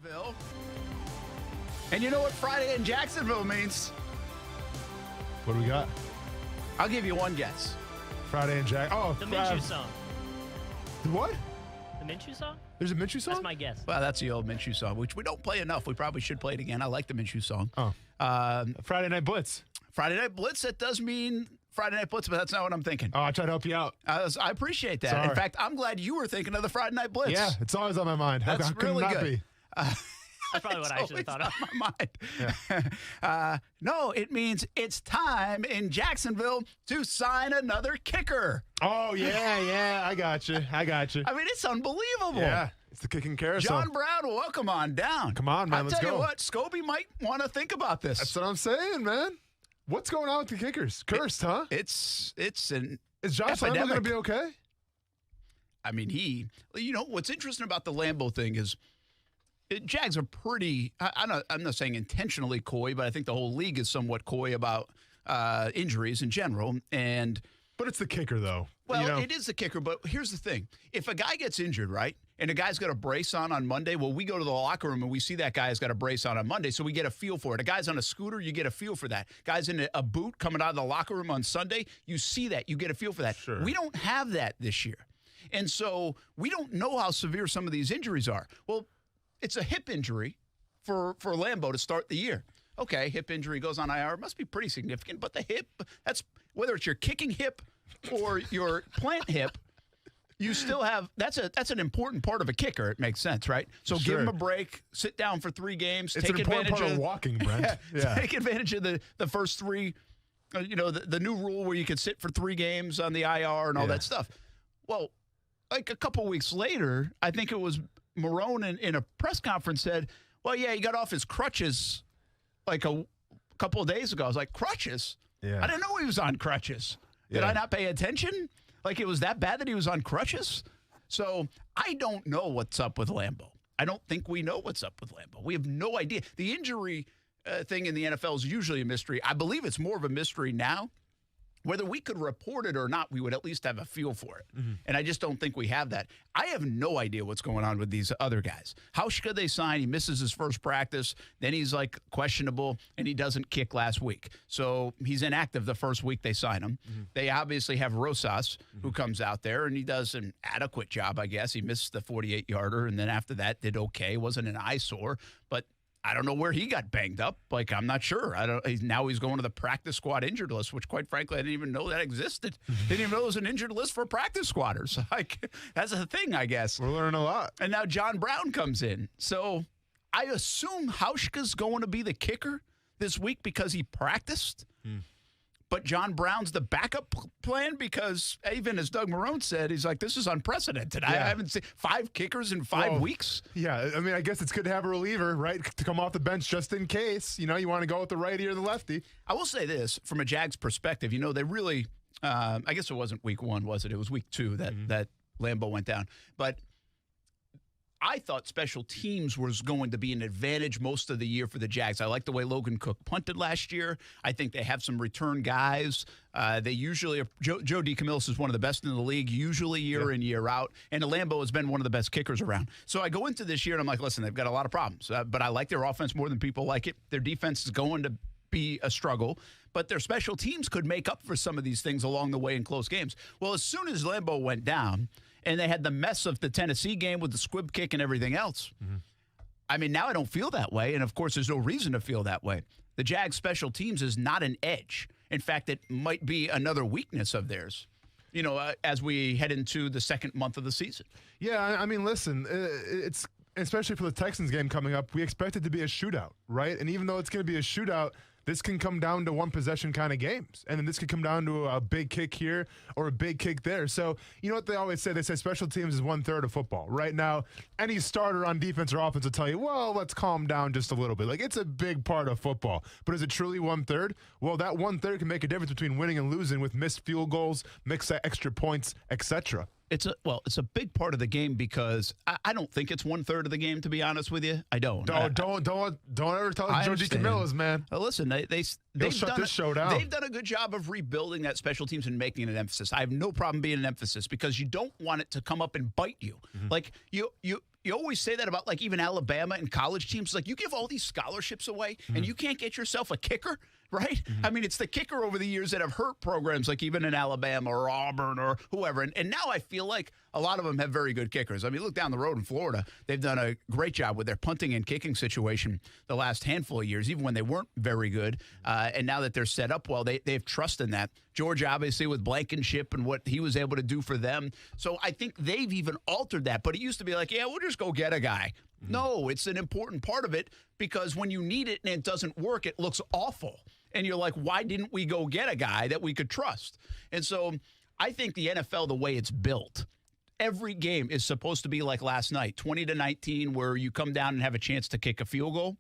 Jacksonville. And you know what Friday in Jacksonville means? What do we got? I'll give you one guess. Friday in Jack. Oh, The Minshew song. What? The Minshew song? There's a Minshew song? That's my guess. Well, that's the old Minshew song, which we don't play enough. We probably should play it again. I like the Minshew song. Oh. Friday Night Blitz. Friday Night Blitz, that does mean Friday Night Blitz, but that's not what I'm thinking. Oh, I tried to help you out. I appreciate that. Sorry. In fact, I'm glad you were thinking of the Friday Night Blitz. Yeah, it's always on my mind. That's How could really it not good. be? That's probably what I should have thought of. On my mind. No, it means it's time in Jacksonville to sign another kicker. Oh, yeah. I got you. I mean, it's unbelievable. Yeah, it's the kicking carousel. John Brown, welcome on down. Come on, man, I'll let's tell go. you what, Scobie might want to think about this. That's what I'm saying, man. What's going on with the kickers? Cursed, huh? It's an Is Josh Lambo epidemic. going to be okay? I mean, what's interesting about the Lambo thing is Jags are pretty, I'm not saying intentionally coy, but I think the whole league is somewhat coy about injuries in general. But it's the kicker, though. Well, it is the kicker, but here's the thing. If a guy gets injured, right, and a guy's got a brace on Monday, well, we go to the locker room and we see that guy's got a brace on Monday, so we get a feel for it. A guy's on a scooter, you get a feel for that. Guy's in a boot coming out of the locker room on Sunday, you see that, you get a feel for that. Sure. We don't have that this year. And so we don't know how severe some of these injuries are. Well, it's a hip injury for Lambo to start the year. Okay, hip injury goes on IR. It must be pretty significant, but the hip, that's whether it's your kicking hip or your plant hip, you still have that's an important part of a kicker. It makes sense, right? So Sure. give him a break, sit down for 3 games, It's take an important advantage part of walking, Brent. Take advantage of the first 3, the new rule where you could sit for 3 games on the IR and all that stuff. Well, like a couple weeks later, I think it was Marone in a press conference said, well, yeah, he got off his crutches like a couple of days ago. I was like, crutches? Yeah. I didn't know he was on crutches. Did I not pay attention? Like it was that bad that he was on crutches? So I don't know what's up with Lambo. I don't think we know what's up with Lambo. We have no idea. The injury thing in the NFL is usually a mystery. I believe it's more of a mystery now. Whether we could report it or not, we would at least have a feel for it. Mm-hmm. And I just don't think we have that. I have no idea what's going on with these other guys. How should they sign? He misses his first practice. Then he's like questionable, and he doesn't kick last week. So he's inactive the first week they sign him. Mm-hmm. They obviously have Rosas, who comes out there, and he does an adequate job, I guess. He missed the 48-yarder, and then after that did okay. Wasn't an eyesore, but I don't know where he got banged up. Like, I'm not sure. Now he's going to the practice squad injured list, which, quite frankly, I didn't even know that existed. Didn't even know there was an injured list for practice squatters. Like, that's a thing, I guess. We're learning a lot. And now John Brown comes in. So I assume Hauschka's going to be the kicker this week because he practiced. But John Brown's the backup plan because even as Doug Marone said, he's like, this is unprecedented. I haven't seen 5 kickers in 5 weeks. Yeah, I mean, I guess it's good to have a reliever, right, to come off the bench just in case. You want to go with the righty or the lefty. I will say this, from a Jags perspective, they really, I guess it wasn't week 1, was it? It was week 2 that Lambo went down. But I thought special teams was going to be an advantage most of the year for the Jags. I like the way Logan Cook punted last year. I think they have some return guys. They usually Joe DeCamillis is one of the best in the league, usually year in, year out. And Lambo has been one of the best kickers around. So I go into this year and I'm like, listen, they've got a lot of problems. But I like their offense more than people like it. Their defense is going to be a struggle. But their special teams could make up for some of these things along the way in close games. Well, as soon as Lambo went down, and they had the mess of the Tennessee game with the squib kick and everything else. I mean, now I don't feel that way. And, of course, there's no reason to feel that way. The Jags special teams is not an edge. In fact, it might be another weakness of theirs, as we head into the second month of the season. Yeah, I mean, listen, it's especially for the Texans game coming up, we expect it to be a shootout, right? And even though it's going to be a shootout, this can come down to one possession kind of games. And then this could come down to a big kick here or a big kick there. So, you know what they always say? They say special teams is 1/3 of football. Right now, any starter on defense or offense will tell you, well, let's calm down just a little bit. Like, it's a big part of football. But is it truly 1/3? Well, that 1/3 can make a difference between winning and losing with missed field goals, mixed extra points, etc. It's a big part of the game because I don't think it's 1/3 of the game, to be honest with you. I don't. Don't ever tell us Joe DeCamillis, man. Listen, they've shut done this show down. They've done a good job of rebuilding that special teams and making it an emphasis. I have no problem being an emphasis because you don't want it to come up and bite you. Like you you always say that about like even Alabama and college teams. Like you give all these scholarships away and you can't get yourself a kicker, right? I mean, it's the kicker over the years that have hurt programs like even in Alabama or Auburn or whoever. And now I feel like a lot of them have very good kickers. I mean, look down the road in Florida. They've done a great job with their punting and kicking situation the last handful of years, even when they weren't very good. And now that they're set up well, they have trust in that. Georgia, obviously, with Blankenship and what he was able to do for them. So I think they've even altered that. But it used to be like, yeah, we'll just go get a guy. No, it's an important part of it because when you need it and it doesn't work, it looks awful. And you're like, why didn't we go get a guy that we could trust? And so I think the NFL, the way it's built, every game is supposed to be like last night, 20-19, where you come down and have a chance to kick a field goal.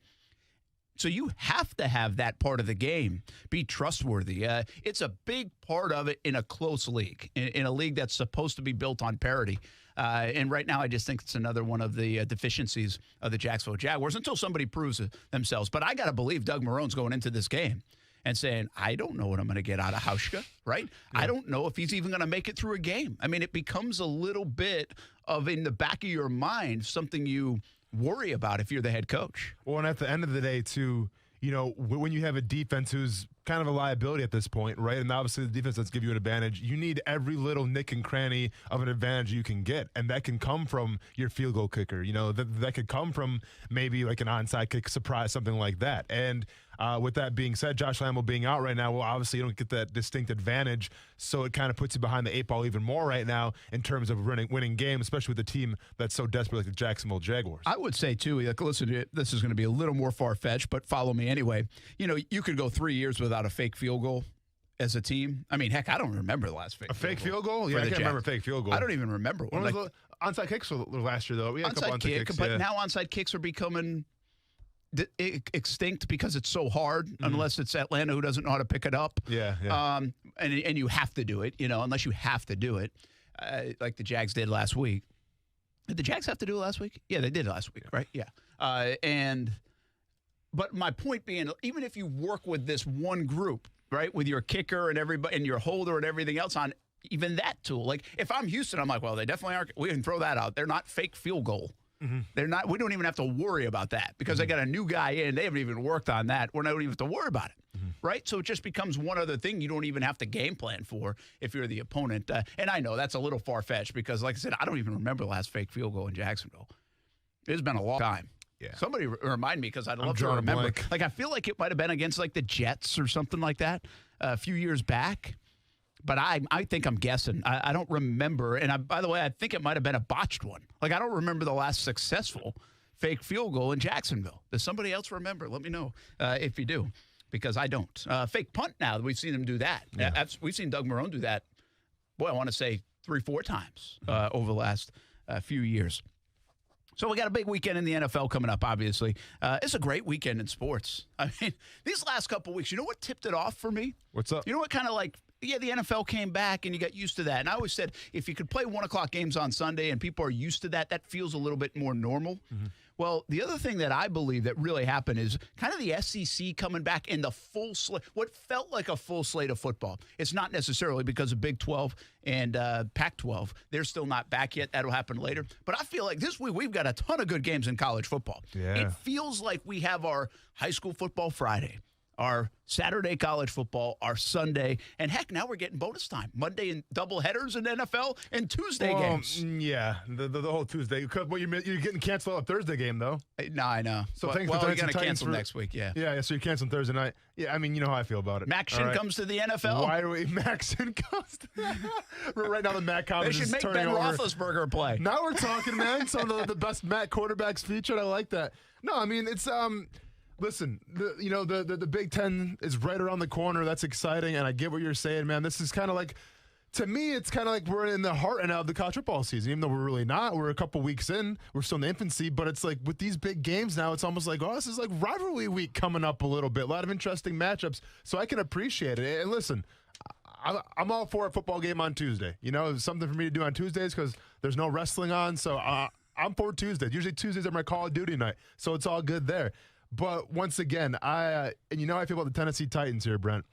So you have to have that part of the game be trustworthy. It's a big part of it in a close league, in a league that's supposed to be built on parity. And right now I just think it's another one of the deficiencies of the Jacksonville Jaguars until somebody proves it themselves. But I got to believe Doug Marrone's going into this game and saying, I don't know what I'm going to get out of Hauschka, right? Yeah. I don't know if he's even going to make it through a game. I mean, it becomes a little bit of, in the back of your mind, something you worry about if you're the head coach. Well, and at the end of the day, too, you know, when you have a defense who's kind of a liability at this point, right? And obviously the defense does give you an advantage. You need every little nick and cranny of an advantage you can get. And that can come from your field goal kicker. You know, that could come from maybe like an onside kick surprise, something like that. And with that being said, Josh Lambo being out right now, well, obviously you don't get that distinct advantage. So it kind of puts you behind the 8 ball even more right now in terms of winning games, especially with a team that's so desperate like the Jacksonville Jaguars. I would say, too, like, listen, this is going to be a little more far-fetched, but follow me anyway. You know, you could go 3 years without a fake field goal as a team. I mean, heck, I don't remember the last fake field goal? Yeah, I can't remember a fake field goal. I don't even remember one. When was the onside kicks last year, though? We had a couple onside kicks. But now onside kicks are becoming extinct because it's so hard, unless it's Atlanta who doesn't know how to pick it up. Yeah. And you have to do it, you know, unless you have to do it, like the Jags did last week. Did the Jags have to do it last week? Yeah, they did last week, right? Yeah. But my point being, even if you work with this one group, right, with your kicker and everybody and your holder and everything else on even that tool, like if I'm Houston, I'm like, well, they definitely aren't. We can throw that out. They're not fake field goal. They're not. We don't even have to worry about that because they got a new guy in. They haven't even worked on that. We're not even have to worry about it, right? So it just becomes one other thing you don't even have to game plan for if you're the opponent. And I know that's a little far-fetched because, like I said, I don't even remember the last fake field goal in Jacksonville. It's been a long time. Yeah. Somebody remind me because I'd love to remember. Like I feel like it might have been against like the Jets or something like that a few years back. But I think I'm guessing. I don't remember. And by the way, I think it might have been a botched one. Like, I don't remember the last successful fake field goal in Jacksonville. Does somebody else remember? Let me know if you do, because I don't. Fake punt now, we've seen him do that. Yeah. We've seen Doug Marrone do that, boy, I want to say 3-4 times over the last few years. So we got a big weekend in the NFL coming up, obviously. It's a great weekend in sports. I mean, these last couple of weeks, you know what tipped it off for me? What's up? You know what kind of like, yeah, the NFL came back and you got used to that. And I always said, if you could play 1 o'clock games on Sunday and people are used to that, that feels a little bit more normal. Well, the other thing that I believe that really happened is kind of the SEC coming back in the full slate, what felt like a full slate of football. It's not necessarily because of Big 12 and Pac-12. They're still not back yet. That'll happen later. But I feel like this week we've got a ton of good games in college football. Yeah. It feels like we have our high school football Friday, our Saturday college football, our Sunday, and heck, now we're getting bonus time. Monday and double headers in NFL and Tuesday games. Yeah, the whole Tuesday. Well, you're getting canceled a Thursday game, though. No, I know. So thanks well, for you're going to cancel next week, yeah. Yeah, so you're canceling Thursday night. Yeah, I mean, you know how I feel about it. Maction comes to the NFL. Why do we Maction comes to right now the Matt Collins They should make Ben Roethlisberger play. Now we're talking, man. Some of the best Matt quarterbacks featured. I like that. No, I mean, it's listen, the Big Ten is right around the corner. That's exciting, and I get what you're saying, man. This is kind of like, to me, it's kind of like we're in the heart and out of the college football season, even though we're really not. We're a couple weeks in. We're still in the infancy, but it's like with these big games now, it's almost like, oh, this is like rivalry week coming up a little bit. A lot of interesting matchups, so I can appreciate it. And listen, I'm all for a football game on Tuesday. You know, it's something for me to do on Tuesdays because there's no wrestling on, so I'm for Tuesdays. Usually Tuesdays are my Call of Duty night, so it's all good there. But once again, and you know how I feel about the Tennessee Titans here, Brent.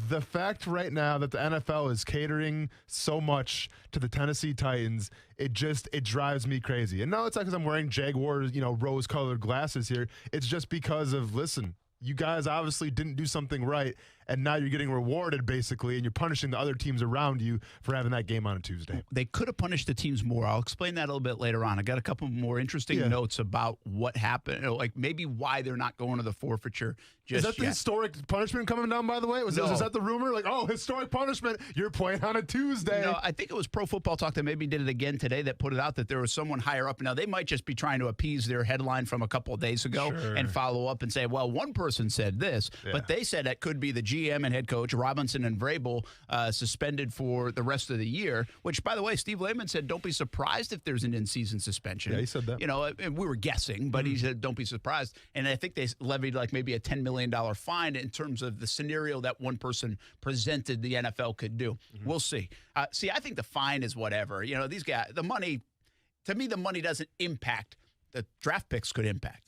The fact right now that the NFL is catering so much to the Tennessee Titans, it drives me crazy. And no, it's not because I'm wearing Jaguars, rose-colored glasses here. It's just because of, listen, you guys obviously didn't do something right, and now you're getting rewarded, basically, and you're punishing the other teams around you for having that game on a Tuesday. They could have punished the teams more. I'll explain that a little bit later on. I got a couple more interesting notes about what happened, like maybe why they're not going to the forfeiture just Is that the historic punishment coming down, by the way? Was that the rumor? Like, historic punishment, you're playing on a Tuesday. No, I think it was Pro Football Talk that maybe did it again today that put it out that there was someone higher up. Now, they might just be trying to appease their headline from a couple of days ago and follow up and say, well, one person said this, but they said it could be the GM and head coach, Robinson and Vrabel, suspended for the rest of the year, which, by the way, Steve Lehman said, don't be surprised if there's an in-season suspension. Yeah, he said that. And we were guessing, but he said, don't be surprised. And I think they levied like maybe a $10 million fine in terms of the scenario that one person presented the NFL could do. We'll see. I think the fine is whatever. These guys, the money, to me, the money doesn't impact. The draft picks could impact.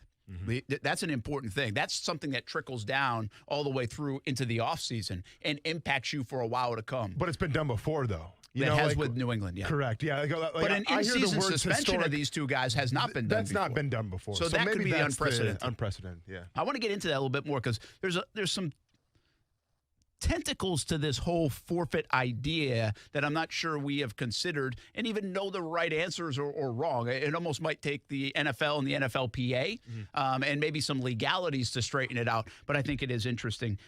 That's an important thing. That's something that trickles down all the way through into the offseason and impacts you for a while to come. But it's been done before, though. With New England, yeah. Correct, yeah. But an in-season suspension of these two guys has not been done before. That's not been done before. So that could be unprecedented. Unprecedented, yeah. I want to get into that a little bit more because there's some tentacles to this whole forfeit idea that I'm not sure we have considered and even know the right answers or wrong. It almost might take the NFL and the NFLPA and maybe some legalities to straighten it out, but I think it is interesting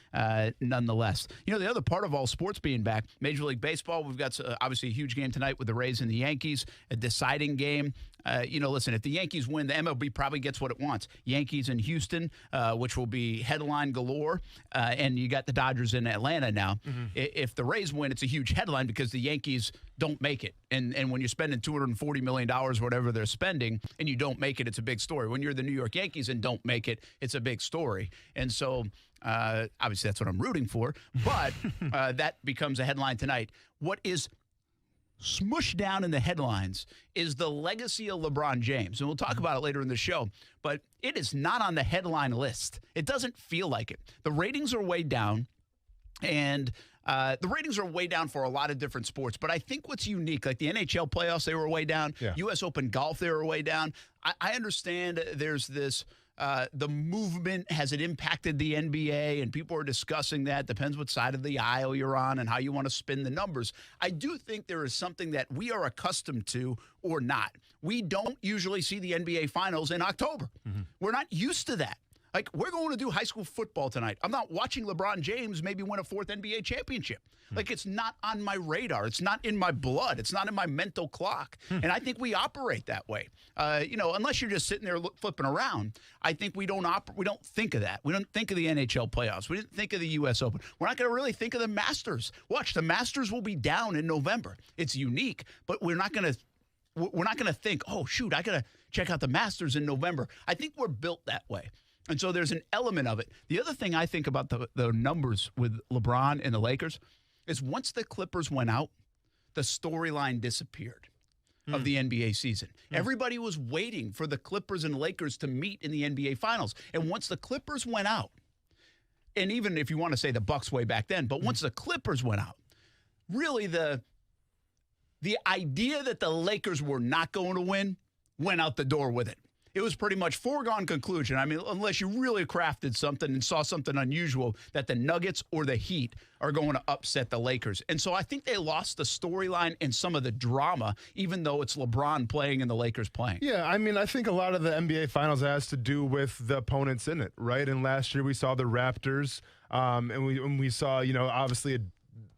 nonetheless. The other part of all sports being back, Major League Baseball, we've got obviously a huge game tonight with the Rays and the Yankees, a deciding game. Listen, if the Yankees win, the MLB probably gets what it wants. Yankees in Houston, which will be headline galore, and you got the Dodgers in Atlanta now. If the Rays win, it's a huge headline because the Yankees don't make it. And when you're spending $240 million, whatever they're spending, and you don't make it, it's a big story. When you're the New York Yankees and don't make it, it's a big story. And so obviously that's what I'm rooting for, but that becomes a headline tonight. What is smushed down in the headlines is the legacy of LeBron James. And we'll talk about it later in the show, but it is not on the headline list. It doesn't feel like it. The ratings are way down, and the ratings are way down for a lot of different sports. But I think what's unique, like the NHL playoffs, they were way down. Yeah. U.S. Open golf, they were way down. I understand there's this the movement, has it impacted the NBA? And people are discussing that. Depends what side of the aisle you're on and how you want to spin the numbers. I do think there is something that we are accustomed to or not. We don't usually see the NBA Finals in October. We're not used to that. Like, we're going to do high school football tonight. I'm not watching LeBron James maybe win a fourth NBA championship. Like, it's not on my radar. It's not in my blood. It's not in my mental clock. And I think we operate that way. Unless you're just sitting there flipping around, I think we don't think of that. We don't think of the NHL playoffs. We didn't think of the U.S. Open. We're not going to really think of the Masters. Watch, the Masters will be down in November. It's unique, but we're not going to think, oh, shoot, I got to check out the Masters in November. I think we're built that way. And so there's an element of it. The other thing I think about the numbers with LeBron and the Lakers is once the Clippers went out, the storyline disappeared of the NBA season. Everybody was waiting for the Clippers and Lakers to meet in the NBA Finals. And once the Clippers went out, and even if you want to say the Bucks way back then, but once the Clippers went out, really the idea that the Lakers were not going to win went out the door with it. It was pretty much foregone conclusion. I mean, unless you really crafted something and saw something unusual that the Nuggets or the Heat are going to upset the Lakers. And so I think they lost the storyline and some of the drama, even though it's LeBron playing and the Lakers playing. Yeah, I mean, I think a lot of the NBA Finals has to do with the opponents in it, right? And last year we saw the Raptors, and we saw, obviously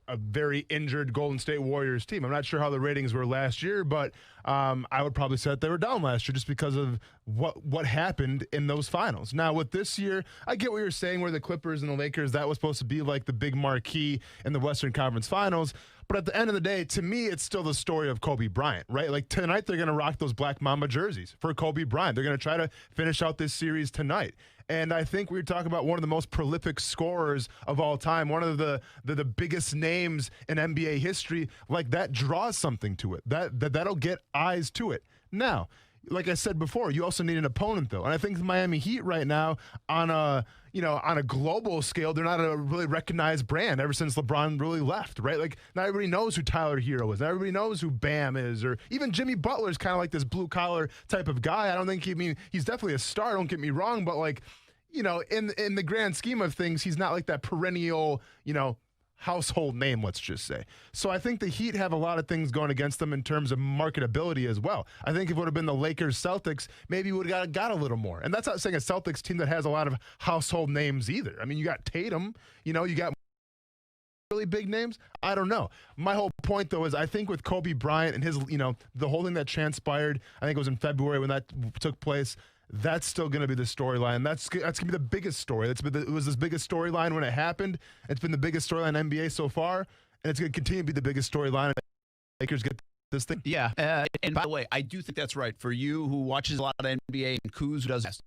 a very injured Golden State Warriors team. I'm not sure how the ratings were last year, but I would probably say that they were down last year just because of what happened in those finals. Now, with this year, I get what you're saying where the Clippers and the Lakers, that was supposed to be like the big marquee in the Western Conference Finals. But at the end of the day, to me, it's still the story of Kobe Bryant, right? Like tonight, they're going to rock those Black Mamba jerseys for Kobe Bryant. They're going to try to finish out this series tonight. And I think we're talking about one of the most prolific scorers of all time, one of the biggest names in NBA history. Like, that draws something to it. That'll get eyes to it. Now, like I said before, you also need an opponent, though. And I think the Miami Heat right now, on a global scale, they're not a really recognized brand ever since LeBron really left, right? Like, not everybody knows who Tyler Hero is. Not everybody knows who Bam is, or even Jimmy Butler is kind of like this blue-collar type of guy. I don't think he's definitely a star, don't get me wrong, but like, in the grand scheme of things, he's not like that perennial, household name, let's just say. So I think the Heat have a lot of things going against them in terms of marketability as well. I think if it would have been the Lakers-Celtics, maybe we would have got a little more. And that's not saying a Celtics team that has a lot of household names either. I mean, you got Tatum, you got really big names. I don't know. My whole point, though, is I think with Kobe Bryant and his, the whole thing that transpired, I think it was in February when that took place, that's still going to be the storyline. That's going to be the biggest story. It was this biggest storyline when it happened. It's been the biggest storyline in NBA so far, and it's going to continue to be the biggest storyline. Lakers get this thing. Yeah, and by the way, I do think that's right. For you who watches a lot of NBA and Kuz does best.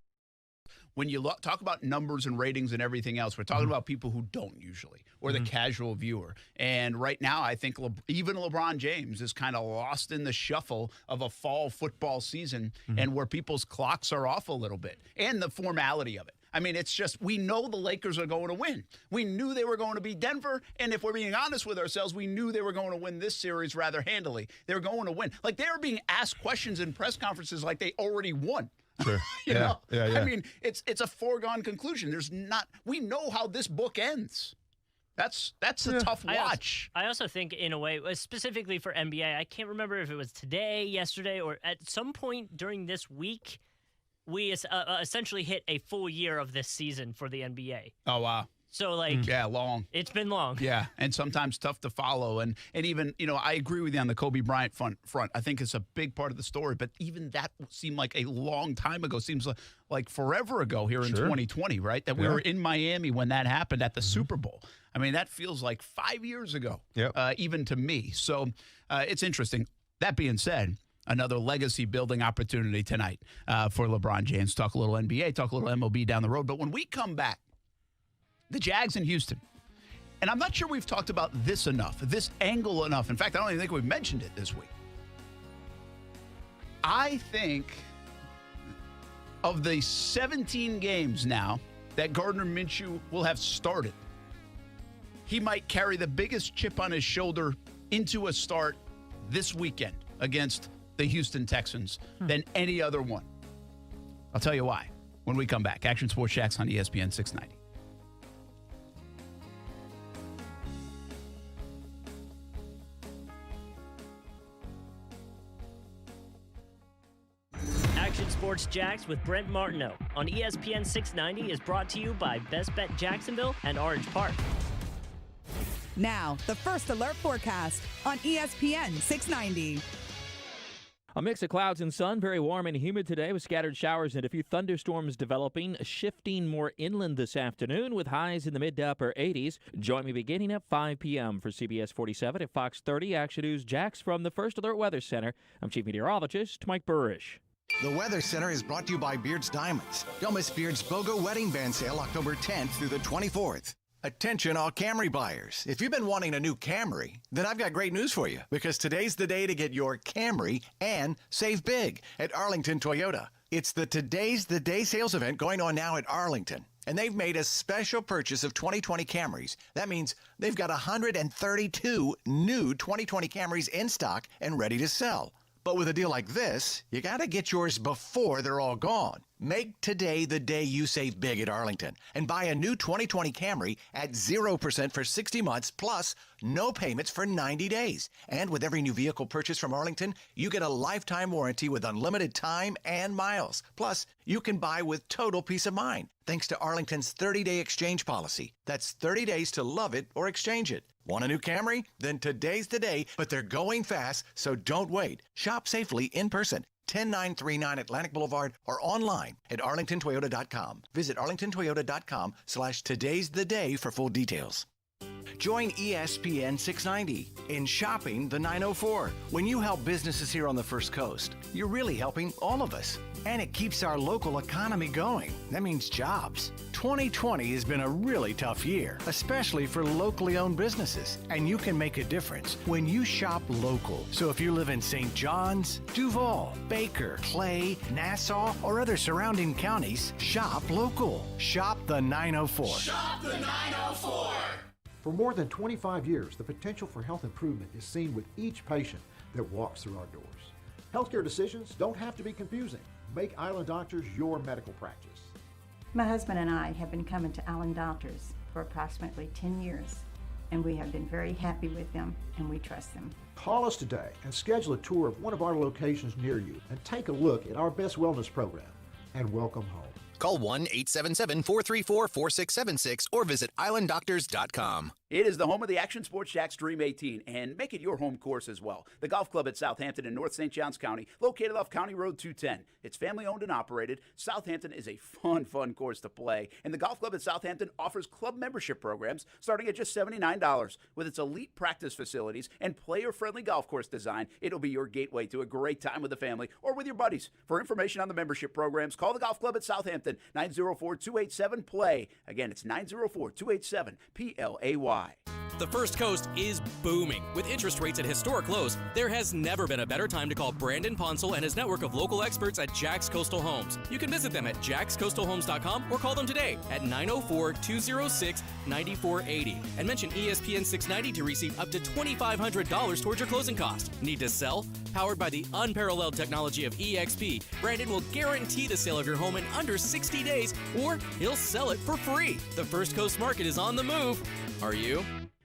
When you talk about numbers and ratings and everything else, we're talking about people who don't usually, or the casual viewer. And right now, I think even LeBron James is kind of lost in the shuffle of a fall football season and where people's clocks are off a little bit, and the formality of it. I mean, it's just, we know the Lakers are going to win. We knew they were going to beat Denver, and if we're being honest with ourselves, we knew they were going to win this series rather handily. They were going to win. Like, they were being asked questions in press conferences like they already won. Sure. Yeah. I mean, it's a foregone conclusion. We know how this book ends. That's a tough watch. I also think, in a way, specifically for NBA, I can't remember if it was today, yesterday, or at some point during this week, we essentially hit a full year of this season for the NBA. Oh, wow. So, yeah, long. It's been long. Yeah, and sometimes tough to follow. And even, I agree with you on the Kobe Bryant front. I think it's a big part of the story. But even that seemed like a long time ago. Seems like forever ago here in 2020, right? That we were in Miami when that happened at the Super Bowl. I mean, that feels like 5 years ago, even to me. So it's interesting. That being said, another legacy-building opportunity tonight for LeBron James. Talk a little NBA, talk a little MLB down the road. But when we come back, the Jags in Houston. And I'm not sure we've talked about this enough, this angle enough. In fact, I don't even think we've mentioned it this week. I think of the 17 games now that Gardner Minshew will have started, he might carry the biggest chip on his shoulder into a start this weekend against the Houston Texans than any other one. I'll tell you why when we come back. Action Sports Shacks on ESPN 690. Action Sports Jacks with Brent Martineau on ESPN 690 is brought to you by Best Bet Jacksonville and Orange Park. Now, the First Alert forecast on ESPN 690. A mix of clouds and sun, very warm and humid today with scattered showers and a few thunderstorms developing, shifting more inland this afternoon with highs in the mid to upper 80s. Join me beginning at 5 p.m. for CBS 47 at Fox 30 Action News Jacks from the First Alert Weather Center. I'm Chief Meteorologist Mike Burrish. The Weather Center is brought to you by Beard's Diamonds. Don't miss Beard's BOGO Wedding Band Sale October 10th through the 24th. Attention all Camry buyers. If you've been wanting a new Camry, then I've got great news for you because today's the day to get your Camry and save big at Arlington Toyota. It's the Today's the Day sales event going on now at Arlington. And they've made a special purchase of 2020 Camrys. That means they've got 132 new 2020 Camrys in stock and ready to sell. But with a deal like this, you got to get yours before they're all gone. Make today the day you save big at Arlington and buy a new 2020 Camry at 0% for 60 months plus no payments for 90 days. And with every new vehicle purchase from Arlington, you get a lifetime warranty with unlimited time and miles. Plus, you can buy with total peace of mind thanks to Arlington's 30-day exchange policy. That's 30 days to love it or exchange it. Want a new Camry? Then today's the day, but they're going fast, so don't wait. Shop safely in person, 10939 Atlantic Boulevard, or online at arlingtontoyota.com. Visit arlingtontoyota.com/today's the day for full details. Join ESPN 690 in Shopping the 904. When you help businesses here on the First Coast, you're really helping all of us. And it keeps our local economy going. That means jobs. 2020 has been a really tough year, especially for locally owned businesses. And you can make a difference when you shop local. So if you live in St. John's, Duval, Baker, Clay, Nassau, or other surrounding counties, shop local. Shop the 904. Shop the 904. For more than 25 years, the potential for health improvement is seen with each patient that walks through our doors. Healthcare decisions don't have to be confusing. Make Island Doctors your medical practice. My husband and I have been coming to Island Doctors for approximately 10 years, and we have been very happy with them, and we trust them. Call us today and schedule a tour of one of our locations near you and take a look at our Best Wellness program, and welcome home. Call 1-877-434-4676 or visit islanddoctors.com. It is the home of the Action Sports Jack's Dream 18, and make it your home course as well. The Golf Club at Southampton in North St. Johns County, located off County Road 210. It's family-owned and operated. Southampton is a fun course to play, and the Golf Club at Southampton offers club membership programs starting at just $79. With its elite practice facilities and player-friendly golf course design, it'll be your gateway to a great time with the family or with your buddies. For information on the membership programs, call the Golf Club at Southampton, 904-287-PLAY. Again, it's 904-287-PLAY. The First Coast is booming. With interest rates at historic lows, there has never been a better time to call Brandon Ponsel and his network of local experts at Jack's Coastal Homes. You can visit them at jackscoastalhomes.com or call them today at 904-206-9480 and mention ESPN 690 to receive up to $2,500 towards your closing cost. Need to sell? Powered by the unparalleled technology of EXP, Brandon will guarantee the sale of your home in under 60 days, or he'll sell it for free. The First Coast market is on the move. Are you?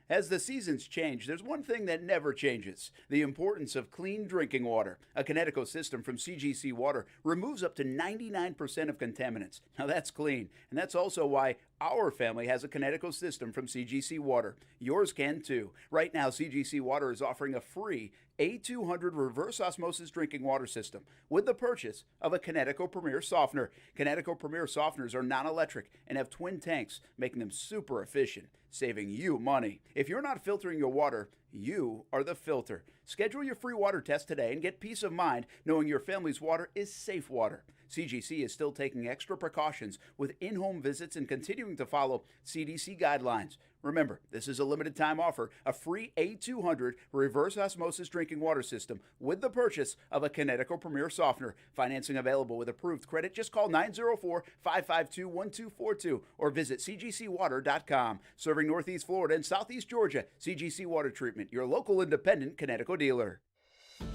As the seasons change, there's one thing that never changes: the importance of clean drinking water. A Connecticut system from CGC Water removes up to 99% of contaminants. Now that's clean, and that's also why our family has a Connecticut system from CGC Water. Yours can too. Right now, CGC Water is offering a free A200 reverse osmosis drinking water system with the purchase of a Connecticut Premier softener. Connecticut Premier softeners are non-electric and have twin tanks, making them super efficient, saving you money. If you're not filtering your water, you are the filter. Schedule your free water test today and get peace of mind knowing your family's water is safe water. CGC is still taking extra precautions with in-home visits and continuing to follow CDC guidelines. Remember, this is a limited time offer, a free A200 reverse osmosis drinking water system with the purchase of a Connecticut Premier softener. Financing available with approved credit. Just call 904-552-1242 or visit cgcwater.com. Serving Northeast Florida and Southeast Georgia, CGC Water Treatment, your local independent Connecticut dealer.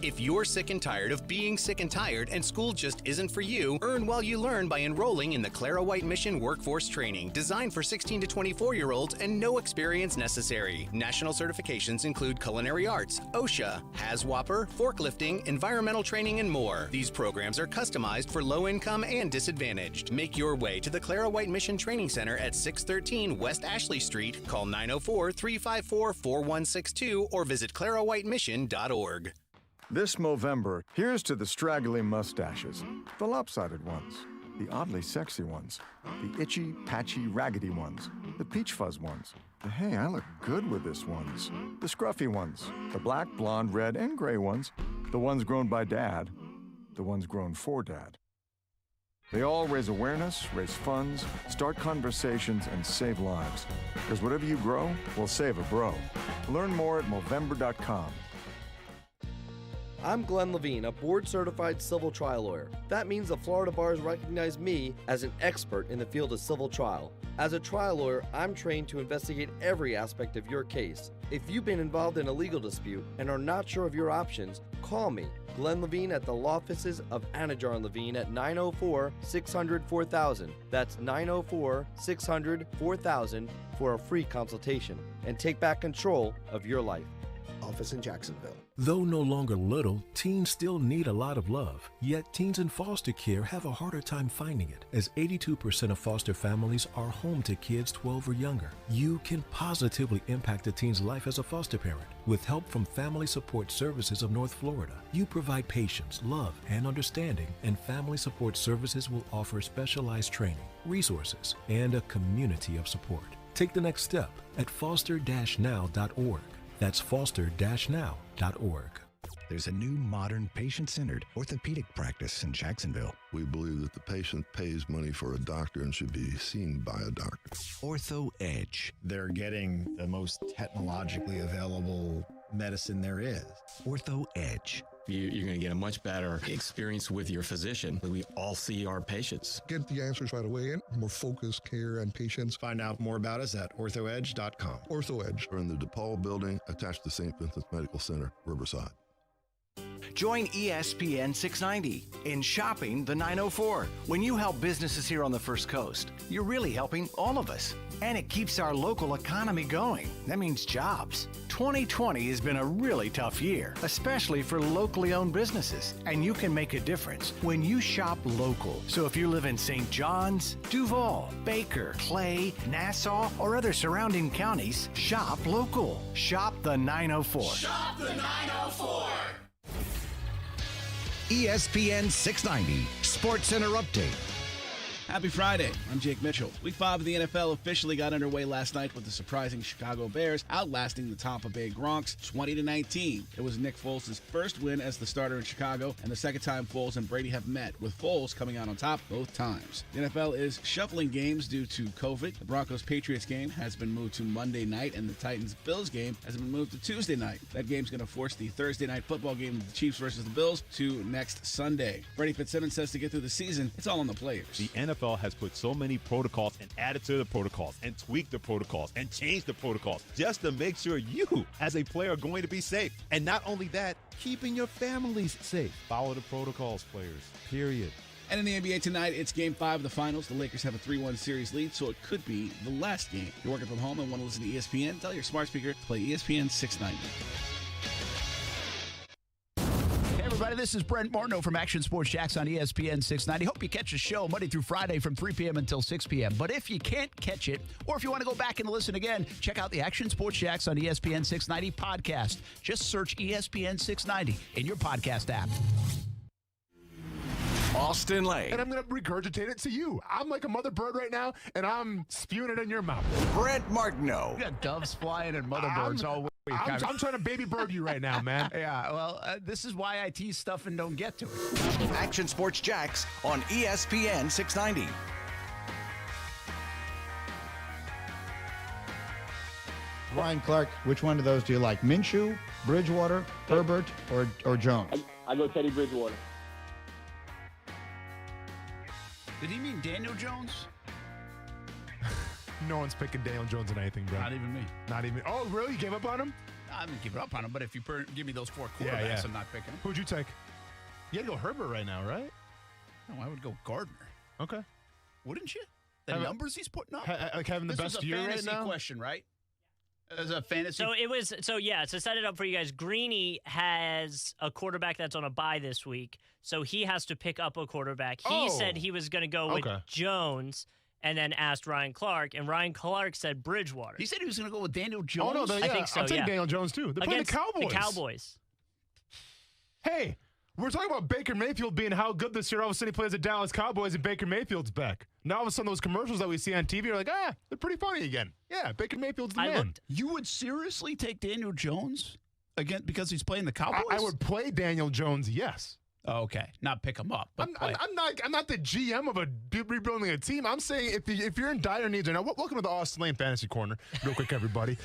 If you're sick and tired of being sick and tired and school just isn't for you, earn while you learn by enrolling in the Clara White Mission Workforce Training, designed for 16 to 24-year-olds and no experience necessary. National certifications include culinary arts, OSHA, HAZWOPER, forklifting, environmental training, and more. These programs are customized for low income and disadvantaged. Make your way to the Clara White Mission Training Center at 613 West Ashley Street. Call 904-354-4162 or visit clarawhitemission.org. This Movember, here's to the straggly mustaches, the lopsided ones, the oddly sexy ones, the itchy, patchy, raggedy ones, the peach fuzz ones, the hey, I look good with this ones, the scruffy ones, the black, blonde, red, and gray ones, the ones grown by Dad, the ones grown for Dad. They all raise awareness, raise funds, start conversations, and save lives. Because whatever you grow will save a bro. Learn more at Movember.com. I'm Glenn Levine, a board-certified civil trial lawyer. That means the Florida bars recognize me as an expert in the field of civil trial. As a trial lawyer, I'm trained to investigate every aspect of your case. If you've been involved in a legal dispute and are not sure of your options, call me, Glenn Levine, at the law offices of Anajar and Levine at 904-600-4000. That's 904-600-4000 for a free consultation. And take back control of your life. Office in Jacksonville. Though no longer little, teens still need a lot of love. Yet teens in foster care have a harder time finding it, as 82% of foster families are home to kids 12 or younger. You can positively impact a teen's life as a foster parent. With help from Family Support Services of North Florida, you provide patience, love, and understanding, and Family Support Services will offer specialized training, resources, and a community of support. Take the next step at foster-now.org. That's foster-now.org. There's a new modern patient-centered orthopedic practice in Jacksonville. We believe that the patient pays money for a doctor and should be seen by a doctor. Ortho Edge. They're getting the most technologically available medicine there is. Ortho Edge. You're going to get a much better experience with your physician. We all see our patients. Get the answers right away and more focused care on patients. Find out more about us at orthoedge.com. Ortho Edge. We're in the DePaul building attached to St. Vincent's Medical Center, Riverside. Join ESPN 690 in Shopping the 904. When you help businesses here on the First Coast, you're really helping all of us. And it keeps our local economy going. That means jobs. 2020 has been a really tough year, especially for locally owned businesses. And you can make a difference when you shop local. So if you live in St. John's, Duval, Baker, Clay, Nassau, or other surrounding counties, shop local. Shop the 904. Shop the 904. ESPN 690 SportsCenter Update. Happy Friday. I'm Jake Mitchell. Week 5 of the NFL officially got underway last night with the surprising Chicago Bears outlasting the Tampa Bay Gronks 20-19. It was Nick Foles' first win as the starter in Chicago and the second time Foles and Brady have met, with Foles coming out on top both times. The NFL is shuffling games due to COVID. The Broncos-Patriots game has been moved to Monday night, and the Titans-Bills game has been moved to Tuesday night. That game's going to force the Thursday night football game of the Chiefs versus the Bills to next Sunday. Freddie Fitzsimmons says to get through the season, it's all on the players. The NFL has put so many protocols and added to the protocols and tweaked the protocols and changed the protocols just to make sure you, as a player, are going to be safe. And not only that, keeping your families safe. Follow the protocols, players, period. And in the NBA tonight, it's Game 5 of the Finals. The Lakers have a 3-1 series lead, so it could be the last game. If you're working from home and want to listen to ESPN, tell your smart speaker to play ESPN 690. Everybody, this is Brent Martineau from Action Sports Jacks on ESPN 690. Hope you catch the show Monday through Friday from 3 p.m. until 6 p.m. But if you can't catch it, or if you want to go back and listen again, check out the Action Sports Jacks on ESPN 690 podcast. Just search ESPN 690 in your podcast app. Austin Lane. And I'm going to regurgitate it to you. I'm like a mother bird right now, and I'm spewing it in your mouth. Brent Martineau. You got doves flying and mother birds all week. I'm trying to baby bird you right now, man. Yeah, well, this is why I tease stuff and don't get to it. Action Sports Jacks on ESPN 690. Ryan Clark, which one of those do you like? Minshew, Bridgewater, Herbert, or Jones? I go Teddy Bridgewater. Did he mean Daniel Jones? No one's picking Daniel Jones in anything, bro. Not even me. Not even. Oh, really? You gave up on him? I didn't give up on him, but if you give me those 4 quarterbacks, I'm not picking him. Who'd you take? You had to go Herbert right now, right? No, I would go Gardner. Okay. Wouldn't you? The numbers he's putting up? Like having the best year right now? This was a fantasy question, right? As a fantasy. To set it up for you guys, Greeny has a quarterback that's on a bye this week, so he has to pick up a quarterback. He said he was going to go with Jones, and then asked Ryan Clark, and Ryan Clark said Bridgewater. He said he was going to go with Daniel Jones? Oh, no, I think so, I'll take Daniel Jones, too. They're playing the Cowboys. The Cowboys. Hey, we're talking about Baker Mayfield being how good this year. All of a sudden, he plays the Dallas Cowboys, and Baker Mayfield's back. Now, all of a sudden, those commercials that we see on TV are like, they're pretty funny again. Yeah, Baker Mayfield's the man. You would seriously take Daniel Jones again because he's playing the Cowboys? I would play Daniel Jones, yes. Okay, not pick him up. But I'm not the GM of rebuilding a team. I'm saying if you're in dire needs right now, welcome to the Austin Lane Fantasy Corner, real quick, everybody.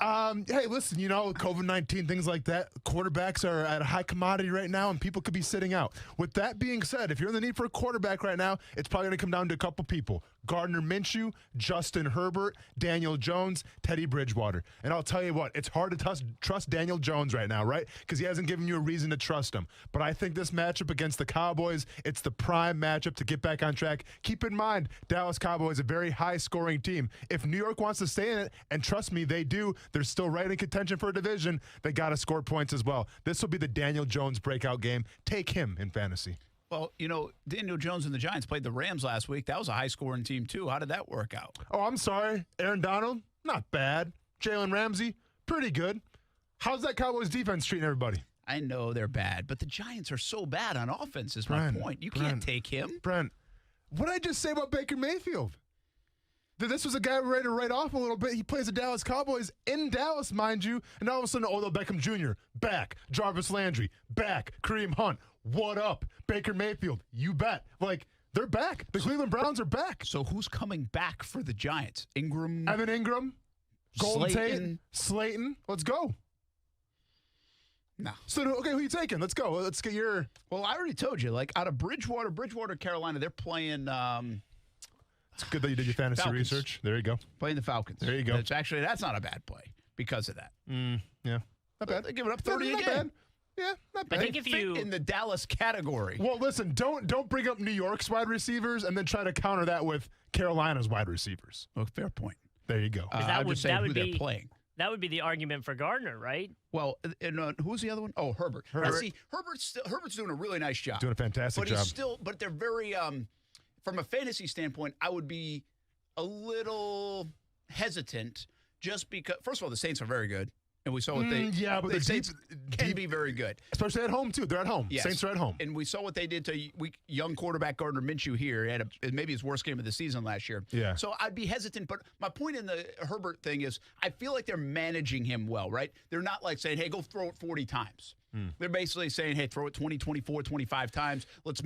Hey, listen, COVID-19, things like that, quarterbacks are at a high commodity right now, and people could be sitting out. With that being said, if you're in the need for a quarterback right now, it's probably going to come down to a couple people. Gardner Minshew, Justin Herbert, Daniel Jones, Teddy Bridgewater. And I'll tell you what, it's hard to trust Daniel Jones right now, right? Because he hasn't given you a reason to trust him. But I think this matchup against the Cowboys, it's the prime matchup to get back on track. Keep in mind, Dallas Cowboys, a very high-scoring team. If New York wants to stay in it, and trust me, they do, they're still right in contention for a division, they got to score points as well. This will be the Daniel Jones breakout game. Take him in fantasy. Well, Daniel Jones and the Giants played the Rams last week. That was a high-scoring team, too. How did that work out? Oh, I'm sorry. Aaron Donald, not bad. Jalen Ramsey, pretty good. How's that Cowboys defense treating everybody? I know they're bad, but the Giants are so bad on offense is my point. You can't take him. Brent, what did I just say about Baker Mayfield? This was a guy ready to write off a little bit. He plays the Dallas Cowboys in Dallas, mind you, and all of a sudden, Odell Beckham Jr., back. Jarvis Landry, back. Kareem Hunt, what up? Baker Mayfield, you bet. Like, they're back. The Cleveland Browns are back. So who's coming back for the Giants? Ingram? Evan Ingram, Golden Tate, Slayton. Let's go. No. So, okay, who are you taking? Let's go. Let's get your... Well, I already told you, like, out of Bridgewater, Carolina, they're playing... It's good that you did your fantasy Falcons. research. There you go. Playing the Falcons. There you go. That's not a bad play because of that. Yeah. Not bad. They're giving up 30 not again. bad. Yeah, not bad. I think if you in the Dallas category. Well, listen, don't bring up New York's wide receivers and then try to counter that with Carolina's wide receivers. Well, fair point. There you go. I'm just saying who they're playing. That would be the argument for Gardner, right? Well, and who's the other one? Oh, Herbert. See, Herbert's doing a really nice job. Doing a fantastic job. But they're very, from a fantasy standpoint, I would be a little hesitant just because, first of all, the Saints are very good. And we saw what the Saints can be very good. Especially at home, too. They're at home. Yes. Saints are at home. And we saw what they did to young quarterback Gardner Minshew here. He had maybe his worst game of the season last year. Yeah. So I'd be hesitant. But my point in the Herbert thing is I feel like they're managing him well, right? They're not like saying, hey, go throw it 40 times. They're basically saying, hey, throw it 20, 24, 25 times. Let's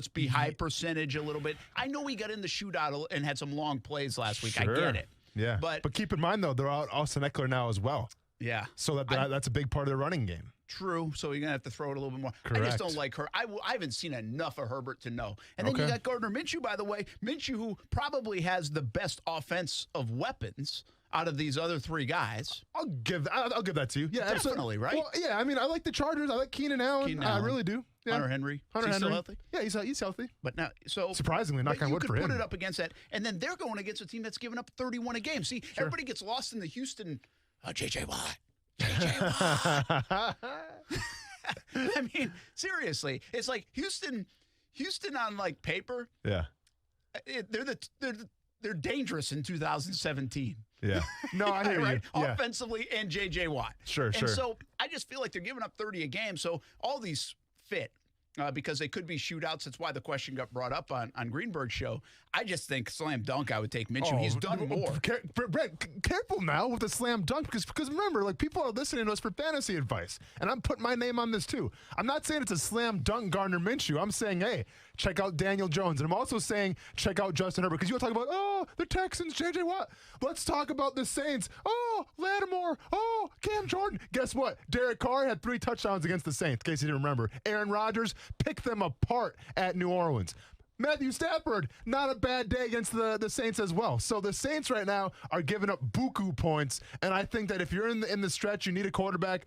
be high percentage a little bit. I know he got in the shootout and had some long plays last week. Sure. I get it. Yeah. But keep in mind, though, they're out Austin Eckler now as well. Yeah. So that's a big part of the running game. True. So you're going to have to throw it a little bit more. Correct. I just don't like her. I haven't seen enough of Herbert to know. And then you got Gardner Minshew, by the way. Minshew, who probably has the best offense of weapons out of these other three guys. I'll give that to you. Yeah, definitely, right? Well, yeah, I mean, I like the Chargers. I like Keenan Allen. I really do. Yeah. Hunter Henry. Hunter Is he Henry. still healthy? Yeah, he's healthy. But now, so surprisingly, knock on wood for him. You could put it up against that, and then they're going against a team that's given up 31 a game. See, everybody gets lost in the Houston. J.J. Watt. I mean, seriously, it's like Houston on like paper. Yeah, they're dangerous in 2017. Yeah, no, I hear right? you. Yeah. Offensively and J.J. Watt. Sure. And so I just feel like they're giving up 30 a game. So all these fit. Because they could be shootouts. That's why the question got brought up on Greenberg's show. I just think slam dunk, I would take Minshew. He's done more. Brett, careful now with the slam dunk because remember, like people are listening to us for fantasy advice, and I'm putting my name on this too. I'm not saying it's a slam dunk Gardner Minshew. I'm saying, hey, check out Daniel Jones, and I'm also saying check out Justin Herbert because you want to talk about the Texans, J.J. Watt. Let's talk about the Saints. Lattimore. Cam Jordan. Guess what? Derek Carr had 3 touchdowns against the Saints. In case you didn't remember, Aaron Rodgers picked them apart at New Orleans. Matthew Stafford, not a bad day against the Saints as well. So the Saints right now are giving up buku points, and I think that if you're in the stretch, you need a quarterback,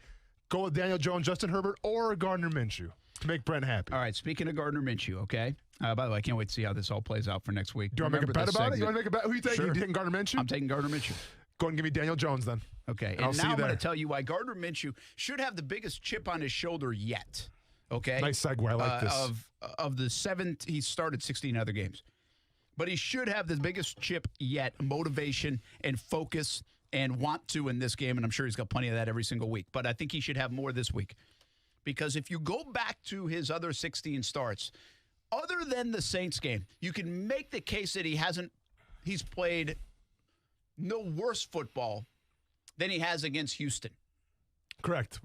go with Daniel Jones, Justin Herbert, or Gardner Minshew to make Brent happy. All right, speaking of Gardner Minshew, okay? By the way, I can't wait to see how this all plays out for next week. Do you want to make a bet about it? You want to make a bet? Who are you taking? Sure. You taking Gardner Minshew? I'm taking Gardner Minshew. Go ahead and give me Daniel Jones then. Okay, and now I'm going to tell you why Gardner Minshew should have the biggest chip on his shoulder yet. Okay. Nice segue. I like this. Of the 7, he started 16 other games. But he should have the biggest chip yet, motivation and focus and want to in this game, and I'm sure he's got plenty of that every single week. But I think he should have more this week. Because if you go back to his other 16 starts, other than the Saints game, you can make the case that he's played no worse football than he has against Houston. Correct.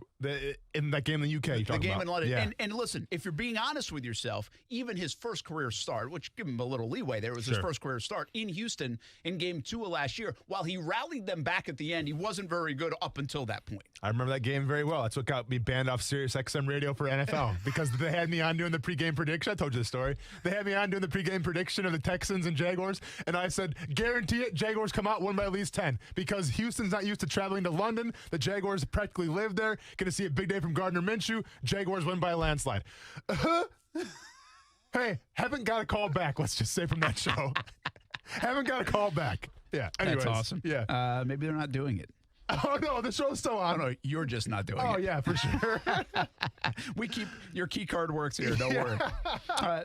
In that game in the UK, you're talking about. In London. Yeah. And listen, if you're being honest with yourself, even his first career start, which give him a little leeway there, was his first career start in Houston in game 2 of last year. While he rallied them back at the end, he wasn't very good up until that point. I remember that game very well. That's what got me banned off Sirius XM radio for NFL because they had me on doing the pregame prediction. I told you the story. They had me on doing the pregame prediction of the Texans and Jaguars, and I said, guarantee it, Jaguars come out, win by at least 10 because Houston's not used to traveling to London. The Jaguars practically live there. Going to see a big day from Gardner Minshew. Jaguars win by a landslide. Hey, haven't got a call back, let's just say, from that show. Haven't got a call back. Yeah. Anyways, that's awesome. Yeah. Maybe they're not doing it. Oh, no, the show's still on. No, you're just not doing it. Oh, yeah, for sure. We keep your key card works here. Don't worry.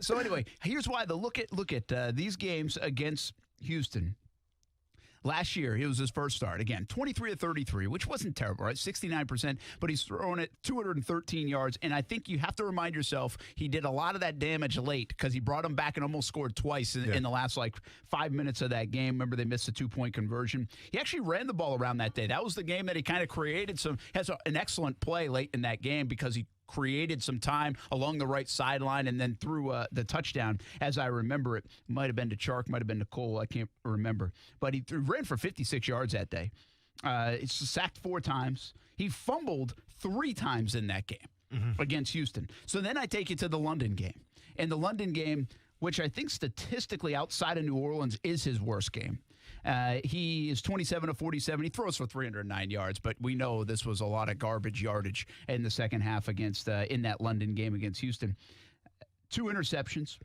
So anyway, here's why. Look at these games against Houston. Last year, it was his first start. Again, 23 of 33, which wasn't terrible, right? 69%, but he's thrown it 213 yards. And I think you have to remind yourself he did a lot of that damage late because he brought him back and almost scored twice in the last 5 minutes of that game. Remember, they missed a 2-point conversion. He actually ran the ball around that day. That was the game that he kind of created an excellent play late in that game because he created some time along the right sideline and then threw the touchdown, as I remember it. Might have been to Chark, might have been to Cole. I can't remember. But he ran for 56 yards that day. It's sacked 4 times. He fumbled 3 times in that game against Houston. So then I take you to the London game. And the London game, which I think statistically outside of New Orleans is his worst game. He is 27 of 47. He throws for 309 yards, but we know this was a lot of garbage yardage in the second half against in that London game against Houston. 2 interceptions,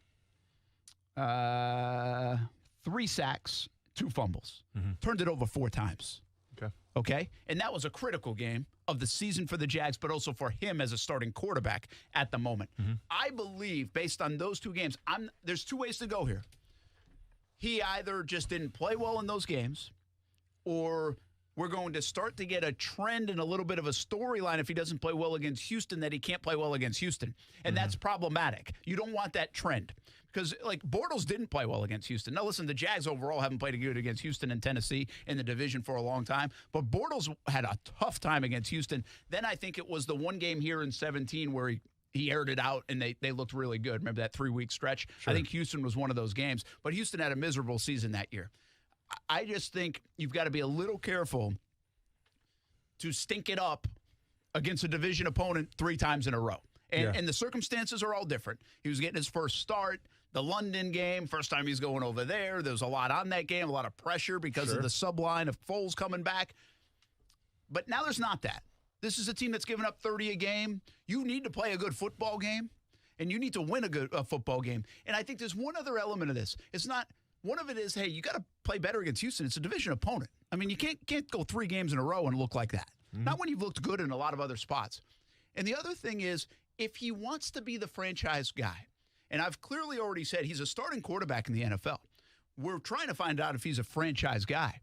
3 sacks, 2 fumbles. Turned it over 4 times. Okay? And that was a critical game of the season for the Jags, but also for him as a starting quarterback at the moment. I believe, based on those 2 games, there's 2 ways to go here. He either just didn't play well in those games, or we're going to start to get a trend and a little bit of a storyline if he doesn't play well against Houston that he can't play well against Houston. And that's problematic. You don't want that trend because, Bortles didn't play well against Houston. Now, listen, the Jags overall haven't played good against Houston and Tennessee in the division for a long time, but Bortles had a tough time against Houston. Then I think it was the one game here in 17 where he aired it out, and they looked really good. Remember that 3-week stretch? Sure. I think Houston was one of those games. But Houston had a miserable season that year. I just think you've got to be a little careful to stink it up against a division opponent 3 times in a row. And the circumstances are all different. He was getting his first start. The London game, first time he's going over there. There was a lot on that game, a lot of pressure because of the subline of Foles coming back. But now there's not that. This is a team that's given up 30 a game. You need to play a good football game, and you need to win a football game. And I think there's one other element of this. It's not – one of it is, hey, you got to play better against Houston. It's a division opponent. I mean, you can't go 3 games in a row and look like that. Not when you've looked good in a lot of other spots. And the other thing is, if he wants to be the franchise guy, and I've clearly already said he's a starting quarterback in the NFL. We're trying to find out if he's a franchise guy.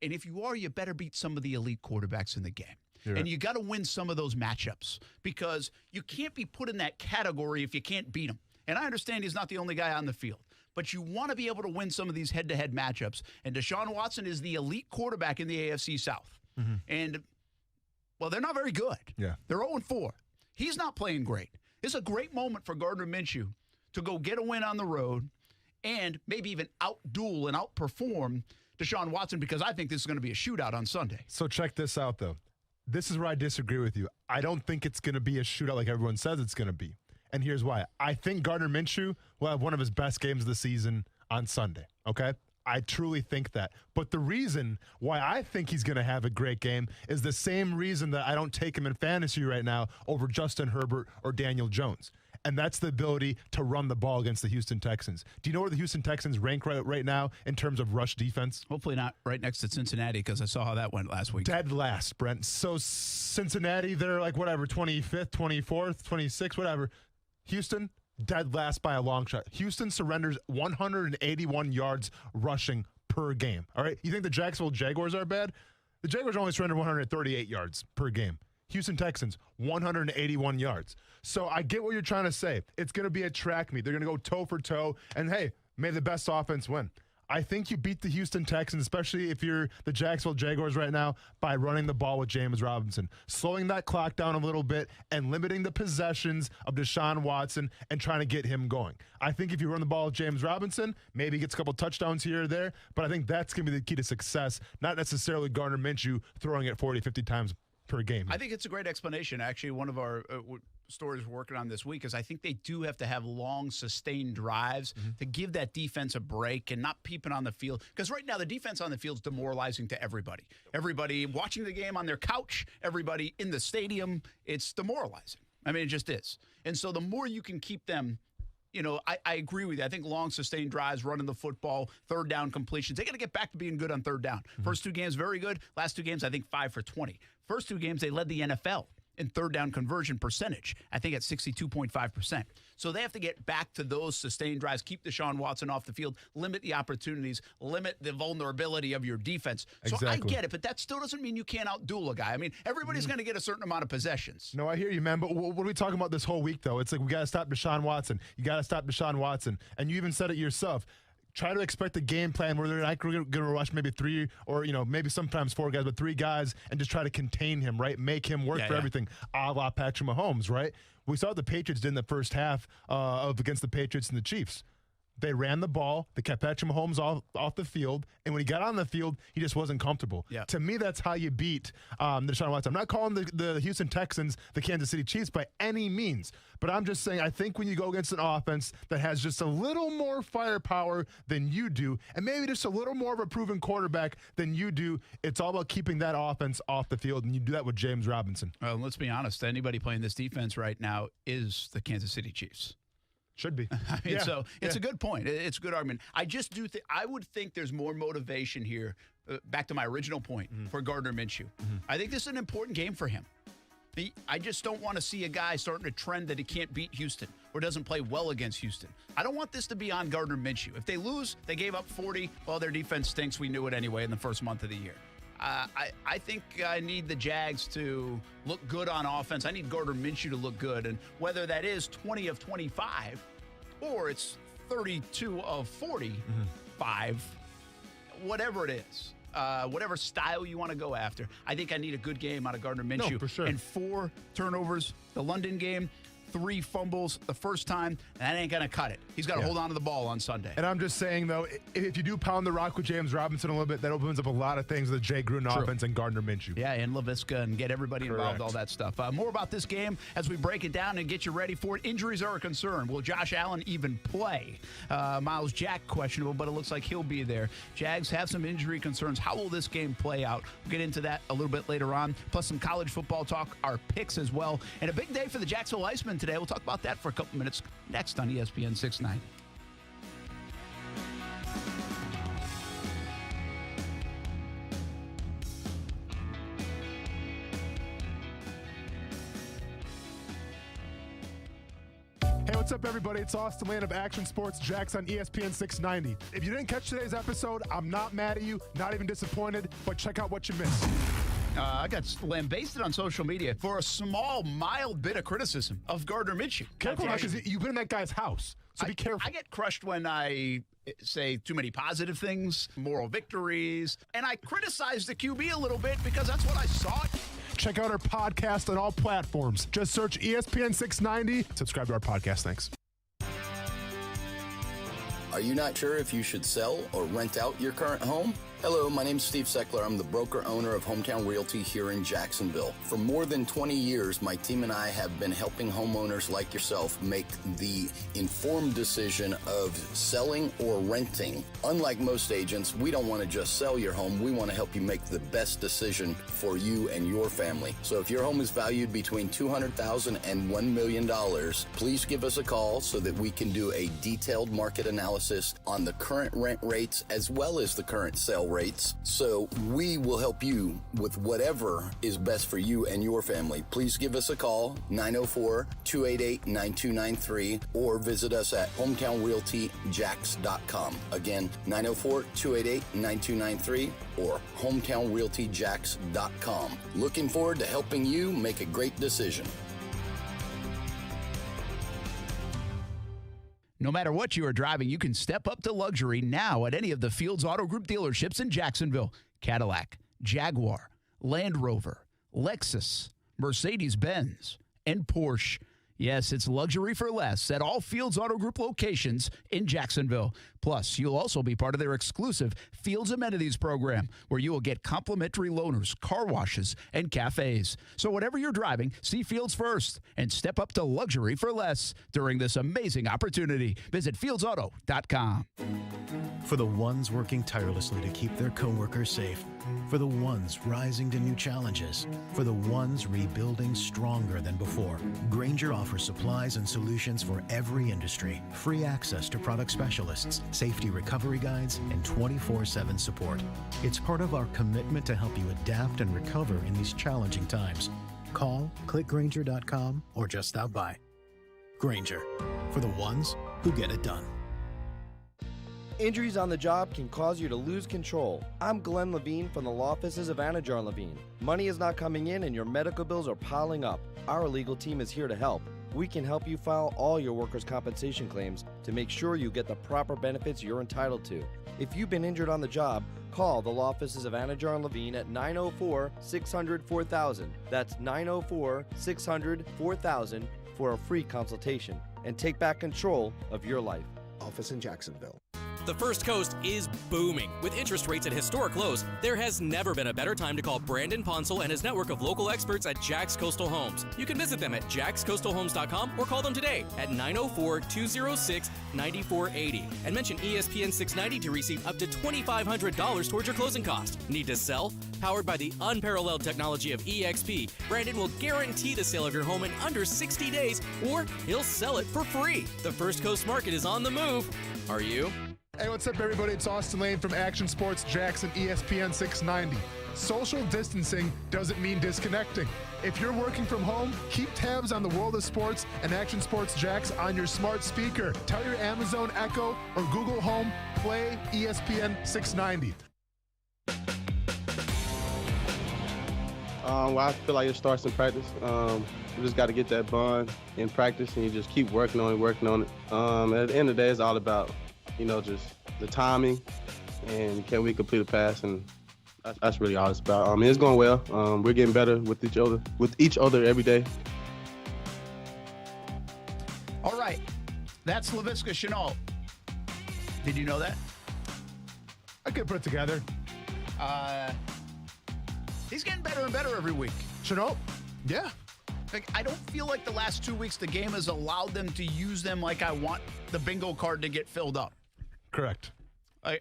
And if you are, you better beat some of the elite quarterbacks in the game. And you got to win some of those matchups because you can't be put in that category if you can't beat him. And I understand he's not the only guy on the field, but you want to be able to win some of these head-to-head matchups. And Deshaun Watson is the elite quarterback in the AFC South. And, well, they're not very good. They're 0-4. He's not playing great. It's a great moment for Gardner Minshew to go get a win on the road and maybe even out-duel and outperform Deshaun Watson because I think this is going to be a shootout on Sunday. So check this out, though. This is where I disagree with you. I don't think it's going to be a shootout like everyone says it's going to be. And here's why. I think Gardner Minshew will have one of his best games of the season on Sunday, okay? I truly think that. But the reason why I think he's going to have a great game is the same reason that I don't take him in fantasy right now over Justin Herbert or Daniel Jones. And that's the ability to run the ball against the Houston Texans. Do you know where the Houston Texans rank right now in terms of rush defense? Hopefully not right next to Cincinnati because I saw how that went last week. Dead last, Brent. So Cincinnati, they're 25th, 24th, 26th, whatever. Houston, dead last by a long shot. Houston surrenders 181 yards rushing per game. All right? You think the Jacksonville Jaguars are bad? The Jaguars only surrender 138 yards per game. Houston Texans, 181 yards. So I get what you're trying to say. It's going to be a track meet. They're going to go toe for toe. And, hey, may the best offense win. I think you beat the Houston Texans, especially if you're the Jacksonville Jaguars right now, by running the ball with James Robinson, slowing that clock down a little bit and limiting the possessions of Deshaun Watson and trying to get him going. I think if you run the ball with James Robinson, maybe he gets a couple touchdowns here or there, but I think that's going to be the key to success, not necessarily Gardner Minshew throwing it 40, 50 times per game. I think it's a great explanation. Actually, one of our stories we're working on this week is I think they do have to have long, sustained drives to give that defense a break and not peeping on the field. Because right now, the defense on the field is demoralizing to everybody. Everybody watching the game on their couch, everybody in the stadium, it's demoralizing. I mean, it just is. And so the more you can keep them, I agree with you. I think long, sustained drives, running the football, third down completions. They got to get back to being good on third down. First 2 games, very good. Last 2 games, I think 5 for 20. First 2 games, they led the NFL in third down conversion percentage, I think at 62.5%. So they have to get back to those sustained drives, keep Deshaun Watson off the field, limit the opportunities, limit the vulnerability of your defense. So I get it, but that still doesn't mean you can't outduel a guy. I mean, everybody's going to get a certain amount of possessions. No, I hear you, man. But what are we talking about this whole week, though? It's like we got to stop Deshaun Watson. You got to stop Deshaun Watson. And you even said it yourself. Try to expect a game plan where they're not going to rush maybe 3 or, maybe sometimes 4 guys, but 3 guys and just try to contain him, right? Make him work for everything, a la Patrick Mahomes, right? We saw what the Patriots did in the first half against the Patriots and the Chiefs. They ran the ball. They kept Patrick Mahomes off the field. And when he got on the field, he just wasn't comfortable. Yeah. To me, that's how you beat Deshaun Watson. I'm not calling the Houston Texans the Kansas City Chiefs by any means. But I'm just saying, I think when you go against an offense that has just a little more firepower than you do, and maybe just a little more of a proven quarterback than you do, it's all about keeping that offense off the field. And you do that with James Robinson. Well, let's be honest. Anybody playing this defense right now is the Kansas City Chiefs. Should be. I mean, so it's a good point. It's a good argument. I just do think I would think there's more motivation here. Back to my original point for Gardner Minshew. I think this is an important game for him. I just don't want to see a guy starting to trend that he can't beat Houston or doesn't play well against Houston. I don't want this to be on Gardner Minshew. If they lose, they gave up 40. Well, their defense stinks. We knew it anyway in the first month of the year. I think I need the Jags to look good on offense. I need Gardner Minshew to look good. And whether that is 20 of 25 or it's 32 of 45, whatever it is, whatever style you want to go after, I think I need a good game out of Gardner Minshew. No, for sure. And 4 turnovers, the London game, 3 fumbles the first time, that ain't going to cut it. He's got to hold on to the ball on Sunday. And I'm just saying, though, if you do pound the rock with James Robinson a little bit, that opens up a lot of things with the Jay Gruden offense and Gardner Minshew. Yeah, and LaVisca and get everybody involved, all that stuff. More about this game as we break it down and get you ready for it. Injuries are a concern. Will Josh Allen even play? Miles Jack questionable, but it looks like he'll be there. Jags have some injury concerns. How will this game play out? We'll get into that a little bit later on. Plus some college football talk, our picks as well. And a big day for the Jacksonville Icemen today. We'll talk about that for a couple minutes next on ESPN 690. Hey, what's up, everybody? It's Austin Land of Action Sports Jacks on ESPN 690. If you didn't catch today's episode, I'm not mad at you, not even disappointed, but check out what you missed. I got lambasted on social media for a small, mild bit of criticism of Gardner Minshew. Careful, because you've been in that guy's house, so be careful. I get crushed when I say too many positive things, moral victories, and I criticize the QB a little bit because that's what I saw. Check out our podcast on all platforms. Just search ESPN 690. Subscribe to our podcast. Thanks. Are you not sure if you should sell or rent out your current home? Hello, my name is Steve Seckler. I'm the broker-owner of Hometown Realty here in Jacksonville. For more than 20 years, my team and I have been helping homeowners like yourself make the informed decision of selling or renting. Unlike most agents, we don't want to just sell your home. We want to help you make the best decision for you and your family. So if your home is valued between $200,000 and $1 million, please give us a call so that we can do a detailed market analysis on the current rent rates as well as the current sale rates. So we will help you with whatever is best for you and your family. Please give us a call, 904-288-9293, or visit us at hometownrealtyjacks.com. Again, 904-288-9293 or hometownrealtyjacks.com. Looking forward to helping you make a great decision. No matter what you are driving, you can step up to luxury now at any of the Fields Auto Group dealerships in Jacksonville. Cadillac, Jaguar, Land Rover, Lexus, Mercedes-Benz, and Porsche. Yes, it's luxury for less at all Fields Auto Group locations in Jacksonville. Plus, you'll also be part of their exclusive Fields Amenities program, where you will get complimentary loaners, car washes, and cafes. So whatever you're driving, see Fields first and step up to luxury for less during this amazing opportunity. Visit fieldsauto.com. For the ones working tirelessly to keep their coworkers safe. For the ones rising to new challenges. For the ones rebuilding stronger than before. Grainger offers supplies and solutions for every industry. Free access to product specialists, safety recovery guides, and 24/7 support. It's part of our commitment to help you adapt and recover in these challenging times. Call, click Grainger.com, or just stop by. Grainger, for the ones who get it done. Injuries on the job can cause you to lose control. I'm Glenn Levine from the law offices of Anajar and Levine. Money is not coming in and your medical bills are piling up. Our legal team is here to help. We can help you file all your workers' compensation claims to make sure you get the proper benefits you're entitled to. If you've been injured on the job, call the law offices of Anajar and Levine at 904-600-4000. That's 904-600-4000 for a free consultation and take back control of your life. Office in Jacksonville. The First Coast is booming. With interest rates at historic lows, there has never been a better time to call Brandon Ponsel and his network of local experts at Jack's Coastal Homes. You can visit them at jackscoastalhomes.com or call them today at 904-206-9480 and mention ESPN 690 to receive up to $2,500 towards your closing cost. Need to sell? Powered by the unparalleled technology of EXP, Brandon will guarantee the sale of your home in under 60 days, or he'll sell it for free. The First Coast market is on the move. Are you? Hey, what's up, everybody? It's Austin Lane from Action Sports Jackson, ESPN 690. Social distancing doesn't mean disconnecting. If you're working from home, keep tabs on the world of sports and Action Sports Jacks on your smart speaker. Tell your Amazon Echo or Google Home, play ESPN 690. Well, I feel like it starts in practice. You just got to get that bond in practice, and you just keep working on it. At the end of the day, it's all about, just the timing and can we complete a pass, and that's really all it's about. It's going well. We're getting better with each other every day. All right, that's Laviska Shenault. Did you know that? I could put it together. He's getting better and better every week. Shenault? Yeah. I don't feel like the last 2 weeks the game has allowed them to use them like I want the bingo card to get filled up. Correct.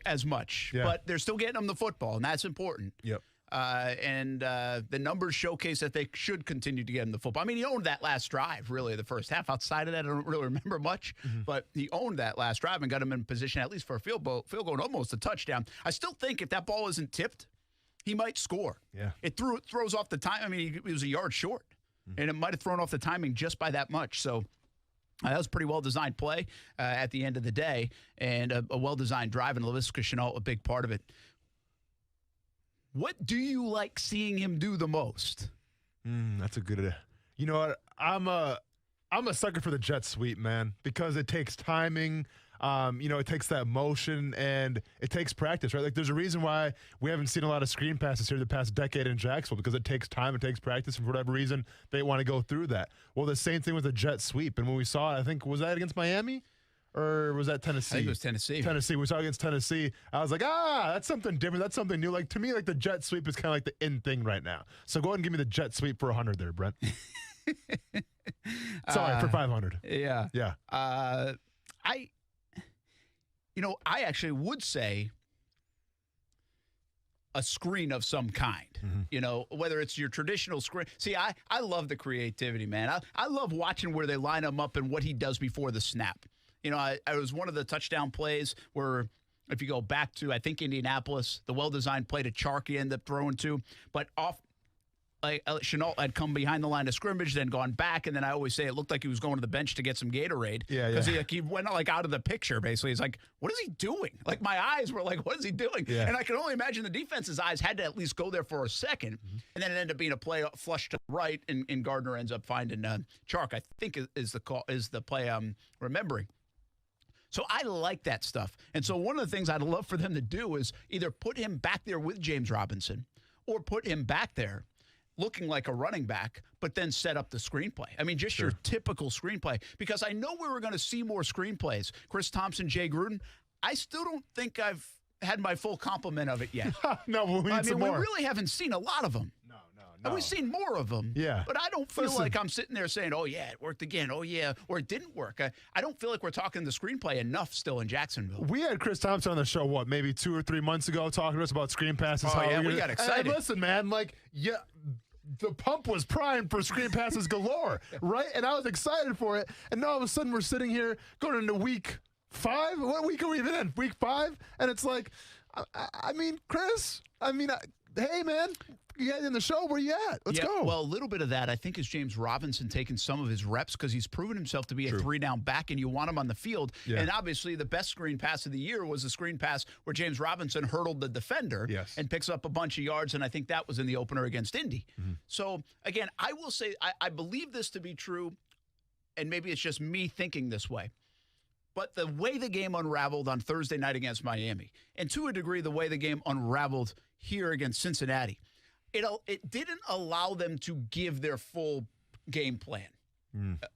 As much. Yeah. But they're still getting them the football, and that's important. Yep. And the numbers showcase that they should continue to get him the football. He owned that last drive, really, the first half. Outside of that, I don't really remember much. Mm-hmm. But he owned that last drive and got him in position at least for a field goal and almost a touchdown. I still think if that ball isn't tipped, he might score. Yeah. It throws off the time. He was a yard short. Mm-hmm. And it might have thrown off the timing just by that much. So that was a pretty well-designed play at the end of the day, and a well-designed drive, and Laviska Shenault a big part of it. What do you like seeing him do the most? That's a good idea. You know what? I'm a sucker for the jet sweep, man, because it takes timing. It takes that motion, and it takes practice, right? Like, there's a reason why we haven't seen a lot of screen passes here the past decade in Jacksonville, because it takes time, it takes practice, and for whatever reason, they want to go through that. Well, the same thing with the jet sweep, and when we saw it, I think, was that against Miami? Or was that Tennessee? I think it was Tennessee. Tennessee. We saw it against Tennessee. I was like, that's something different. That's something new. Like, to me, like, the jet sweep is kind of like the in thing right now. So go ahead and give me the jet sweep for 100 there, Brent. Sorry, for 500. Yeah. Yeah. I actually would say a screen of some kind, whether it's your traditional screen. See, I love the creativity, man. I love watching where they line him up and what he does before the snap. I was one of the touchdown plays where, if you go back to, I think, Indianapolis, the well-designed play to Chark he ended up throwing to, but off. Shenault had come behind the line of scrimmage, then gone back, and then I always say it looked like he was going to the bench to get some Gatorade. Yeah, because he went out of the picture, basically. He's like, what is he doing? Like, my eyes were like, what is he doing? Yeah. And I can only imagine the defense's eyes had to at least go there for a second, and then it ended up being a play flush to the right, and Gardner ends up finding Chark, I think is the play I'm remembering. So I like that stuff. And so one of the things I'd love for them to do is either put him back there with James Robinson or put him back there looking like a running back, but then set up the screenplay. Just your typical screenplay. Because I know we were going to see more screenplays. Chris Thompson, Jay Gruden, I still don't think I've had my full complement of it yet. No, we need some we more. really haven't seen a lot of them. No. And we've seen more of them. Yeah. But I don't feel like I'm sitting there saying, oh, yeah, it worked again. Oh, yeah. Or it didn't work. I don't feel like we're talking the screenplay enough still in Jacksonville. We had Chris Thompson on the show, maybe 2 or 3 months ago, talking to us about screen passes. Oh, yeah, we got excited. And listen, man, the pump was primed for screen passes galore, right? And I was excited for it. And now all of a sudden we're sitting here going into week 5. What week are we even in? Week 5? And it's like, Chris, hey, man, Yeah, in the show, where you at? Let's go. Well, a little bit of that, I think, is James Robinson taking some of his reps because he's proven himself to be a three-down back, and you want him on the field. Yeah. And obviously, the best screen pass of the year was the screen pass where James Robinson hurdled the defender and picks up a bunch of yards, and I think that was in the opener against Indy. Mm-hmm. So, again, I will say I believe this to be true, and maybe it's just me thinking this way. But the way the game unraveled on Thursday night against Miami, and to a degree the way the game unraveled here against Cincinnati, it didn't allow them to give their full game plan.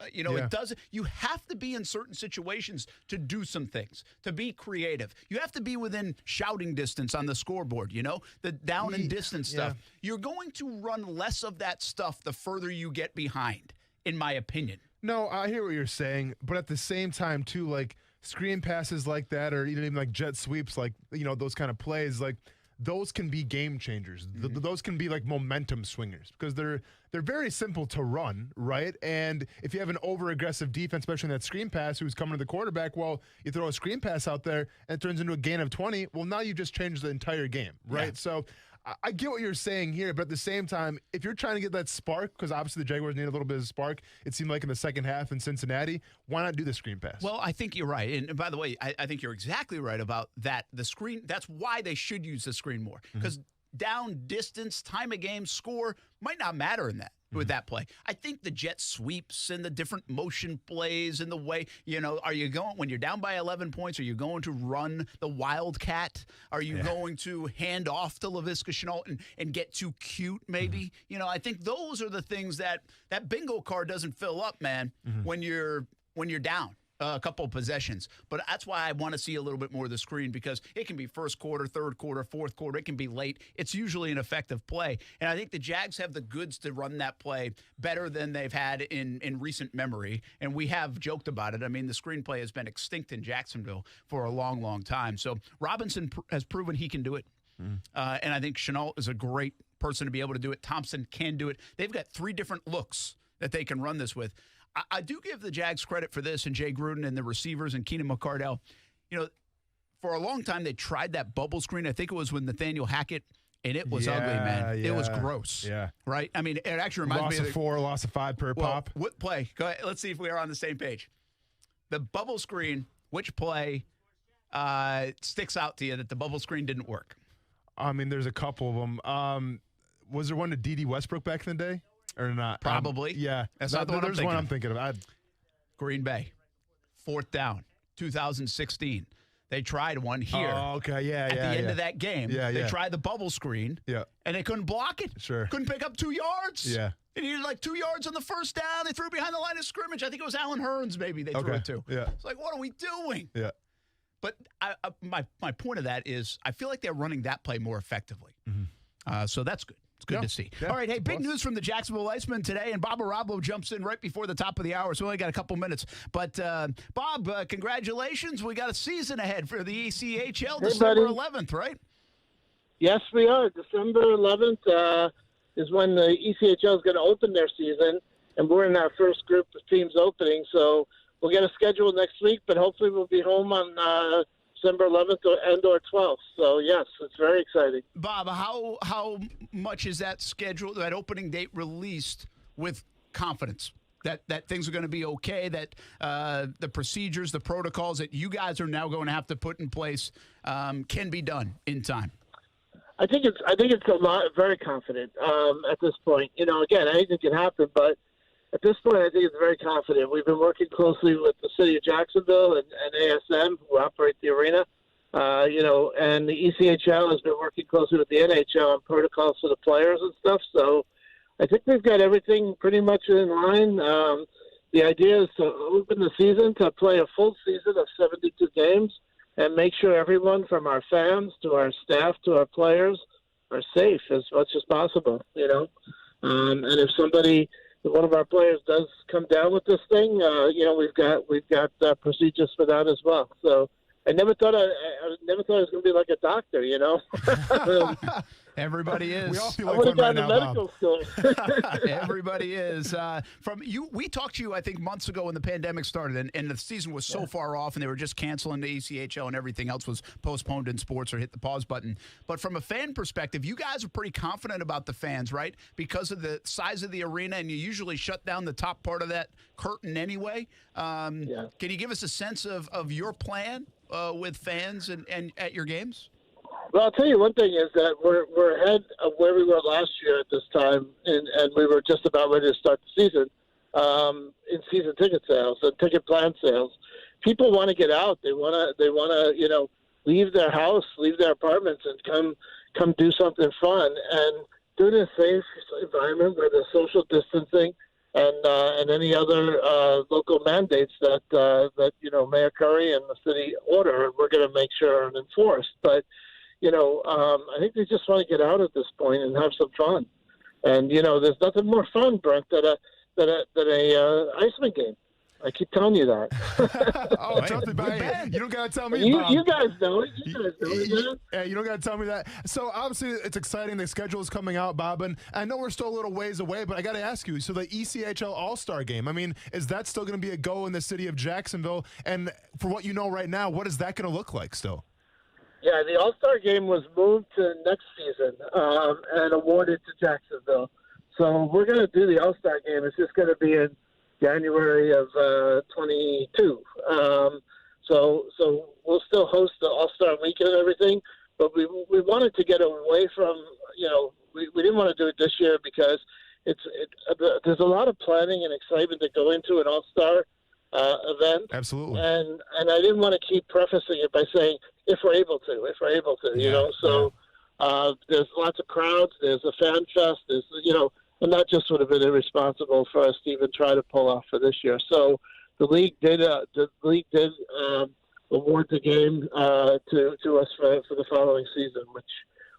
It doesn't. You have to be in certain situations to do some things, to be creative. You have to be within shouting distance on the scoreboard, the down and distance stuff. You're going to run less of that stuff the further you get behind, in my opinion. No, I hear what you're saying, but at the same time, too, like screen passes like that, or even like jet sweeps, like those kind of plays, like those can be game changers. Those can be like momentum swingers because they're very simple to run, right? And if you have an over-aggressive defense, especially in that screen pass, who's coming to the quarterback, well, you throw a screen pass out there and it turns into a gain of 20. Well, now you just changed the entire game, right? Yeah. So I get what you're saying here, but at the same time, if you're trying to get that spark, because obviously the Jaguars need a little bit of spark, it seemed like in the second half in Cincinnati, why not do the screen pass? Well, I think you're right. And by the way, I think you're exactly right about that. The screen, that's why they should use the screen more. Because down, distance, time of game, score might not matter in that. With that play, I think the jet sweeps and the different motion plays and the way, are you going, when you're down by 11 points, are you going to run the wildcat? Are you going to hand off to Laviska Shenault and get too cute maybe? I think those are the things that bingo card doesn't fill up, man, when you're down a couple of possessions. But that's why I want to see a little bit more of the screen, because it can be first quarter, third quarter, fourth quarter. It can be late. It's usually an effective play. And I think the Jags have the goods to run that play better than they've had in recent memory. And we have joked about it. I mean, the screenplay has been extinct in Jacksonville for a long, long time. So Robinson has proven he can do it. And I think Shenault is a great person to be able to do it. Thompson can do it. They've got 3 different looks that they can run this with. I do give the Jags credit for this, and Jay Gruden and the receivers and Keenan McCardell. For a long time they tried that bubble screen. I think it was with Nathaniel Hackett, and it was ugly, man. It was gross. Yeah. Right? I mean, it actually reminds me of 4, loss of 5 per pop. What play? Go ahead. Let's see if we are on the same page. The bubble screen, which play sticks out to you that the bubble screen didn't work? I mean, there's a couple of them. Was there one to D.D. Westbrook back in the day? Or not? Probably. Yeah. That's not the one I'm thinking of. Green Bay, 4th down, 2016. They tried one here. Oh, okay. Yeah, At the end of that game, they tried the bubble screen, and they couldn't block it. Sure. Couldn't pick up 2 yards. Yeah. They needed like 2 yards on the first down. They threw behind the line of scrimmage. I think it was Alan Hearns maybe they threw it to. Yeah. It's like, what are we doing? Yeah. But my point of that is I feel like they're running that play more effectively. So that's good. It's good to see. Yeah, all right, hey, big news from the Jacksonville Icemen today, and Bob Arablo jumps in right before the top of the hour, so we only got a couple minutes. But, Bob, congratulations. We got a season ahead for the ECHL, December 11th, right? Yes, we are. December 11th is when the ECHL is going to open their season, and we're in our first group of teams opening. So we'll get a schedule next week, but hopefully we'll be home on December 11th or 12th. So, yes, it's very exciting. Bob, how much is that schedule, that opening date, released with confidence that things are going to be okay, that the procedures, the protocols that you guys are now going to have to put in place can be done in time? I think it's a lot, very confident at this point. Again, anything can happen, but at this point, I think it's very confident. We've been working closely with the city of Jacksonville and ASM, who operate the arena, and the ECHL has been working closely with the NHL on protocols for the players and stuff. So I think we've got everything pretty much in line. The idea is to open the season, to play a full season of 72 games, and make sure everyone from our fans to our staff to our players are safe as much as possible, And if one of our players does come down with this thing, we've got procedures for that as well. So I never thought I was going to be like a doctor, Everybody is. We all feel I like would have one gone right to now, medical Bob. school. Everybody is. From you, we talked to you, I think, months ago when the pandemic started, and the season was so far off, and they were just canceling the ECHL, and everything else was postponed in sports or hit the pause button. But from a fan perspective, you guys are pretty confident about the fans, right? Because of the size of the arena, and you usually shut down the top part of that curtain anyway. Can you give us a sense of your plan with fans and at your games? Well, I'll tell you one thing is that we're ahead of where we were last year at this time, and we were just about ready to start the season in season ticket sales and ticket plan sales. People want to get out. They want to leave their house, leave their apartments, and come do something fun and do it in a safe environment where there's social distancing and any other local mandates that Mayor Curry and the city order. We're going to make sure and enforce, but. I think they just want to get out at this point and have some fun. And, there's nothing more fun, Brent, than a Iceman game. I keep telling you that. Oh, trust me, you don't got to tell me, Bob. You guys know it. You guys know it. Yeah, you don't got to tell me that. So, obviously, it's exciting. The schedule is coming out, Bob, and I know we're still a little ways away, but I got to ask you, so the ECHL All-Star Game, I mean, is that still going to be a go in the city of Jacksonville? And for what you know right now, what is that going to look like still? Yeah, the All-Star Game was moved to next season and awarded to Jacksonville. So we're going to do the All-Star Game. It's just going to be in January of 22. So we'll still host the All-Star Weekend and everything, but we wanted to get away from, we didn't want to do it this year because there's a lot of planning and excitement that go into an All-Star event. Absolutely. And I didn't want to keep prefacing it by saying, if we're able to, So there's lots of crowds. There's a fan fest. There's, and that just would have been irresponsible for us to even try to pull off for this year. So the league did award the game to us for the following season,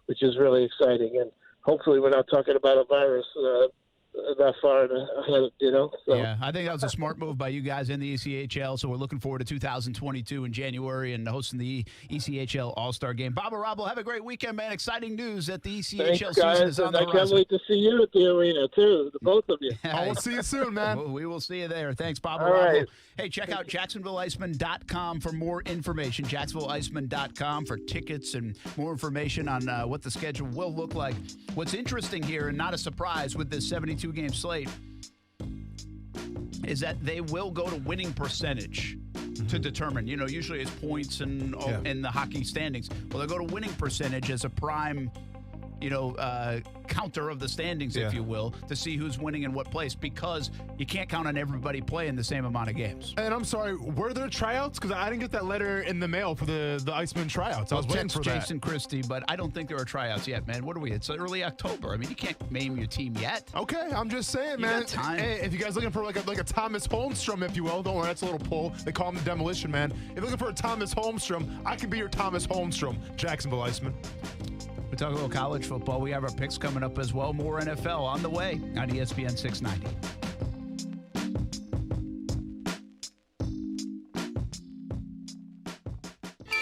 which is really exciting. And hopefully we're not talking about a virus that far ahead, So. Yeah, I think that was a smart move by you guys in the ECHL. So we're looking forward to 2022 in January and hosting the ECHL All-Star Game. Bob Arabo, have a great weekend, man. Exciting news that the ECHL season is on the horizon. I can't wait to see you at the arena, too, the both of you. We'll see you soon, man. We will see you there. Thanks, Bob All Arabo. right. Hey, check out JacksonvilleIceman.com for more information. JacksonvilleIceman.com for tickets and more information on what the schedule will look like. What's interesting here, and not a surprise with this 72-game slate, is that they will go to winning percentage to determine. Usually it's points and the hockey standings. Well, they'll go to winning percentage as a prime, counter of the standings, if you will, to see who's winning in what place, because you can't count on everybody playing the same amount of games. And I'm sorry, were there tryouts? Because I didn't get that letter in the mail for the Iceman tryouts. I was waiting for that. Jason Christie, but I don't think there are tryouts yet, man. What are we? It's early October. I mean, you can't name your team yet. Okay, I'm just saying, You man. got time. Hey, if you guys looking for like a Thomas Holmstrom, if you will, don't worry, that's a little pull. They call him the Demolition Man. If you're looking for a Thomas Holmstrom, I can be your Thomas Holmstrom, Jacksonville Iceman. We talk a little college football. We have our picks coming up as well. More NFL on the way on ESPN 690.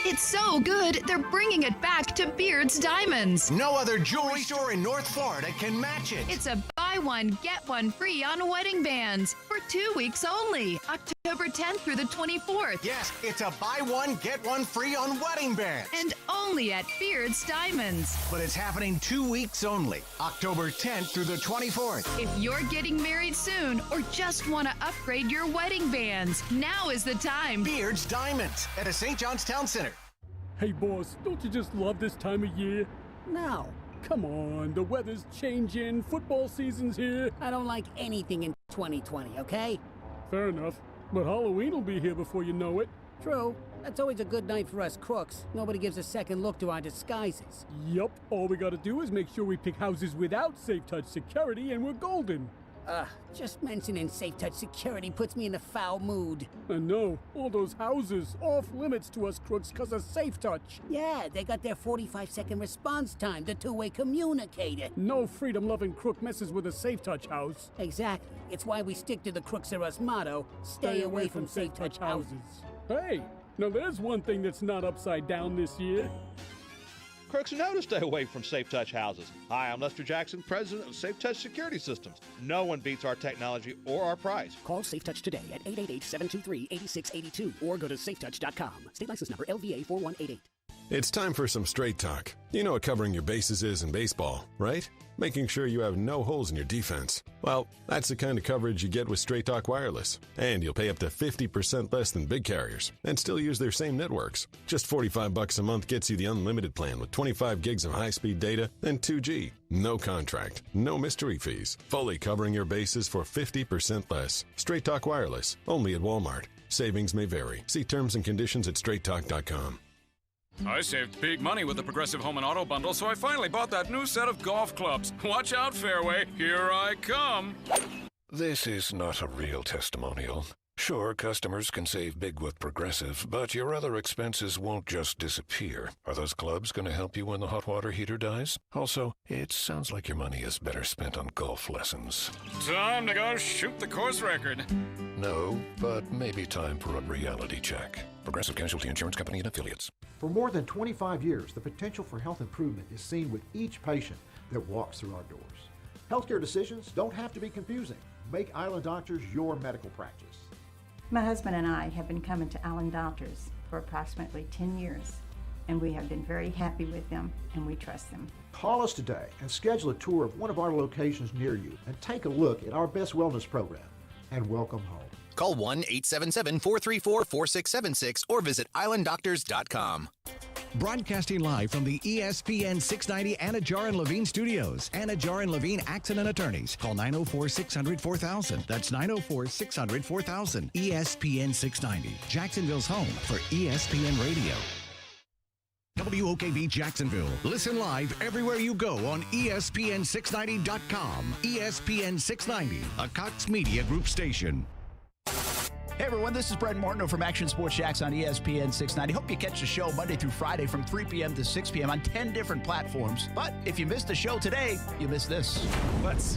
It's so good, they're bringing it back to Beard's Diamonds. No other jewelry store in North Florida can match it. It's a buy one, get one free on wedding bands for 2 weeks only, October 10th through the 24th. Yes, it's a buy one, get one free on wedding bands. And only at Beard's Diamonds. But it's happening 2 weeks only, October 10th through the 24th. If you're getting married soon or just want to upgrade your wedding bands, now is the time. Beard's Diamonds at a St. John's Town Center. Hey, boss, don't you just love this time of year? Now, come on, the weather's changing, football season's here. I don't like anything in 2020, okay? Fair enough, but Halloween will be here before you know it. True. That's always a good night for us crooks. Nobody gives a second look to our disguises. Yup, all we gotta do is make sure we pick houses without Safe Touch security and we're golden. Just mentioning Safe Touch security puts me in a foul mood. I know, all those houses off limits to us crooks because of Safe Touch. Yeah, they got their 45-second response time, the two-way communicator. No freedom-loving crook messes with a Safe Touch house. Exactly. It's why we stick to the Crooks R Us motto, stay away from Safe Touch houses. Hey, now there's one thing that's not upside down this year. Crooks know to stay away from Safe Touch houses. Hi, I'm Lester Jackson, president of Safe Touch Security Systems. No one beats our technology or our price. Call Safe Touch today at 888-723-8682 or go to safetouch.com. State license number LVA 4188. It's time for some straight talk. You know what covering your bases is in baseball, right? Making sure you have no holes in your defense. Well, that's the kind of coverage you get with Straight Talk Wireless. And you'll pay up to 50% less than big carriers and still use their same networks. Just $45 a month gets you the unlimited plan with 25 gigs of high-speed data and 2G. No contract, no mystery fees. Fully covering your bases for 50% less. Straight Talk Wireless, only at Walmart. Savings may vary. See terms and conditions at straighttalk.com. I saved big money with the Progressive Home and Auto Bundle, so I finally bought that new set of golf clubs. Watch out, Fairway. Here I come. This is not a real testimonial. Sure, customers can save big with Progressive, but your other expenses won't just disappear. Are those clubs going to help you when the hot water heater dies? Also, it sounds like your money is better spent on golf lessons. Time to go shoot the course record. No, but maybe time for a reality check. Progressive Casualty Insurance Company and Affiliates. For more than 25 years, the potential for health improvement is seen with each patient that walks through our doors. Healthcare decisions don't have to be confusing. Make Island Doctors your medical practice. My husband and I have been coming to Island Doctors for approximately 10 years, and we have been very happy with them, and we trust them. Call us today and schedule a tour of one of our locations near you and take a look at our best wellness program, and welcome home. Call 1-877-434-4676 or visit islanddoctors.com. Broadcasting live from the ESPN 690 Anajar and Levine studios. Anajar and Levine Accident Attorneys. Call 904-600-4000. That's 904-600-4000. ESPN 690. Jacksonville's home for ESPN Radio. WOKV Jacksonville. Listen live everywhere you go on ESPN690.com. ESPN 690, a Cox Media Group station. Hey everyone, this is Brent Martineau from Action Sports Jacks on ESPN 690. Hope you catch the show Monday through Friday from 3 p.m. to 6 p.m. on 10 different platforms. But if you missed the show today, you missed this.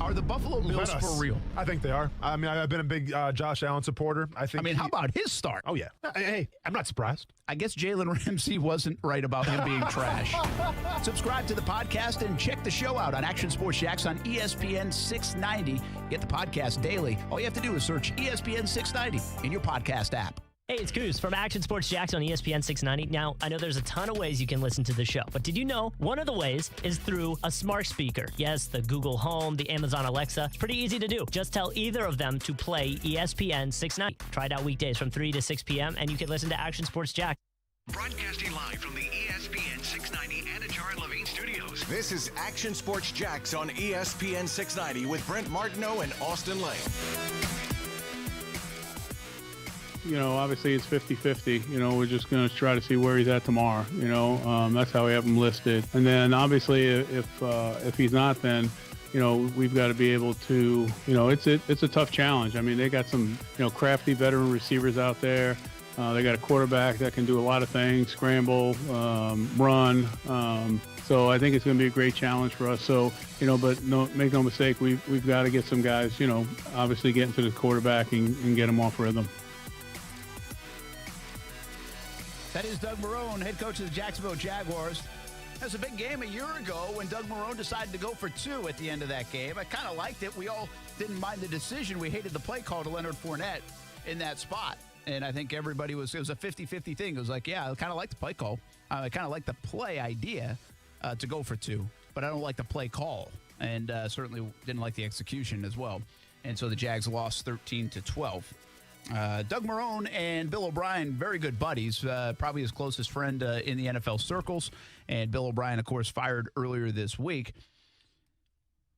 Are the Buffalo Bills for real? I think they are. I mean, I've been a big Josh Allen supporter. I mean, how about his start? Oh, yeah. Hey, I'm not surprised. I guess Jalen Ramsey wasn't right about him being trash. Subscribe to the podcast and check the show out on Action Sports Jacks on ESPN 690. Get the podcast daily. All you have to do is search ESPN 690 in your podcast app. Hey, it's Coos from Action Sports Jacks on ESPN 690. Now, I know there's a ton of ways you can listen to the show, but did you know one of the ways is through a smart speaker? Yes, the Google Home, the Amazon Alexa. It's pretty easy to do. Just tell either of them to play ESPN 690. Try it out weekdays from 3 to 6 p.m., and you can listen to Action Sports Jacks. Broadcasting live from the ESPN 690 Anajar and Levine studios. This is Action Sports Jacks on ESPN 690 with Brent Martineau and Austin Lane. You know, obviously it's 50-50. You know, we're just going to try to see where he's at tomorrow. You know, that's how we have him listed. And then obviously if he's not, then, you know, we've got to be able to, you know, it's a tough challenge. I mean, they got some, you know, crafty veteran receivers out there. They got a quarterback that can do a lot of things, scramble, run. So I think it's going to be a great challenge for us. So, you know, but make no mistake, we've got to get some guys, you know, obviously get into the quarterback and get them off rhythm. That is Doug Marrone, head coach of the Jacksonville Jaguars. That was a big game a year ago when Doug Marrone decided to go for two at the end of that game. I kind of liked it. We all didn't mind the decision. We hated the play call to Leonard Fournette in that spot. And I think everybody it was a 50-50 thing. It was like, yeah, I kind of like the play call. I kind of like the play idea to go for two, but I don't like the play call. And certainly didn't like the execution as well. And so the Jags lost 13-12. Doug Marrone and Bill O'Brien, very good buddies, probably his closest friend in the NFL circles. And Bill O'Brien, of course, fired earlier this week,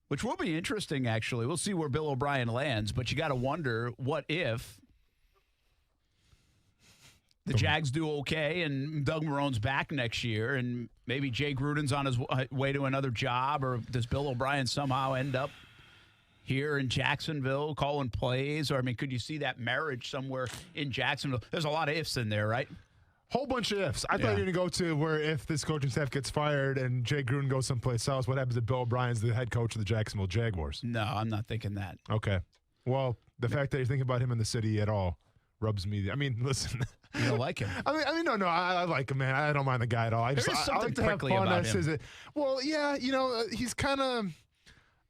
which will be interesting, actually. We'll see where Bill O'Brien lands, but you got to wonder, what if the Jags do okay and Doug Marrone's back next year and maybe Jay Gruden's on his way to another job, or does Bill O'Brien somehow end up here in Jacksonville calling plays? Or, I mean, could you see that marriage somewhere in Jacksonville? There's a lot of ifs in there, right? Whole bunch of ifs. I thought you were going to go to where if this coaching staff gets fired and Jay Gruden goes someplace else, what happens if Bill O'Brien's the head coach of the Jacksonville Jaguars? No, I'm not thinking that. Okay. Well, the fact that you're thinking about him in the city at all rubs me. I mean, listen, You don't like him? I mean, no, I like him, man. I don't mind the guy at all. I There is something like to have prickly fun. about him. Well, yeah, he's kind of.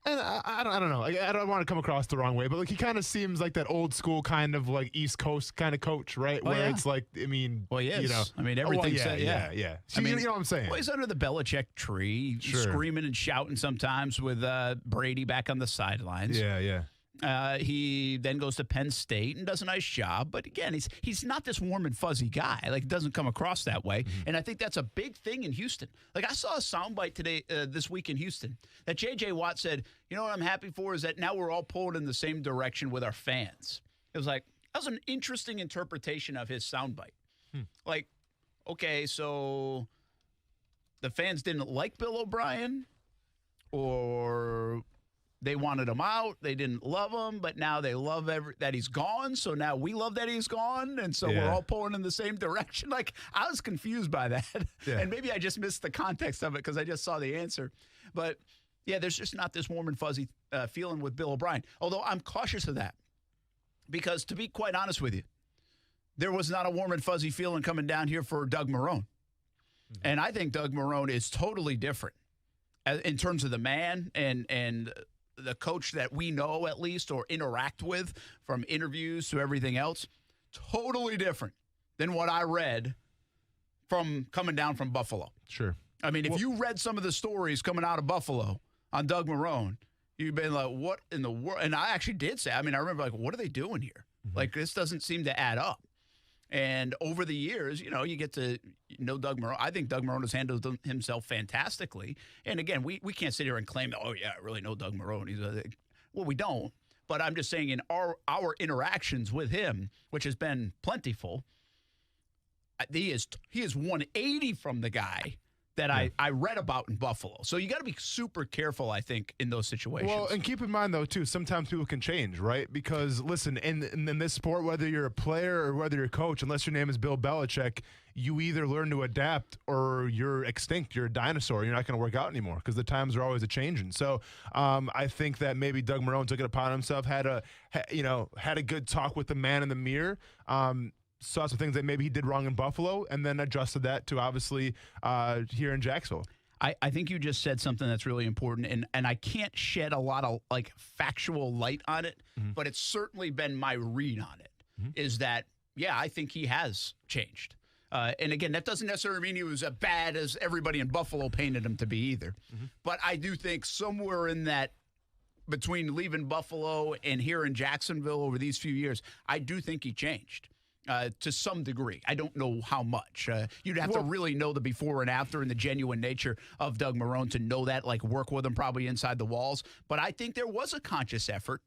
And I don't know. Like, I don't want to come across the wrong way, but like he kind of seems like that old school kind of like East Coast kind of coach, right? Where it's like, I mean, well, he is. I mean, everything's yeah. I mean, you know what I'm saying? Well, he's under the Belichick tree, screaming and shouting sometimes with Brady back on the sidelines. Yeah. He then goes to Penn State and does a nice job. But again, he's not this warm and fuzzy guy. Like, it doesn't come across that way. Mm-hmm. And I think that's a big thing in Houston. Like, I saw a soundbite today, this week in Houston, that J.J. Watt said, you know what I'm happy for is that now we're all pulling in the same direction with our fans. It was like, that was an interesting interpretation of his soundbite. Like, okay, so the fans didn't like Bill O'Brien, or they wanted him out. They didn't love him, but now they love that he's gone. So now we love that he's gone, and so we're all pulling in the same direction. Like, I was confused by that, and maybe I just missed the context of it because I just saw the answer. But, yeah, there's just not this warm and fuzzy feeling with Bill O'Brien, although I'm cautious of that because, to be quite honest with you, there was not a warm and fuzzy feeling coming down here for Doug Marrone. And I think Doug Marrone is totally different in terms of the man and the coach that we know, at least, or interact with, from interviews to everything else. Totally different than what I read from coming down from Buffalo. Sure. I mean, if you read some of the stories coming out of Buffalo on Doug Marrone, you've been like, what in the world? And I actually did say, I mean, I remember like, what are they doing here? Like, this doesn't seem to add up. And over the years, you get to know Doug Marrone. I think Doug Marrone has handled himself fantastically. And again, we can't sit here and claim that, oh, yeah, I really know Doug Marrone. Well, we don't. But I'm just saying in our interactions with him, which has been plentiful, he is 180 from the guy that I read about in Buffalo. So you got to be super careful, I think, in those situations. Well, and keep in mind, though, too, sometimes people can change, right? Because, listen, in this sport, whether you're a player or whether you're a coach, unless your name is Bill Belichick, you either learn to adapt or you're extinct. You're a dinosaur. You're not going to work out anymore because the times are always a-changing. So I think that maybe Doug Marrone took it upon himself, had a good talk with the man in the mirror, saw some things that maybe he did wrong in Buffalo, and then adjusted that to obviously here in Jacksonville. I think you just said something that's really important, and I can't shed a lot of like factual light on it, but it's certainly been my read on it, is that, yeah, I think he has changed. And again, that doesn't necessarily mean he was as bad as everybody in Buffalo painted him to be either. But I do think somewhere in that, between leaving Buffalo and here in Jacksonville over these few years, I do think he changed. To some degree. I don't know how much. You'd have to really know the before and after and the genuine nature of Doug Marrone to know that, like work with him probably inside the walls. But I think there was a conscious effort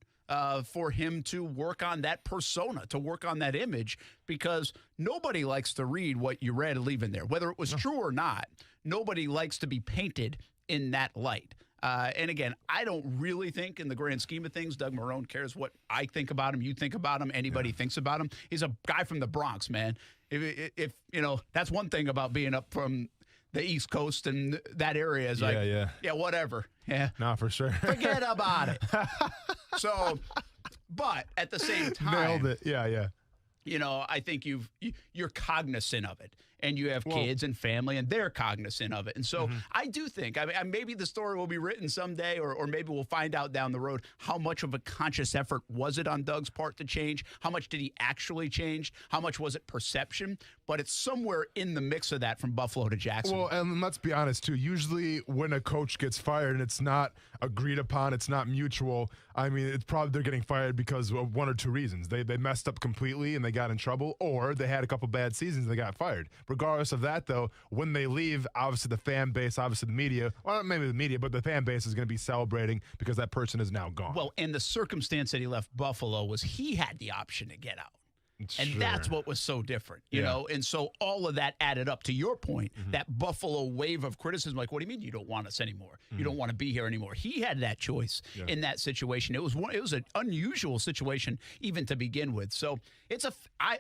for him to work on that persona, to work on that image, because nobody likes to read what you read leaving there. Whether it was true or not, nobody likes to be painted in that light. And again, I don't really think in the grand scheme of things, Doug Marrone cares what I think about him, you think about him, anybody thinks about him. He's a guy from the Bronx, man. If that's one thing about being up from the East Coast and that area is yeah, whatever. Yeah. No, for sure. Forget about it. So, but at the same time. Nailed it. Yeah. I think you're cognizant of it, and you have kids and family, and they're cognizant of it. And so I do think, maybe the story will be written someday, or maybe we'll find out down the road how much of a conscious effort was it on Doug's part to change? How much did he actually change? How much was it perception? But it's somewhere in the mix of that from Buffalo to Jacksonville. Well, and let's be honest, too. Usually when a coach gets fired and it's not agreed upon, it's not mutual, it's probably they're getting fired because of one or two reasons. They messed up completely and they got in trouble, or they had a couple bad seasons and they got fired. Regardless of that, though, when they leave, obviously the fan base, obviously the media, well, not maybe the media, but the fan base is going to be celebrating because that person is now gone. Well, and the circumstance that he left Buffalo was he had the option to get out. And that's what was so different, you know? And so all of that added up to your point, that Buffalo wave of criticism, like, what do you mean you don't want us anymore? You don't want to be here anymore. He had that choice in that situation. It was an unusual situation even to begin with. So I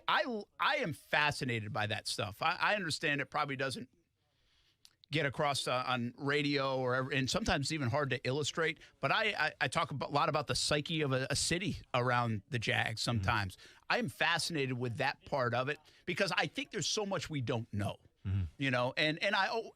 am fascinated by that stuff. I understand it probably doesn't get across on radio or and sometimes it's even hard to illustrate. But I talk a lot about the psyche of a city around the Jags sometimes. I am fascinated with that part of it because I think there's so much we don't know. You know, and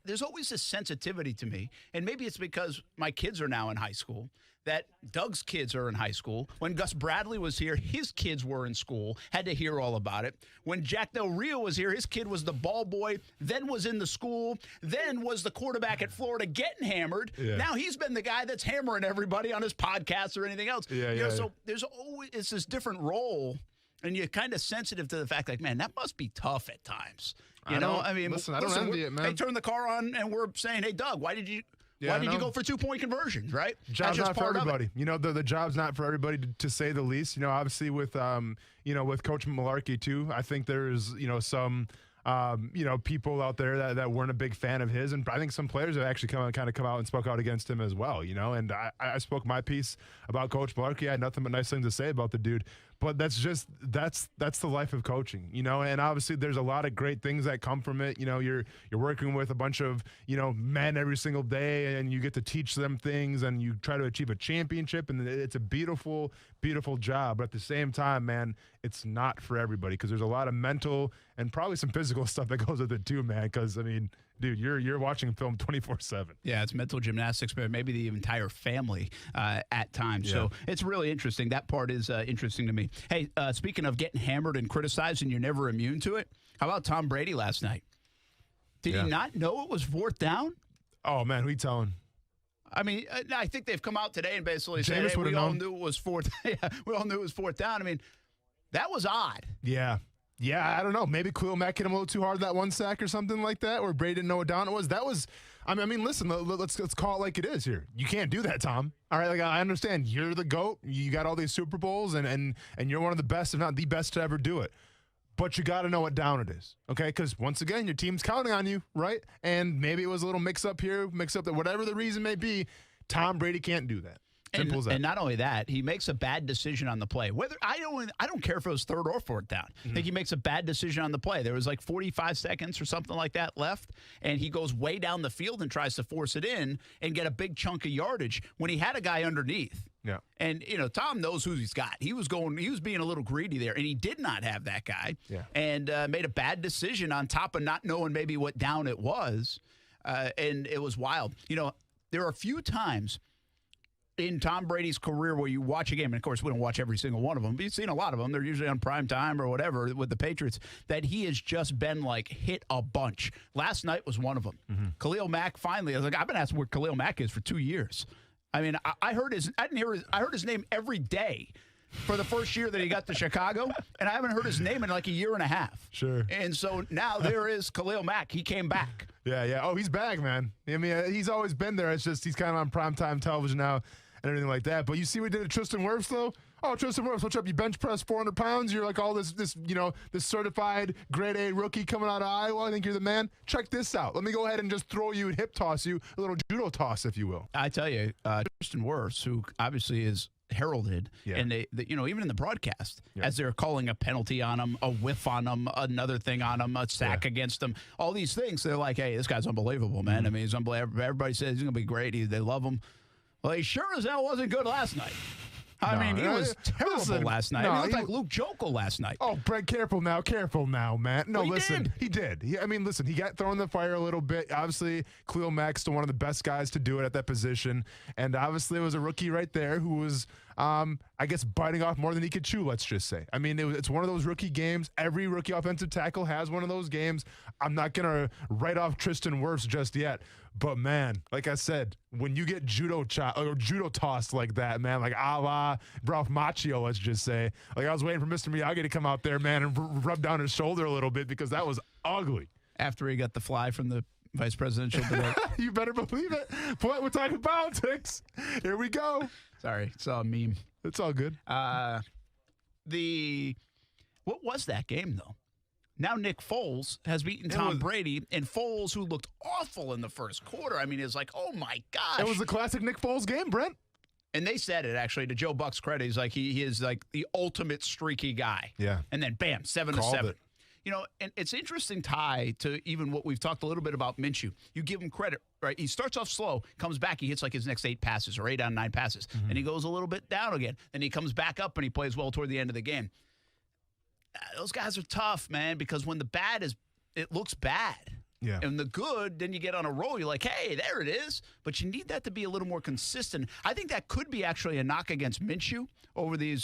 there's always this sensitivity to me, and maybe it's because my kids are now in high school, that Doug's kids are in high school. When Gus Bradley was here, his kids were in school, had to hear all about it. When Jack Del Rio was here, his kid was the ball boy, then was in the school, then was the quarterback at Florida getting hammered. Yeah. Now he's been the guy that's hammering everybody on his podcast or anything else. So there's always it's this different role, and you're kind of sensitive to the fact, like, man, that must be tough at times. I mean, listen, I don't envy it, man. They turn the car on, and we're saying, hey, Doug, why did you go for 2-point conversions, right? Job's not for everybody. You know, the job's not for everybody, to say the least. You know, obviously with, with Coach Malarkey, too, I think there's, some people out there that weren't a big fan of his. And I think some players have actually come out and spoke out against him as well, And I spoke my piece about Coach Malarkey. I had nothing but nice things to say about the dude. But that's the life of coaching, and obviously there's a lot of great things that come from it. You're working with a bunch of, men every single day, and you get to teach them things, and you try to achieve a championship, and it's a beautiful, beautiful job. But at the same time, man, it's not for everybody, because there's a lot of mental and probably some physical stuff that goes with it too, man. Because, I mean, dude, you're watching film 24/7. Yeah, it's mental gymnastics, but maybe the entire family at times. Yeah. So it's really interesting. That part is interesting to me. Hey, speaking of getting hammered and criticized and you're never immune to it, how about Tom Brady last night? Did he not know it was 4th down? Oh, man, who you telling? I mean, I think they've come out today and basically said, hey, we all knew it was 4th. We all knew it was 4th down. I mean, that was odd. Yeah. Yeah, I don't know. Maybe Khalil Mack hit him a little too hard that one sack or something like that, or Brady didn't know what down it was. That was, I mean, listen, let's call it like it is here. You can't do that, Tom. All right, like I understand you're the GOAT. You got all these Super Bowls, and you're one of the best, if not the best, to ever do it. But you got to know what down it is, okay? Because once again, your team's counting on you, right? And maybe it was a little mix-up here, mix-up there, whatever the reason may be. Tom Brady can't do that. Simple as that. And not only that, he makes a bad decision on the play. Whether I don't care if it was 3rd or 4th down. I think he makes a bad decision on the play. There was like 45 seconds or something like that left, and he goes way down the field and tries to force it in and get a big chunk of yardage when he had a guy underneath. Yeah. And Tom knows who he's got. He was being a little greedy there, and he did not have that guy. Yeah. And made a bad decision on top of not knowing maybe what down it was. And it was wild. There are a few times in Tom Brady's career where you watch a game, and of course we don't watch every single one of them, but you've seen a lot of them. They're usually on prime time or whatever with the Patriots, that he has just been like hit a bunch. Last night was one of them. Khalil Mack finally, I was like, I've been asking where Khalil Mack is for 2 years. I mean, I heard his name every day for the first year that he got to Chicago, and I haven't heard his name in like a year and a half. Sure. And so now there is Khalil Mack. He came back. Yeah. Oh, he's back, man. I mean, he's always been there. It's just he's kind of on primetime television now and everything like that. But you see what he did to Tristan Wirfs, though? Oh, Tristan Wirfs, what's up? You bench press 400 pounds. You're like all this certified grade A rookie coming out of Iowa. I think you're the man. Check this out. Let me go ahead and just throw you and hip toss you, a little judo toss, if you will. I tell you, Tristan Wirfs, who obviously is heralded, and they even in the broadcast, as they're calling a penalty on him, a whiff on him, another thing on him, a sack against him, all these things. They're like, hey, this guy's unbelievable, man. I mean, he's unbelievable. Everybody says he's going to be great. They love him. Well, he sure as hell wasn't good last night. I mean, he was terrible last night. He looked like Luke Jokel last night. Oh, Brett, careful now, man. No, listen, he did. Listen, he got thrown in the fire a little bit. Obviously, Khalil Mack's still one of the best guys to do it at that position. And obviously, it was a rookie right there who was, I guess, biting off more than he could chew, let's just say. I mean, it's one of those rookie games. Every rookie offensive tackle has one of those games. I'm not going to write off Tristan Wirfs just yet. But, man, like I said, when you get judo tossed like that, man, like a la Ralph Macchio, let's just say. Like, I was waiting for Mr. Miyagi to come out there, man, and rub down his shoulder a little bit because that was ugly. After he got the fly from the vice presidential debate. You better believe it. Boy, we're talking politics. Here we go. Sorry, saw a meme. It's all good. What was that game, though? Now Nick Foles has beaten Tom Brady, and Foles, who looked awful in the first quarter, I mean, is like, oh, my gosh. It was the classic Nick Foles game, Brent. And they said it, actually, to Joe Buck's credit. He's like, he is like the ultimate streaky guy. Yeah. And then, bam, 7-7. and it's interesting tie to even what we've talked a little bit about Minshew. You give him credit, right? He starts off slow, comes back, he hits like his next 8 passes or 8 out of 9 passes, and he goes a little bit down again. Then he comes back up and he plays well toward the end of the game. Those guys are tough, man, because when the bad is, it looks bad. Yeah. And the good, then you get on a roll. You're like, hey, there it is. But you need that to be a little more consistent. I think that could be actually a knock against Minshew over the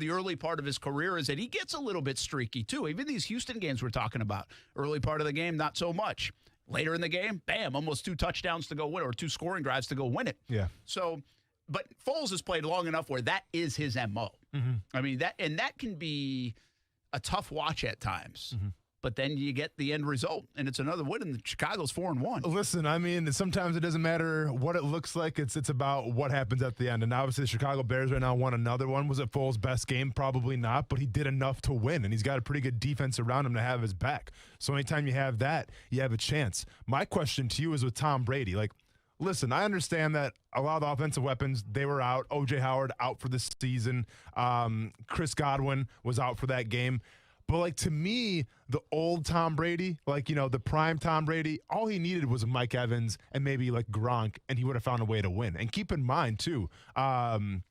early part of his career, is that he gets a little bit streaky, too. Even these Houston games we're talking about. Early part of the game, not so much. Later in the game, bam, almost 2 touchdowns to go win it, or 2 scoring drives to go win it. Yeah. So, but Foles has played long enough where that is his MO. I mean, that can be a tough watch at times. But then you get the end result, and it's another win, and Chicago's 4-1. Listen, I mean, sometimes it doesn't matter what it looks like. It's about what happens at the end. And obviously, the Chicago Bears right now won another one. Was it Foles' best game? Probably not, but he did enough to win, and he's got a pretty good defense around him to have his back. So anytime you have that, you have a chance. My question to you is with Tom Brady. Like, listen, I understand that a lot of the offensive weapons, they were out. O.J. Howard out for the season. Chris Godwin was out for that game. But, like, to me, the old Tom Brady, like, the prime Tom Brady, all he needed was a Mike Evans and maybe, like, Gronk, and he would have found a way to win. And keep in mind, too, the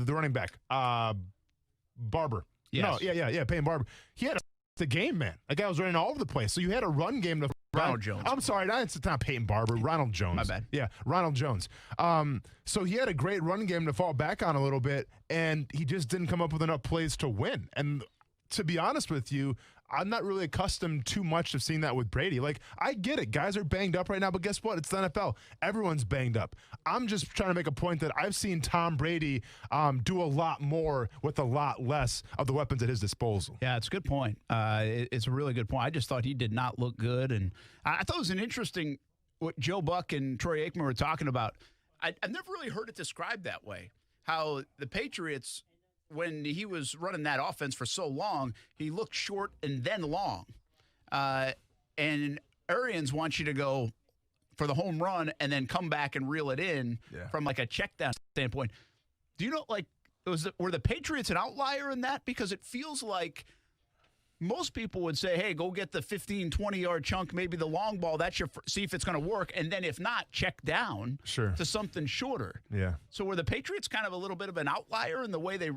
running back, Barber. Yes. No, yeah, Peyton Barber. He had the game, man. That guy was running all over the place. So you had a run game to Ronald Jones. I'm sorry, it's not Peyton Barber. Ronald Jones. My bad. Yeah, Ronald Jones. So he had a great run game to fall back on a little bit, and he just didn't come up with enough plays to win. And to be honest with you, I'm not really accustomed too much to seeing that with Brady. Like, I get it. Guys are banged up right now, but guess what? It's the NFL. Everyone's banged up. I'm just trying to make a point that I've seen Tom Brady do a lot more with a lot less of the weapons at his disposal. Yeah, it's a good point. It's a really good point. I just thought he did not look good. And I thought it was an interesting what Joe Buck and Troy Aikman were talking about. I've never really heard it described that way, how the Patriots – when he was running that offense for so long, he looked short and then long. And Arians wants you to go for the home run and then come back and reel it in from like a check down standpoint. Do you know, like, were the Patriots an outlier in that? Because it feels like most people would say, hey, go get the 15, 20-yard chunk, maybe the long ball. That's see if it's going to work. And then if not, check down to something shorter. Yeah. So were the Patriots kind of a little bit of an outlier in the way they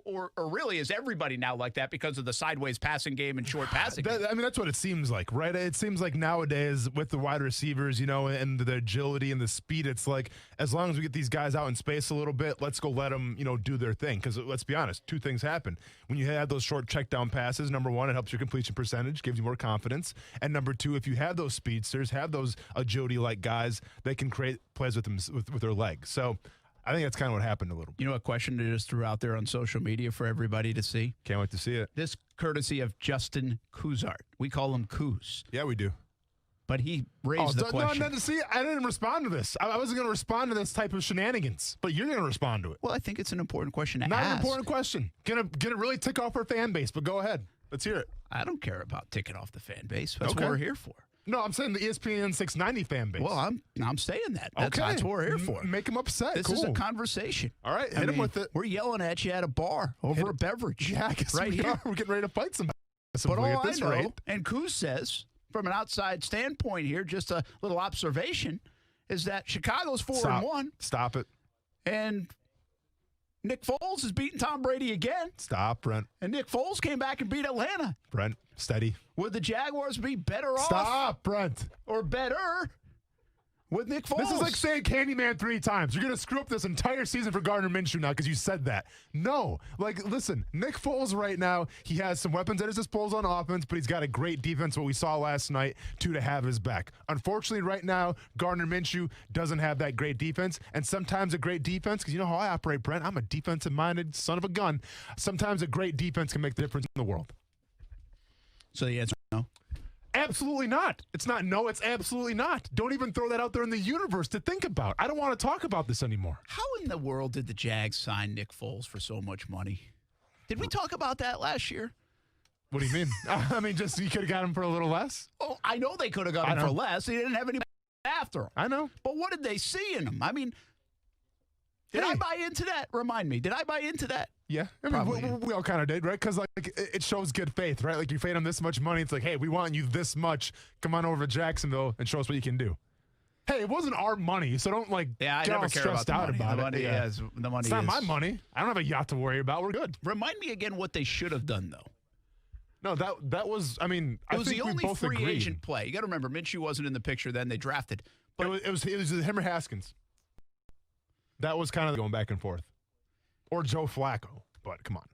or really is everybody now like that because of the sideways passing game and short passing game? I mean, that's what it seems like, right? It seems like nowadays with the wide receivers, and the agility and the speed, it's like as long as we get these guys out in space a little bit, let's go let them, do their thing. Because let's be honest, 2 things happen. When you have those short check down passes, number 1, it helps your completion percentage, gives you more confidence. And number 2, if you have those speedsters, have those agility-like guys, they can create plays with them with their legs. So I think that's kind of what happened a little bit. You know, a question I just threw out there on social media for everybody to see? Can't wait to see it. This courtesy of Justin Kuzart. We call him Kuz. Yeah, we do. But he raised the question. No, see, I didn't respond to this. I wasn't going to respond to this type of shenanigans, but you're going to respond to it. Well, I think it's an important question to ask. Not an important question. Gonna really tick off our fan base, but go ahead. Let's hear it. I don't care about ticking off the fan base. That's what we're here for. No, I'm saying the ESPN 690 fan base. Well, I'm saying that. That's what we're here for. Make them upset. This is a conversation. All right, hit them with it. We're yelling at you at a bar over a beverage. Yeah, I guess right we here. are. We're getting ready to fight somebody. But all I know, and Kuz says, from an outside standpoint here, just a little observation, is that Chicago's 4-1. Stop it. And Nick Foles is beating Tom Brady again. Stop, Brent. And Nick Foles came back and beat Atlanta. Brent, steady. Would the Jaguars be better off? Stop, Brent. Or better with Nick Foles? This is like saying Candyman 3 times. You're going to screw up this entire season for Gardner Minshew now because you said that. No. Like, listen, Nick Foles right now, he has some weapons at his disposal on offense, but he's got a great defense, what we saw last night, to have his back. Unfortunately, right now, Gardner Minshew doesn't have that great defense, and sometimes a great defense, because you know how I operate, Brent. I'm a defensive-minded son of a gun. Sometimes a great defense can make the difference in the world. So the answer is no? Absolutely not. It's not no, it's absolutely not. Don't even throw that out there in the universe to think about. I don't want to talk about this anymore. How in the world did the Jags sign Nick Foles for so much money? Did we talk about that last year? What do you mean? I mean, just you could have got him for a little less? Oh, I know they could have got him for less. They didn't have any after him. I know. But what did they see in him? I mean, did I buy into that? Remind me. Did I buy into that? Yeah, I mean, we all kind of did, right? Because like it shows good faith, right? Like you paid him this much money. It's like, hey, we want you this much. Come on over to Jacksonville and show us what you can do. Hey, it wasn't our money, so don't get all stressed out about it. The money it's not my money. I don't have a yacht to worry about. We're good. Remind me again what they should have done, though. No, that was. I mean, it was I think the only we both free agreed. agent play. You got to remember, Minshew wasn't in the picture then. They drafted, but it was him or Haskins. That was kind of going back and forth, or Joe Flacco. But come on.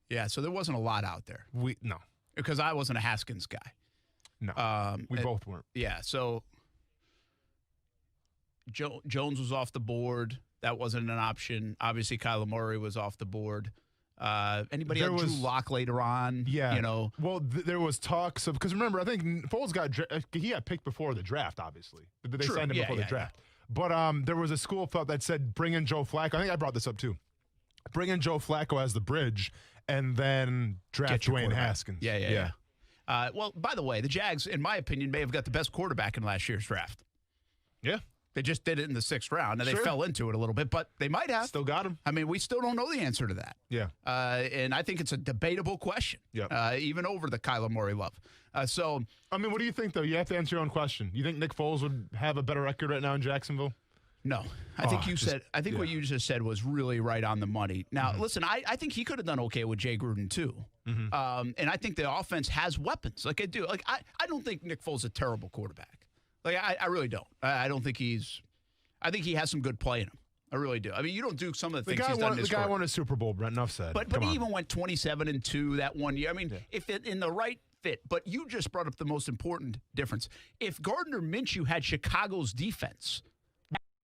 Yeah, so there wasn't a lot out there. No, because I wasn't a Haskins guy. No, we both weren't. Yeah, so Jones was off the board. That wasn't an option. Obviously, Kyler Murray was off the board. Anybody else? Drew Lock later on. Yeah, Well, there was talks of because remember, I think Foles he got picked before the draft. Obviously, they signed him before the draft. But there was a school of thought that said bring in Joe Flacco. I think I brought this up too. Bring in Joe Flacco as the bridge, and then draft Dwayne Haskins. Yeah. Well, by the way, the Jags, in my opinion, may have got the best quarterback in last year's draft. Yeah. They just did it in the 6th round, and they fell into it a little bit, but they might have. Still got him. I mean, we still don't know the answer to that. Yeah. And I think it's a debatable question, even over the Kyler Murray love. So, I mean, what do you think, though? You have to answer your own question. You think Nick Foles would have a better record right now in Jacksonville? No. I think what you just said was really right on the money. Now, listen, I think he could have done okay with Jay Gruden, too. And I think the offense has weapons. Like, I do. Like, I don't think Nick Foles is a terrible quarterback. Like, I really don't. I don't think I think he has some good play in him. I really do. I mean, you don't do some of the things he's done in his career. The guy career. won a Super Bowl, Brent. Enough said. But he even went 27-2 that one year. I mean, if it in the right fit. But you just brought up the most important difference. If Gardner Minshew had Chicago's defense,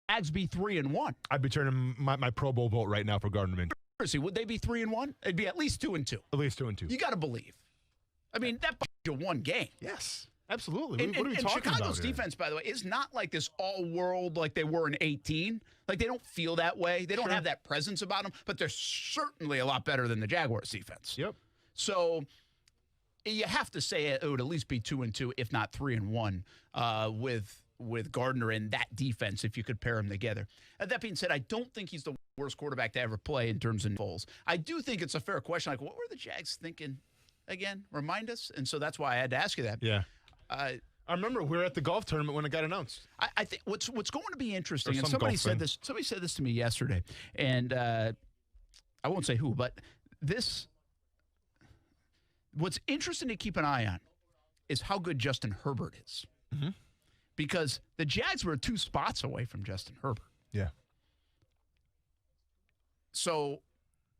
Jags be 3-1. I'd be turning my Pro Bowl vote right now for Gardner Minshew. Seriously, would they be 3-1? It'd be at least 2-2. At least 2-2. You got to believe. I mean, that buys you one game. Yes. Absolutely. What are we talking Chicago's about? Chicago's defense, by the way, is not like this all-world like they were in 2018. Like, they don't feel that way. They don't have that presence about them, but they're certainly a lot better than the Jaguars' defense. Yep. So you have to say it would at least be 2-2, if not 3-1, with Gardner and that defense, if you could pair them together. That being said, I don't think he's the worst quarterback to ever play in terms of Foles. I do think it's a fair question. Like, what were the Jags thinking again? Remind us. And so that's why I had to ask you that. Yeah. I remember we were at the golf tournament when it got announced. I think what's going to be interesting, and somebody said this to me yesterday, and I won't say who, but what's interesting to keep an eye on is how good Justin Herbert is. Mm-hmm. Because the Jags were 2 spots away from Justin Herbert. Yeah. So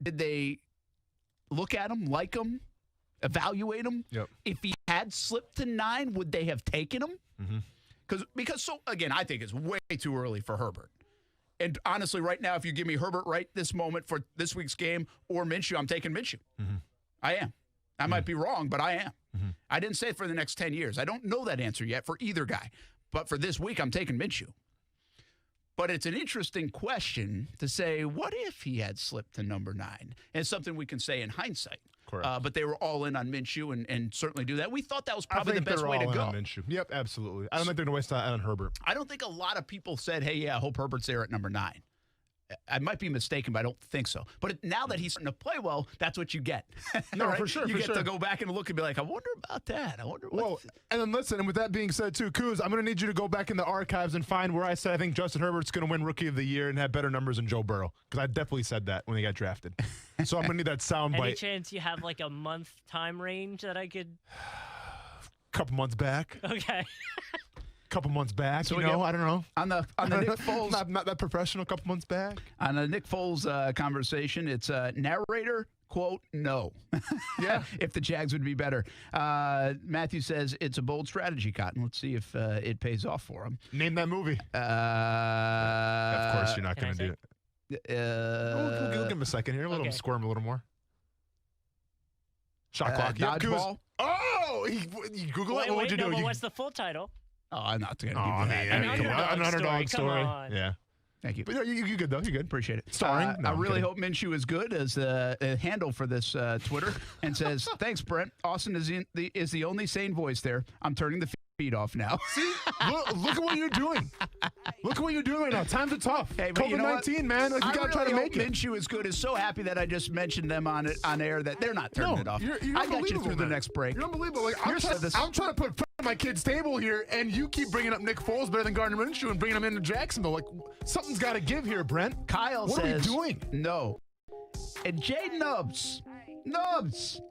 did they look at him, like him, evaluate him? Yep. If he had slipped to 9, would they have taken him? Mm-hmm. Because again, I think it's way too early for Herbert. And honestly, right now, if you give me Herbert right this moment for this week's game or Minshew, I'm taking Minshew. Mm-hmm. I am. I might be wrong, but I am. Mm-hmm. I didn't say it for the next 10 years. I don't know that answer yet for either guy. But for this week, I'm taking Minshew. But it's an interesting question to say, what if he had slipped to number 9? And it's something we can say in hindsight. Correct. But they were all in on Minshew and certainly do that. We thought that was probably the best way to go. On Minshew. Yep, absolutely. I don't think they're going to waste time on Herbert. I don't think a lot of people said, hey, yeah, I hope Herbert's there at number 9. I might be mistaken, but I don't think so. But now that he's starting to play well, that's what you get. No, right? for sure. You get to go back and look and be like, I wonder about that. I wonder what. Well, and then listen, and with that being said, too, Kuz, I'm going to need you to go back in the archives and find where I said I think Justin Herbert's going to win Rookie of the Year and have better numbers than Joe Burrow. Because I definitely said that when he got drafted. So I'm going to need that soundbite. Any chance you have like a month time range that I could? Couple months back. Okay. Couple months back, so I don't know. On the Nick Foles, not that professional. Couple months back. On the Nick Foles conversation, it's narrator quote no. Yeah, if the Jags would be better. Matthew says it's a bold strategy, Cotton. Let's see if it pays off for him. Name that movie. Of course, you're not going to do it. We'll give him a second here. Let him squirm a little more. Shot clock. Dodgeball. Oh, you Google it. What would you do? What's the full title? Oh, I'm not going to give you that. An underdog story. Come on. Yeah. Thank you. But you're good, though. You're good. Appreciate it. Starring. No, I I'm really kidding. hope Minshew is good as a handle for this Twitter and says, thanks, Brent. Austin is the only sane voice there. I'm turning the feed off now. See? Look at what you're doing. Look at what you're doing right now. Times are tough. Hey, but COVID-19, you know what? man. Like, you got to try to make it. Minshew is good. Is so happy that I just mentioned them on air that they're not turning it off. You're I got you through the man. next break. You're unbelievable. Like, I'm trying to put food on my kid's table here, and you keep bringing up Nick Foles better than Gardner Minshew and bringing him into Jacksonville. Like, something's got to give here, Brent. Kyle what says, are we doing? No. And Jay Nubs,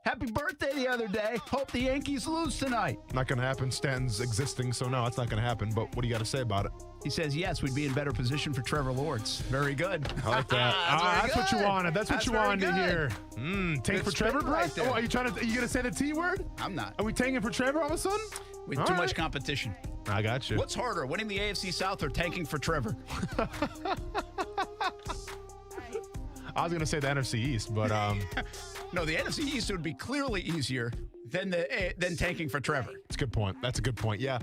happy birthday the other day. Hope the Yankees lose tonight. Not going to happen. Stanton's existing, so no, it's not going to happen. But what do you got to say about it? He saes, yes, we'd be in better position for Trevor Lawrence. Very good. I like that. That's what you wanted. That's what you wanted to hear. Tank Good for Trevor, spin right bro? there. Are you going to say the T word? I'm not. Are we tanking for Trevor all of a sudden? With too much competition. I got you. What's harder, winning the AFC South or tanking for Trevor? I was going to say the NFC East, but no, the NFC East would be clearly easier than tanking for Trevor. That's a good point. That's a good point. Yeah.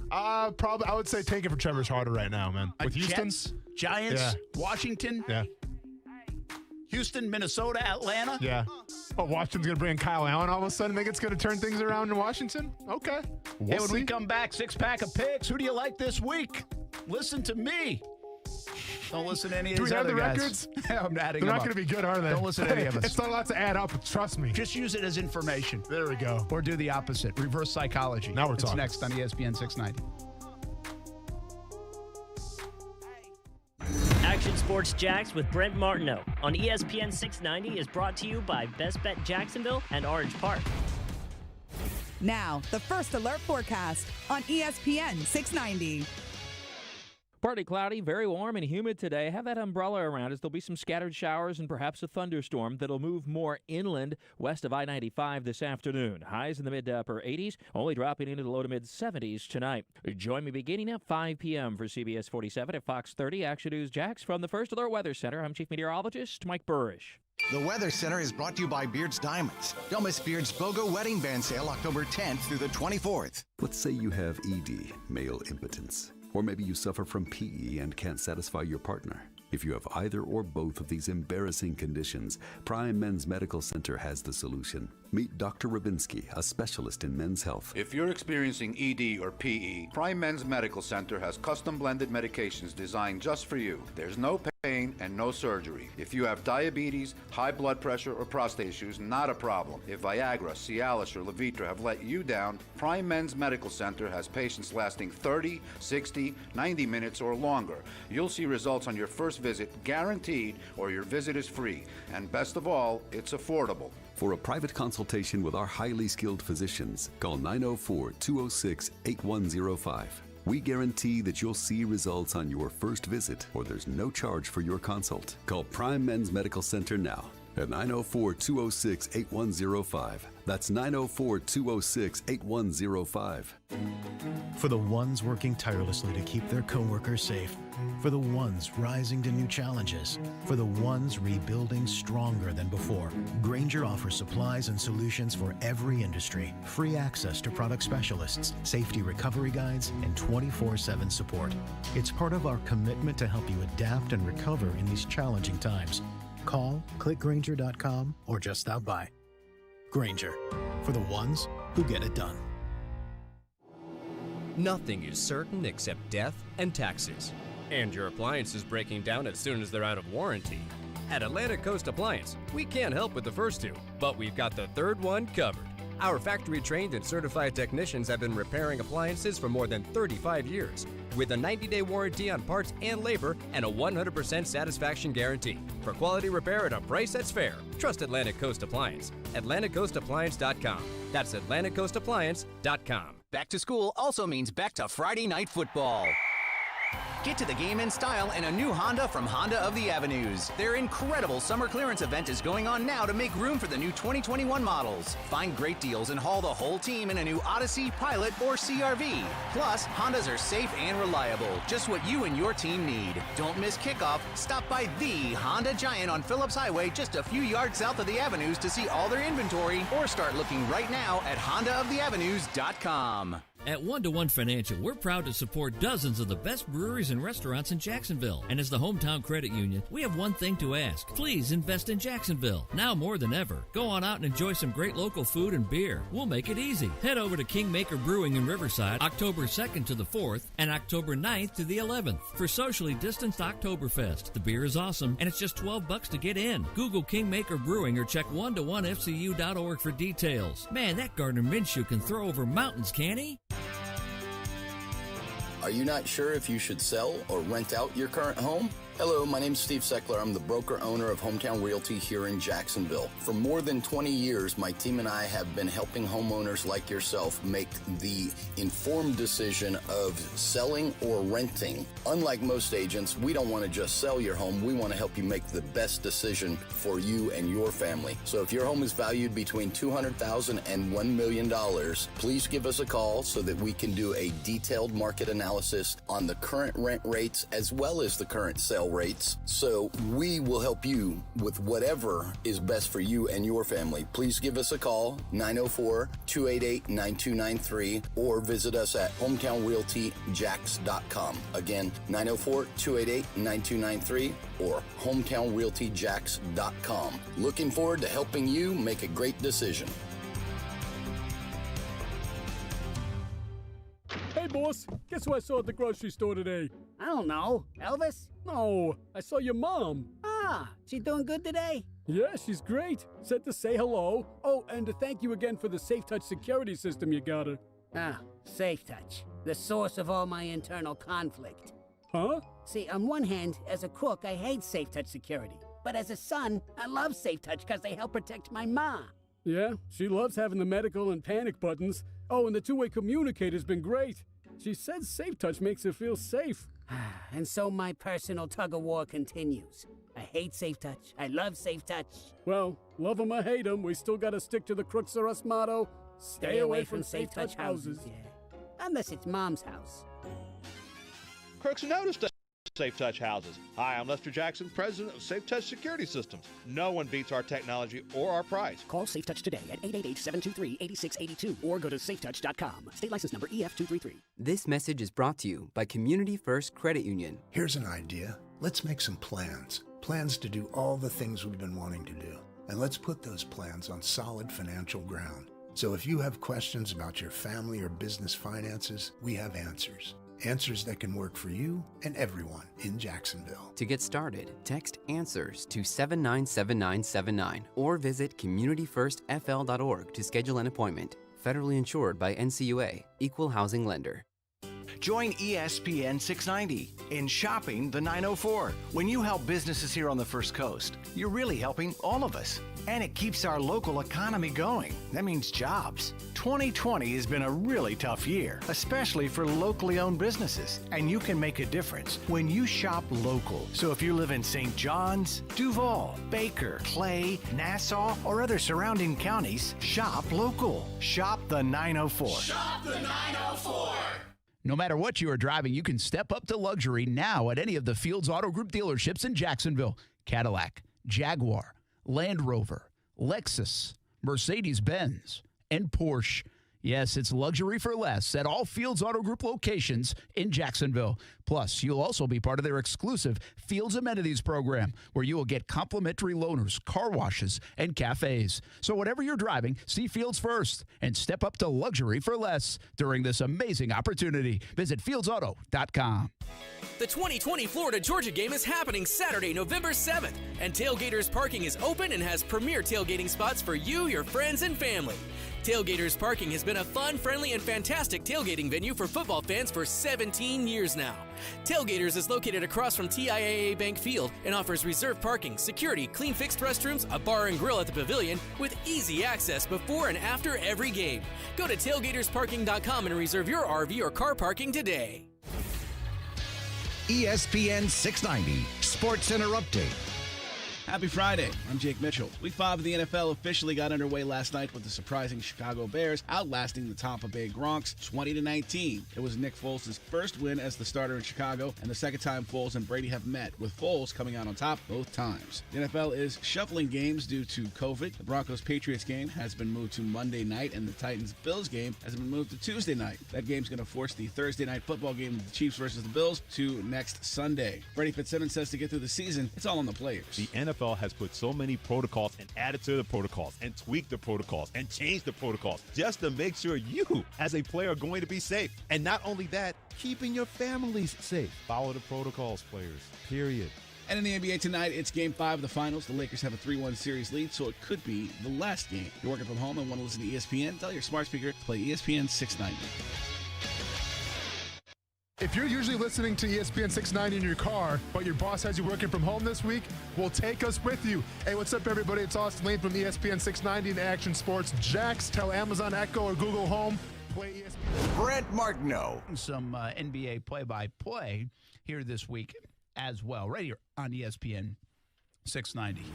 Probably I would say tanking for Trevor's harder right now, man. With Houston, Jets, Giants, Washington, Houston, Minnesota, Atlanta. Yeah. Oh, Washington's going to bring in Kyle Allen all of a sudden. Think it's going to turn things around in Washington? Okay. Hey, when we come back, 6-pack of picks. Who do you like this week? Listen to me. Don't listen to any of these other guys. Do we have the records? I'm adding They're them not going to be good, are they? Don't listen to any of us. It's not a lot to add up. Trust me. Just use it as information. There we go. Or do the opposite. Reverse psychology. Now we're talking. It's next on ESPN 690. Action Sports Jacks with Brent Martineau on ESPN 690 is brought to you by Best Bet Jacksonville and Orange Park. Now, the first alert forecast on ESPN 690. Partly cloudy, very warm and humid today. Have that umbrella around as there'll be some scattered showers and perhaps a thunderstorm that'll move more inland west of I-95 this afternoon. Highs in the mid to upper 80s, only dropping into the low to mid 70s tonight. Join me beginning at 5 p.m. for CBS 47 at Fox 30. Action News Jacks from the First Alert Weather Center. I'm Chief Meteorologist Mike Burrish. The Weather Center is brought to you by Beard's Diamonds. Don't miss Beard's BOGO Wedding Band Sale October 10th through the 24th. Let's say you have ED, male impotence. Or maybe you suffer from PE and can't satisfy your partner. If you have either or both of these embarrassing conditions, Prime Men's Medical Center has the solution. Meet Dr. Rabinski, a specialist in men's health. If you're experiencing ED or PE, Prime Men's Medical Center has custom blended medications designed just for you. There's no pain and no surgery. If you have diabetes, high blood pressure, or prostate issues, not a problem. If Viagra, Cialis, or Levitra have let you down, Prime Men's Medical Center has patients lasting 30, 60, 90 minutes or longer. You'll see results on your first visit, guaranteed, or your visit is free. And best of all, it's affordable. For a private consultation with our highly skilled physicians, call 904-206-8105. We guarantee that you'll see results on your first visit, or there's no charge for your consult. Call Prime Men's Medical Center now at 904-206-8105. That's 904-206-8105. For the ones working tirelessly to keep their coworkers safe. For the ones rising to new challenges. For the ones rebuilding stronger than before. Grainger offers supplies and solutions for every industry. Free access to product specialists, safety recovery guides, and 24/7 support. It's part of our commitment to help you adapt and recover in these challenging times. Call, click Grainger.com, or just stop by. Grainger, for the ones who get it done. Nothing is certain except death and taxes. And your appliance is breaking down as soon as they're out of warranty. At Atlantic Coast Appliance, we can't help with the first two, but we've got the third one covered. Our factory-trained and certified technicians have been repairing appliances for more than 35 years, with a 90-day warranty on parts and labor and a 100% satisfaction guarantee. For quality repair at a price that's fair, trust Atlantic Coast Appliance. AtlanticCoastAppliance.com. That's AtlanticCoastAppliance.com. Back to school also means back to Friday night football. Get to the game in style in a new Honda from Honda of the Avenues. Their incredible summer clearance event is going on now to make room for the new 2021 models. Find great deals and haul the whole team in a new Odyssey, Pilot, or CRV. Plus, Hondas are safe and reliable, just what you and your team need. Don't miss kickoff. Stop by the Honda Giant on Phillips Highway just a few yards south of the Avenues to see all their inventory, or start looking right now at HondaoftheAvenues.com. At 1-to-1 Financial, we're proud to support dozens of the best breweries and restaurants in Jacksonville. And as the hometown credit union, we have one thing to ask. Please invest in Jacksonville. Now more than ever. Go on out and enjoy some great local food and beer. We'll make it easy. Head over to Kingmaker Brewing in Riverside, October 2nd to the 4th and October 9th to the 11th for socially distanced Oktoberfest. The beer is awesome, and it's just $12 to get in. Google Kingmaker Brewing or check 1to1fcu.org for details. Man, that Gardner Minshew can throw over mountains, can he? Are you not sure if you should sell or rent out your current home? Hello, my name is Steve Seckler. I'm the broker-owner of Hometown Realty here in Jacksonville. For more than 20 years, my team and I have been helping homeowners like yourself make the informed decision of selling or renting. Unlike most agents, we don't want to just sell your home. We want to help you make the best decision for you and your family. So if your home is valued between $200,000 and $1 million, please give us a call so that we can do a detailed market analysis on the current rent rates as well as the current sale rates, so we will help you with whatever is best for you and your family. Please give us a call, 904-288-9293, or visit us at hometownrealtyjacks.com. Again, 904-288-9293 or hometownrealtyjacks.com. Looking forward to helping you make a great decision. Hey, boss, guess who I saw at the grocery store today? I don't know. Elvis? No, I saw your mom. Ah, she doing good today? Yeah, she's great. Said to say hello. Oh, and to thank you again for the Safe Touch security system you got her. Ah, Safe Touch. The source of all my internal conflict. Huh? See, on one hand, as a cook, I hate Safe Touch security. But as a son, I love Safe Touch because they help protect my ma. Yeah, she loves having the medical and panic buttons. Oh, and the two-way communicator's been great. She says Safe Touch makes her feel safe. And so my personal tug-of-war continues. I hate Safe Touch. I love Safe Touch. Well, love 'em or hate 'em, we still gotta stick to the Crooks R Us motto, stay away from Safe Touch houses. Yeah. Unless it's Mom's house. Crooks noticed us. Safe Touch houses. Hi, I'm Lester Jackson, president of Safe Touch Security Systems. No one beats our technology or our price. Call Safe Touch today at 888-723-8682 or go to safetouch.com. State license number EF233. This message is brought to you by Community First Credit Union. Here's an idea. Let's make some plans. Plans to do all the things we've been wanting to do. And let's put those plans on solid financial ground. So if you have questions about your family or business finances, we have answers. Answers that can work for you and everyone in Jacksonville. To get started, text ANSWERS to 797979 or visit communityfirstfl.org to schedule an appointment. Federally insured by NCUA, Equal Housing Lender. Join ESPN 690 in Shopping the 904. When you help businesses here on the First Coast, you're really helping all of us. And it keeps our local economy going. That means jobs. 2020 has been a really tough year, especially for locally owned businesses. And you can make a difference when you shop local. So if you live in St. John's, Duval, Baker, Clay, Nassau, or other surrounding counties, shop local. Shop the 904. Shop the 904. No matter what you are driving, you can step up to luxury now at any of the Fields Auto Group dealerships in Jacksonville. Cadillac, Jaguar, Land Rover, Lexus, Mercedes-Benz, and Porsche. Yes, it's luxury for less at all Fields Auto Group locations in Jacksonville. Plus, you'll also be part of their exclusive Fields Amenities program, where you will get complimentary loaners, car washes, and cafes. So whatever you're driving, see Fields first and step up to luxury for less during this amazing opportunity. Visit fieldsauto.com. The 2020 Florida-Georgia game is happening Saturday, November 7th, and Tailgaters Parking is open and has premier tailgating spots for you, your friends, and family. Tailgaters Parking has been a fun, friendly, and fantastic tailgating venue for football fans for 17 years now. Tailgaters is located across from TIAA Bank Field and offers reserved parking, security, clean fixed restrooms, a bar and grill at the pavilion with easy access before and after every game. Go to tailgatersparking.com and reserve your RV or car parking today. ESPN 690 Sports Center Update. Happy Friday. I'm Jake Mitchell. Week 5 of the NFL officially got underway last night with the surprising Chicago Bears outlasting the Tampa Bay Gronks 20-19. It was Nick Foles' first win as the starter in Chicago and the second time Foles and Brady have met, with Foles coming out on top both times. The NFL is shuffling games due to COVID. The Broncos-Patriots game has been moved to Monday night, and the Titans-Bills game has been moved to Tuesday night. That game's going to force the Thursday night football game of the Chiefs versus the Bills to next Sunday. Freddie Fitzsimmons says to get through the season, it's all on the players. The NFL has put so many protocols and added to the protocols and tweaked the protocols and changed the protocols just to make sure you, as a player, are going to be safe. And not only that, keeping your families safe. Follow the protocols, players, period. And in the NBA tonight, it's Game 5 of the Finals. The Lakers have a 3-1 series lead, so it could be the last game. If you're working from home and want to listen to ESPN, tell your smart speaker to play ESPN 690. If you're usually listening to ESPN 690 in your car, but your boss has you working from home this week, well, take us with you. Hey, what's up, everybody? It's Austin Lane from ESPN 690 and Action Sports Jax. Tell Amazon Echo or Google Home, play ESPN. Brent Martineau. Some NBA play-by-play here this week as well, right here on ESPN 690.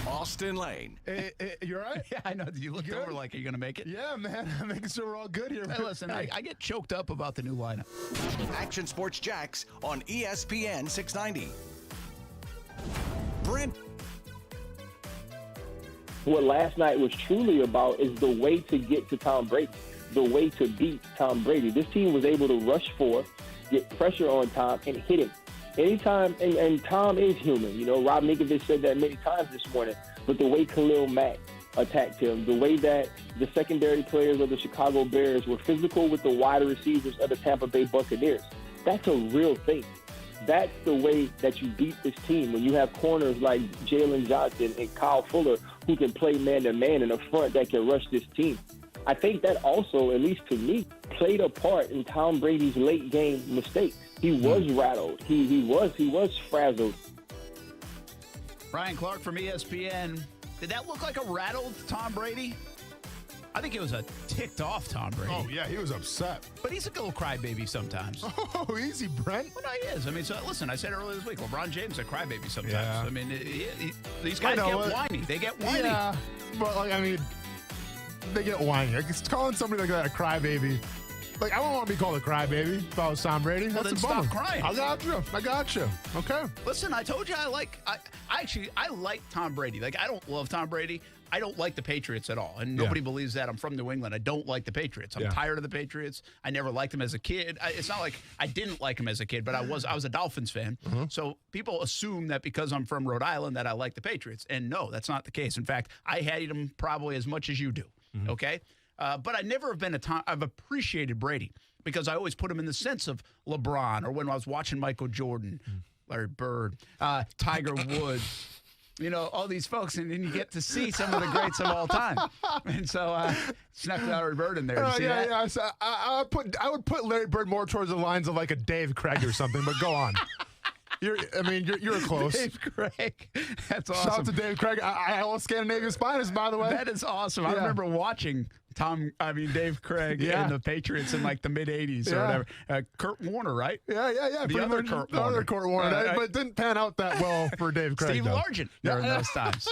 Austin Lane. Hey, you all right? Yeah, I know. You looked over like, are you going to make it? Yeah, man. I'm making sure we're all good here. Hey, listen, I get choked up about the new lineup. Action Sports Jax on ESPN 690. Brent. What last night was truly about is the way to get to Tom Brady, the way to beat Tom Brady. This team was able to rush forward, get pressure on Tom, and hit him. Anytime, and Tom is human. You know, Rob Ninkovich said that many times this morning, but the way Khalil Mack attacked him, the way that the secondary players of the Chicago Bears were physical with the wide receivers of the Tampa Bay Buccaneers, that's a real thing. That's the way that you beat this team, when you have corners like Jalen Johnson and Kyle Fuller who can play man-to-man in a front that can rush this team. I think that also, at least to me, played a part in Tom Brady's late game mistakes. He was rattled. He was frazzled. Ryan Clark from ESPN. Did that look like a rattled Tom Brady? I think it was a ticked off Tom Brady. Oh, yeah, he was upset. But he's a little crybaby sometimes. Oh, easy, Brent. Well, no, he is. I mean, so listen, I said earlier this week, LeBron James is a crybaby sometimes. Yeah. I mean, these guys get whiny. They get whiny. Yeah, but, like, I mean, they get whiny. Like, it's calling somebody like that a crybaby. Like, I don't want to be called a crybaby if I was Tom Brady. Well, That's then a bummer. stop crying. I got you. Okay. Listen, I told you I like Tom Brady. Like, I don't love Tom Brady. I don't like the Patriots at all. And nobody believes that. I'm from New England. I don't like the Patriots. I'm tired of the Patriots. I never liked them as a kid. It's not like I didn't like them as a kid, but I was a Dolphins fan. So people assume that because I'm from Rhode Island that I like the Patriots. And no, that's not the case. In fact, I hated them probably as much as you do. Okay? But I never have been I've appreciated Brady because I always put him in the sense of LeBron, or when I was watching Michael Jordan, Larry Bird, Tiger Woods, you know, all these folks, and then you get to see some of the greats of all time. And so snuck Larry Bird in there. Did you see that? Yeah. So I would put Larry Bird more towards the lines of like a Dave Craig or something, but go on. You're close. Dave Craig. That's awesome. Shout out to Dave Craig. I all Scandinavian's finest, by the way. That is awesome. I remember watching Dave Craig and the Patriots in like the mid-'80s or whatever. Kurt Warner, right? Yeah. The other Kurt Warner. Kurt Warner. But it didn't pan out that well for Dave Craig. Steve Largent during those times.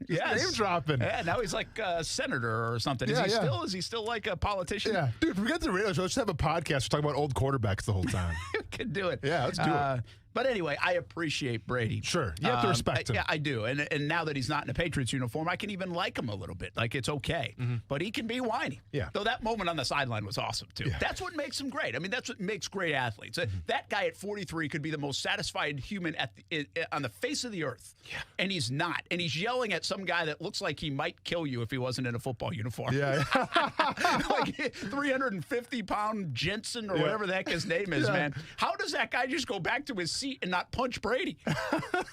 Yes. Name dropping. Yeah, now he's like a senator or something. Is he still like a politician? Yeah. Dude, forget the radio show. Let's have a podcast talking about old quarterbacks the whole time. We could do it. Yeah, let's do it. But anyway, I appreciate Brady. Sure. You have to respect him. Yeah, I do. And now that he's not in a Patriots uniform, I can even like him a little bit. Like, it's okay. But he can be whiny. Yeah. Though that moment on the sideline was awesome, too. Yeah. That's what makes him great. I mean, that's what makes great athletes. That guy at 43 could be the most satisfied human on the face of the earth. Yeah. And he's not. And he's yelling at some guy that looks like he might kill you if he wasn't in a football uniform. Yeah. Like 350-pound Jensen or whatever the heck his name is, man. How does that guy just go back to his seat and not punch Brady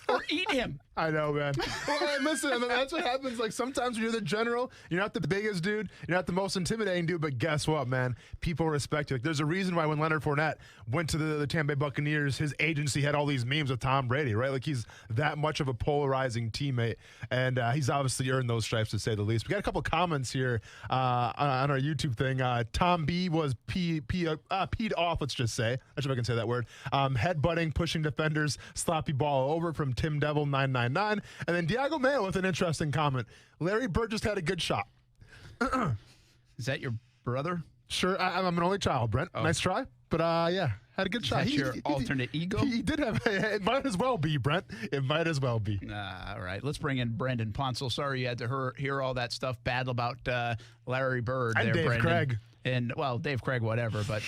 or eat him? I know, man. Well, listen, that's what happens. Like, sometimes when you're the general, you're not the biggest dude, you're not the most intimidating dude, but guess what, man? People respect you. Like, there's a reason why when Leonard Fournette went to the Tampa Bay Buccaneers, his agency had all these memes of Tom Brady, right? Like, he's that much of a polarizing teammate, and he's obviously earned those stripes, to say the least. We got a couple comments here on our YouTube thing. Tom B was peed off, let's just say. I'm not sure if I can say that word. Headbutting, pushing rushing defenders. Sloppy ball over from Tim Devil 999. And then Diago Mayo with an interesting comment. Larry Bird just had a good shot. Is that your brother? Sure, I'm an only child, Brent. Oh. Nice try. But, yeah, had a good shot. Is that your alternate ego? He did have. It might as well be, Brent. It might as well be. All right. Let's bring in Brendan Ponsel. Sorry you had to hear all that stuff bad about Larry Bird. And there, Dave Brendan. Craig. And, well, Dave Craig, whatever, but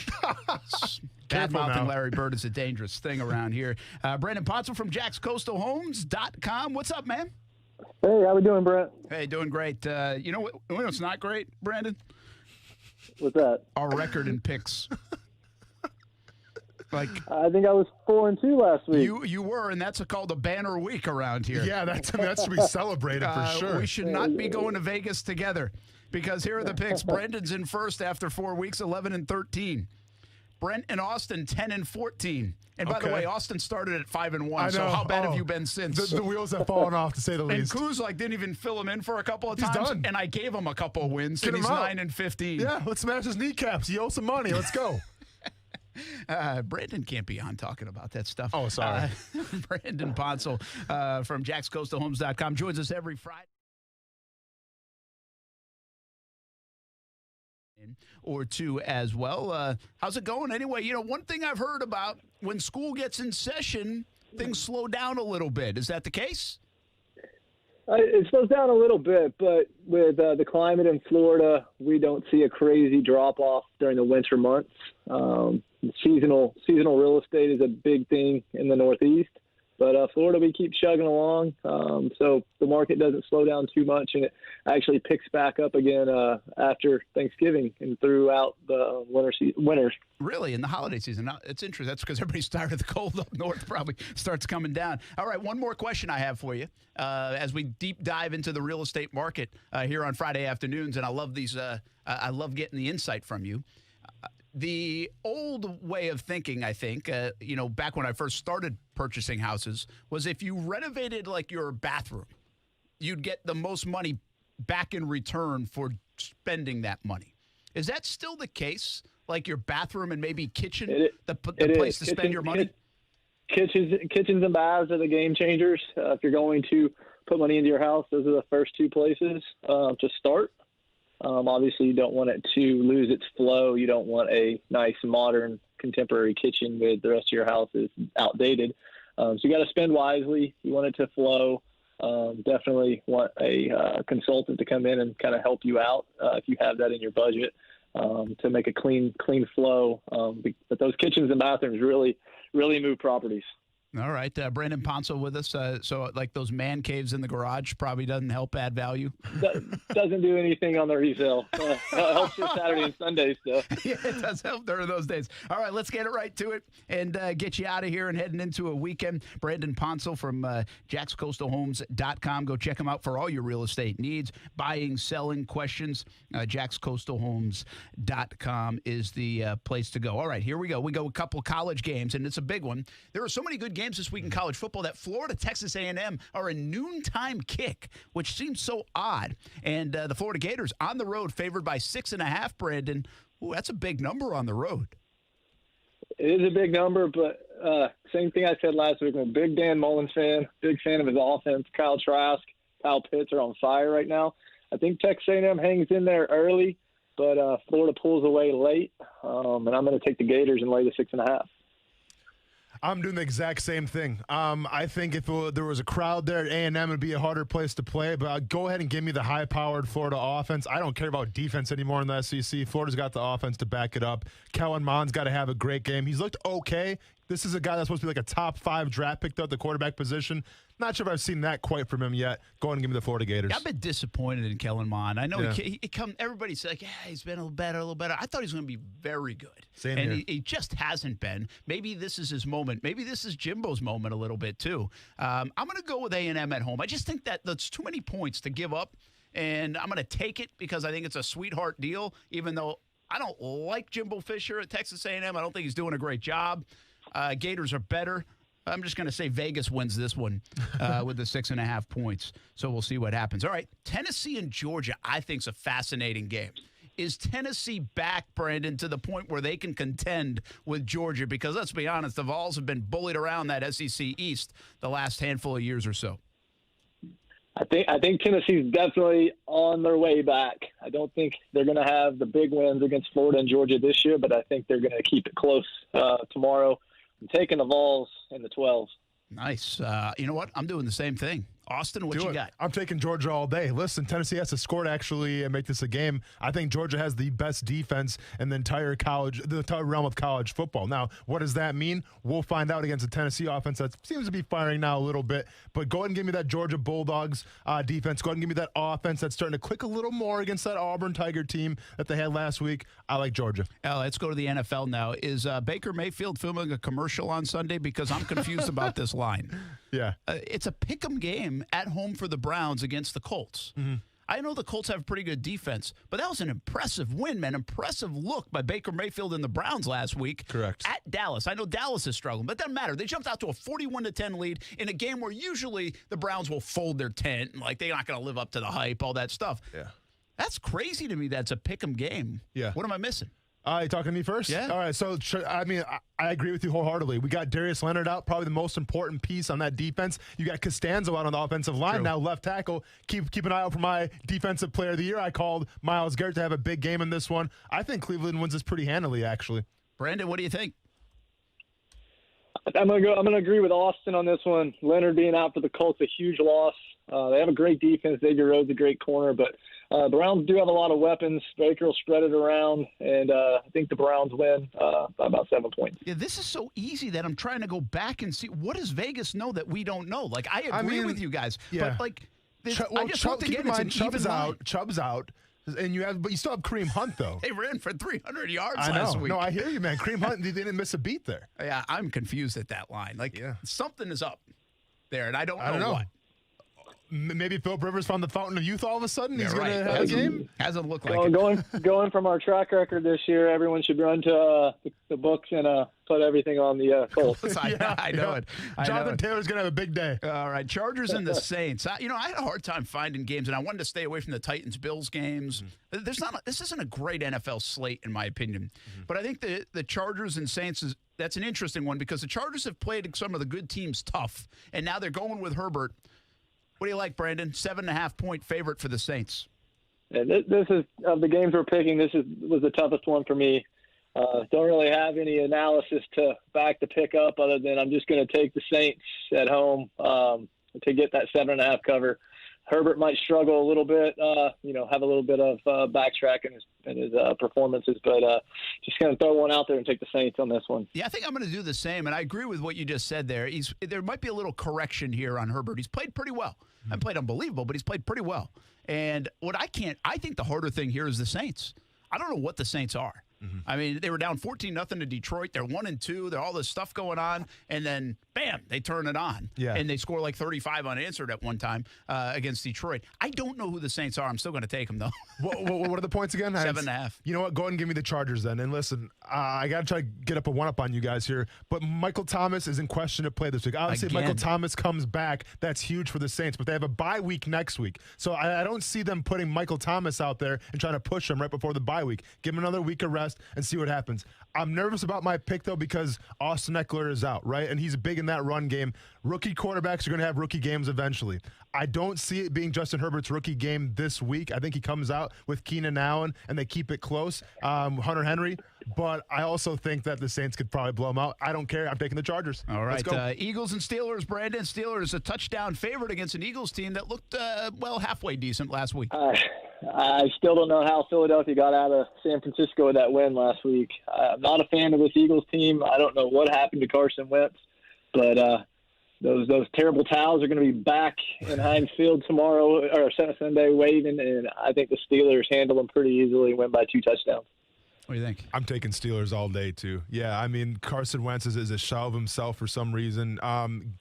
bad-mouthing Larry Bird is a dangerous thing around here. Brendan Ponsel from JacksCoastalHomes.com. What's up, man? Hey, how we doing, Brent? Hey, doing great. You know what's not great, Brandon? What's that? Our record in picks. I think I was 4-2 last week. You were, and that's called a banner week around here. Yeah, that's to be celebrated for sure. We should not be going to Vegas together because here are the picks. Brendan's in first after 4 weeks, 11-13. Brent and Austin, 10-14. And by the way, Austin started at 5-1. So how bad have you been since? The wheels have fallen off, to say the least. And Kuz didn't even fill him in for a couple of He's times. done. And I gave him a couple of wins, Get and he's him out. 9-15. Yeah, let's smash his kneecaps. He owes some money. Let's go. Brandon can't be on talking about that stuff. Oh, sorry. Brandon Ponsel from JacksCoastalHomes.com joins us every Friday or two as well. How's it going anyway? One thing I've heard about when school gets in session, things slow down a little bit. Is that the case? It slows down a little bit, but with the climate in Florida, we don't see a crazy drop-off during the winter months. Seasonal real estate is a big thing in the Northeast, but Florida, we keep chugging along, so the market doesn't slow down too much, and it actually picks back up again after Thanksgiving and throughout the winters. Really, in the holiday season. Now, it's interesting. That's because everybody's tired of the cold up north, probably starts coming down. All right, one more question I have for you as we deep dive into the real estate market here on Friday afternoons, and I love these. I love getting the insight from you. The old way of thinking, I think, back when I first started purchasing houses, was if you renovated like your bathroom, you'd get the most money back in return for spending that money. Is that still the case? Like your bathroom and maybe kitchen, the place to spend your money? Kitchens and baths are the game changers. If you're going to put money into your house, those are the first two places to start. Obviously, you don't want it to lose its flow. You don't want a nice, modern, contemporary kitchen with the rest of your house is outdated. So you got to spend wisely. You want it to flow. Definitely want a consultant to come in and kind of help you out if you have that in your budget to make a clean flow. But those kitchens and bathrooms really move properties. All right. Brandon Ponsel with us. So like those man caves in the garage probably doesn't help add value. Doesn't do anything on the resale. Helps for Saturday and Sunday stuff. Yeah, it does help during those days. All right, let's get it right to it and get you out of here and heading into a weekend. Brandon Ponsel from JacksCoastalHomes.com. Go check him out for all your real estate needs. Buying, selling questions. JacksCoastalHomes.com is the place to go. All right, here we go. We go a couple college games, and it's a big one. There are so many good games this week in college football that Florida, Texas A&M are a noontime kick, which seems so odd. And the Florida Gators on the road favored by 6.5, Brandon. Ooh, that's a big number on the road. It is a big number, but same thing I said last week. I'm a big Dan Mullen fan, big fan of his offense. Kyle Trask, Kyle Pitts are on fire right now. I think Texas A&M hangs in there early, but Florida pulls away late, and I'm going to take the Gators and lay the 6.5. I'm doing the exact same thing. I think if there was a crowd there at A&M, it would be a harder place to play. But go ahead and give me the high-powered Florida offense. I don't care about defense anymore in the SEC. Florida's got the offense to back it up. Kellen Mond's got to have a great game. He's looked okay. This is a guy that's supposed to be like a top 5 draft pick at the quarterback position. Not sure if I've seen that quite from him yet. Go ahead and give me the Florida Gators. I've been disappointed in Kellen Mond. I know everybody said, yeah, he's been a little better. I thought he was going to be very good. Same and here. he just hasn't been. Maybe this is his moment. Maybe this is Jimbo's moment a little bit too. I'm going to go with A&M at home. I just think that that's too many points to give up, and I'm going to take it because I think it's a sweetheart deal, even though I don't like Jimbo Fisher at Texas A&M. I don't think he's doing a great job. Gators are better. I'm just going to say Vegas wins this one with the 6.5 points. So we'll see what happens. All right, Tennessee and Georgia, I think, is a fascinating game. is Tennessee back, Brandon, to the point where they can contend with Georgia? Because let's be honest, the Vols have been bullied around that SEC East the last handful of years or so. I think Tennessee's definitely on their way back. I don't think they're going to have the big wins against Florida and Georgia this year, but I think they're going to keep it close tomorrow. I'm taking the Vols in the 12. Nice. You know what? I'm doing the same thing. Austin, what you got? I'm taking Georgia all day. Listen, Tennessee has to score to actually make this a game. I think Georgia has the best defense in the entire realm of college football. Now, what does that mean? We'll find out against the Tennessee offense that seems to be firing now a little bit. But go ahead and give me that Georgia Bulldogs defense. Go ahead and give me that offense that's starting to click a little more against that Auburn Tiger team that they had last week. I like Georgia. Let's go to the NFL now. Is Baker Mayfield filming a commercial on Sunday? Because I'm confused about this line. Yeah. It's a pick'em game at home for the Browns against the Colts. Mm-hmm. I know the Colts have pretty good defense, but that was an impressive win, man. Impressive look by Baker Mayfield and the Browns last week. Correct. At Dallas. I know Dallas is struggling, but it doesn't matter. They jumped out to a 41-10 lead in a game where usually the Browns will fold their tent. Like, they're not going to live up to the hype, all that stuff. Yeah. That's crazy to me. That's a pick'em game. Yeah. What am I missing? You talking to me first? Yeah. All right, so, I mean, I agree with you wholeheartedly. We got Darius Leonard out, probably the most important piece on that defense. You got Costanzo out on the offensive line. True. Now left tackle. Keep an eye out for my defensive player of the year. I called Myles Garrett to have a big game in this one. I think Cleveland wins this pretty handily, actually. Brandon, what do you think? I'm gonna agree with Austin on this one. Leonard being out for the Colts, a huge loss. They have a great defense. Xavier Rhodes a great corner, but the Browns do have a lot of weapons. Baker will spread it around, and I think the Browns win by about 7 points. Yeah, this is so easy that I'm trying to go back and see what does Vegas know that we don't know. Like, I agree with you guys, but like, I just hope keep in mind, Chubb's Chubb's out. But you still have Kareem Hunt, though. They ran for 300 yards I know. last week. No, I hear you, man. Kareem Hunt, they didn't miss a beat there. Yeah, I'm confused at that line. Like, something is up there, and I don't know what. Maybe Philip Rivers found the fountain of youth all of a sudden. He's going to have a game. Hasn't looked like it. Going from our track record this year, everyone should run to the books and put everything on the Colts. I know it. Jonathan Taylor's going to have a big day. All right, Chargers and the Saints. I had a hard time finding games, and I wanted to stay away from the Titans-Bills games. This isn't a great NFL slate, in my opinion. But I think the Chargers and Saints that's an interesting one because the Chargers have played some of the good teams tough, and now they're going with Herbert. What do you like, Brandon? 7.5-point favorite for the Saints. Yeah, this is of the games we're picking. Was the toughest one for me. Don't really have any analysis to back the pick up other than I'm just going to take the Saints at home to get that 7.5 cover. Herbert might struggle a little bit, have a little bit of backtrack in his performances, but just going to throw one out there and take the Saints on this one. Yeah, I think I'm going to do the same, and I agree with what you just said there. There might be a little correction here on Herbert. He's played pretty well. I played unbelievable, but he's played pretty well. And I think the harder thing here is the Saints. I don't know what the Saints are. I mean, they were down 14-0 to Detroit. They're 1-2. There's all this stuff going on, and then bam, they turn it on. Yeah. And they score like 35 unanswered at one time against Detroit. I don't know who the Saints are. I'm still going to take them though. What are the points again? 7.5. You know what? Go ahead and give me the Chargers then. And listen, I got to try to get up a one-up on you guys here, but Michael Thomas is in question to play this week. Obviously, if Michael Thomas comes back, that's huge for the Saints, but they have a bye week next week. So I don't see them putting Michael Thomas out there and trying to push him right before the bye week. Give him another week of rest and see what happens. I'm nervous about my pick, though, because Austin Eckler is out, right? And he's big in that run game. Rookie quarterbacks are going to have rookie games eventually. I don't see it being Justin Herbert's rookie game this week. I think he comes out with Keenan Allen, and they keep it close. Hunter Henry. But I also think that the Saints could probably blow them out. I don't care. I'm taking the Chargers. All right. Let's go. Eagles and Steelers. Brandon, Steelers a touchdown favorite against an Eagles team that looked, halfway decent last week. I still don't know how Philadelphia got out of San Francisco with that win last week. I'm not a fan of this Eagles team. I don't know what happened to Carson Wentz, but those terrible towels are going to be back in Heinz Field tomorrow or Sunday waving, and I think the Steelers handle them pretty easily and win by 2 touchdowns. What do you think? I'm taking Steelers all day, too. Yeah, I mean, Carson Wentz is a shell of himself for some reason.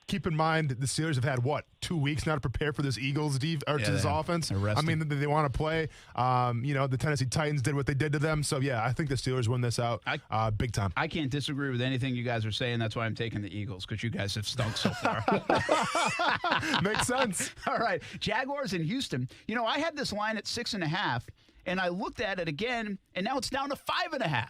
Keep in mind, the Steelers have had, 2 weeks now to prepare for this Eagles this offense? I mean, they want to play. The Tennessee Titans did what they did to them. So, yeah, I think the Steelers win this out big time. I can't disagree with anything you guys are saying. That's why I'm taking the Eagles, because you guys have stunk so far. Makes sense. All right. Jaguars in Houston. I had this line at 6.5. And I looked at it again, and now it's down to 5.5.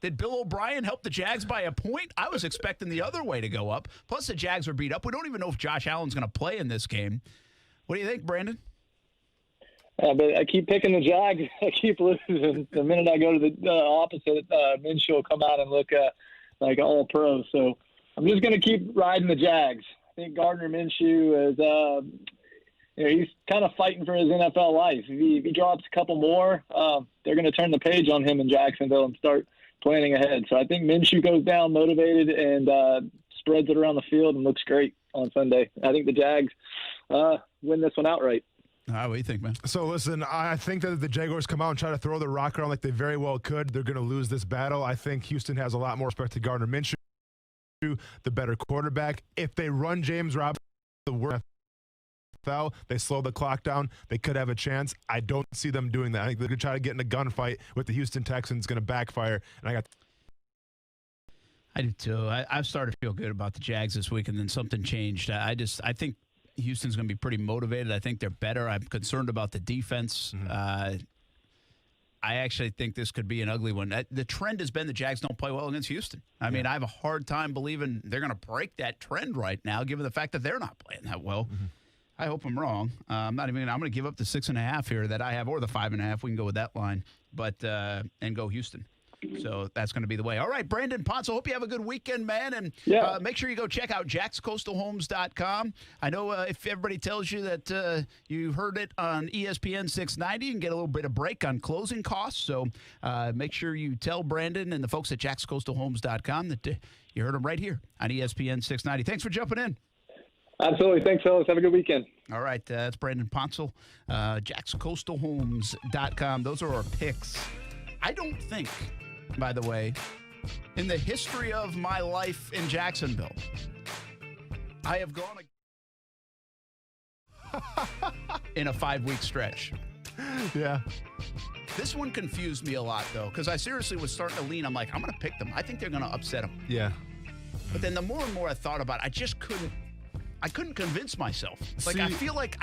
Did Bill O'Brien help the Jags by a point? I was expecting the other way to go up. Plus, the Jags are beat up. We don't even know if Josh Allen's going to play in this game. What do you think, Brandon? But I keep picking the Jags. I keep losing. The minute I go to the opposite, Minshew will come out and look like all pro. So I'm just going to keep riding the Jags. I think Gardner Minshew is he's kind of fighting for his NFL life. If he drops a couple more, they're going to turn the page on him in Jacksonville and start planning ahead. So I think Minshew goes down motivated and spreads it around the field and looks great on Sunday. I think the Jags win this one outright. What do you think, man? So, listen, I think that if the Jaguars come out and try to throw the rock around like they very well could, they're going to lose this battle. I think Houston has a lot more respect to Gardner Minshew, the better quarterback. If they run James Robinson, the worst NFL, they slow the clock down, they could have a chance. I don't see them doing that. I think they're going to try to get in a gunfight with the Houston Texans. It's going to backfire. And I do, too. I've started to feel good about the Jags this week, and then something changed. I think Houston's going to be pretty motivated. I think they're better. I'm concerned about the defense. I actually think this could be an ugly one. The trend has been the Jags don't play well against Houston. I mean, I have a hard time believing they're going to break that trend right now, given the fact that they're not playing that well. I hope I'm wrong. I'm going to give up the 6.5 here that I have, or the 5.5. We can go with that line, but and go Houston. So that's going to be the way. All right, Brandon Ponce, I hope you have a good weekend, man. And make sure you go check out jackscoastalhomes.com. I know if everybody tells you that you heard it on ESPN 690, you can get a little bit of break on closing costs. So make sure you tell Brandon and the folks at jackscoastalhomes.com that you heard them right here on ESPN 690. Thanks for jumping in. Absolutely. Thanks, fellas. Have a good weekend. All right. That's Brandon Ponce, jackscoastalhomes.com. Those are our picks. I don't think, by the way, in the history of my life in Jacksonville, I have gone in a 5-week stretch. Yeah. This one confused me a lot, though, because I seriously was starting to lean. I'm like, I'm going to pick them. I think they're going to upset them. Yeah. But then the more and more I thought about it, I just couldn't convince myself. Like, I feel like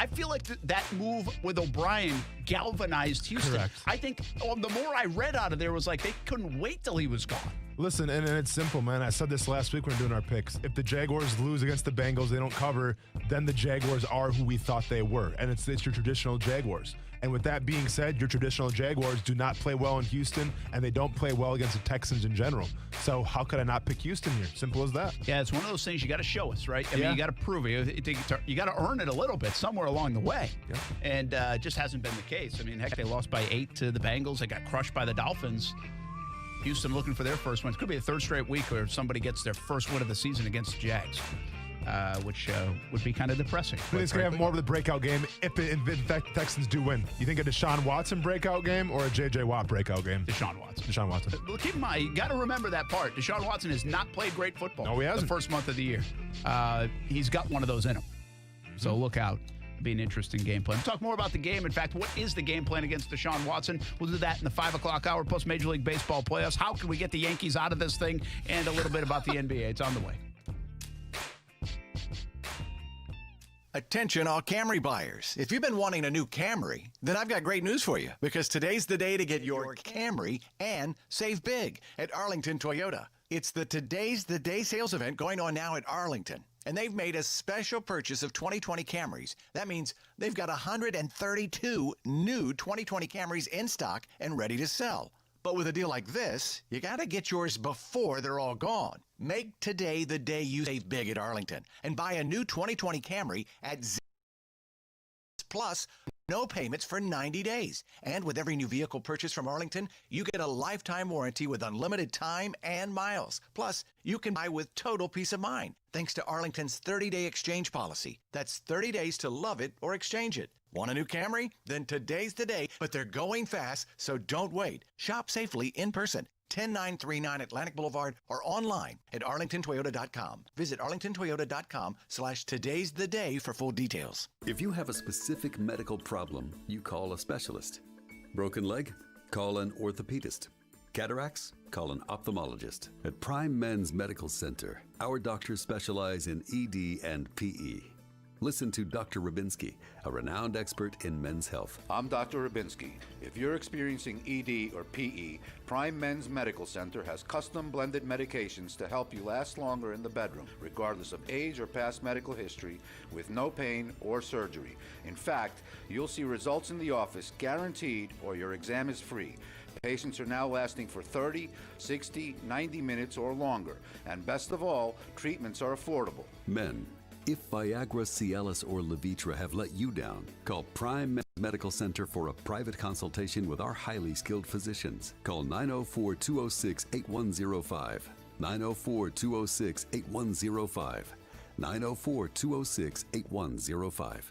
that move with O'Brien galvanized Houston. Correct. I think the more I read out of there was like they couldn't wait till he was gone. Listen, and it's simple, man. I said this last week when we were doing our picks. If the Jaguars lose against the Bengals, they don't cover, then the Jaguars are who we thought they were. And it's your traditional Jaguars. And with that being said, your traditional Jaguars do not play well in Houston, and they don't play well against the Texans in general. So how could I not pick Houston here? Simple as that. Yeah, it's one of those things you got to show us, right? I mean, you got to prove it. You got to earn it a little bit somewhere along the way. Yeah. And it just hasn't been the case. I mean, heck, they lost by 8 to the Bengals. They got crushed by the Dolphins. Houston looking for their first win. It could be a third straight week where somebody gets their first win of the season against the Jags. Which would be kind of depressing. I think it's going to have more of the breakout game if in fact the Texans do win. You think a Deshaun Watson breakout game or a J.J. Watt breakout game? Deshaun Watson. Deshaun Watson. Well, keep in mind, you got to remember that part. Deshaun Watson has not played great football. No, he hasn't. The first month of the year. He's got one of those in him. So look out. It'll be an interesting game plan. We'll talk more about the game. In fact, what is the game plan against Deshaun Watson? We'll do that in the 5 o'clock hour, plus Major League Baseball playoffs. How can we get the Yankees out of this thing? And a little bit about the NBA. It's on the way. Attention all Camry buyers. If you've been wanting a new Camry, then I've got great news for you, because today's the day to get your Camry and save big at Arlington Toyota. It's the Today's the Day sales event going on now at Arlington, and they've made a special purchase of 2020 Camrys. That means they've got 132 new 2020 Camrys in stock and ready to sell. But with a deal like this, you got to get yours before they're all gone. Make today the day you save big at Arlington and buy a new 2020 Camry at plus no payments for 90 days. And with every new vehicle purchase from Arlington, you get a lifetime warranty with unlimited time and miles. Plus, you can buy with total peace of mind thanks to Arlington's 30-day exchange policy. That's 30 days to love it or exchange it. Want a new Camry? Then today's the day, but they're going fast, so don't wait. Shop safely in person, 10939 Atlantic Boulevard, or online at arlingtontoyota.com. Visit arlingtontoyota.com/today's the day for full details. If you have a specific medical problem, you call a specialist. Broken leg? Call an orthopedist. Cataracts? Call an ophthalmologist. At Prime Men's Medical Center, our doctors specialize in ED and PE. Listen to Dr. Rubinski, a renowned expert in men's health. I'm Dr. Rubinski. If you're experiencing ED or PE, Prime Men's Medical Center has custom blended medications to help you last longer in the bedroom, regardless of age or past medical history, with no pain or surgery. In fact, you'll see results in the office guaranteed, or your exam is free. Patients are now lasting for 30, 60, 90 minutes or longer. And best of all, treatments are affordable. Men, if Viagra, Cialis, or Levitra have let you down, call Prime Men's Medical Center for a private consultation with our highly skilled physicians. Call 904-206-8105. 904-206-8105. 904-206-8105.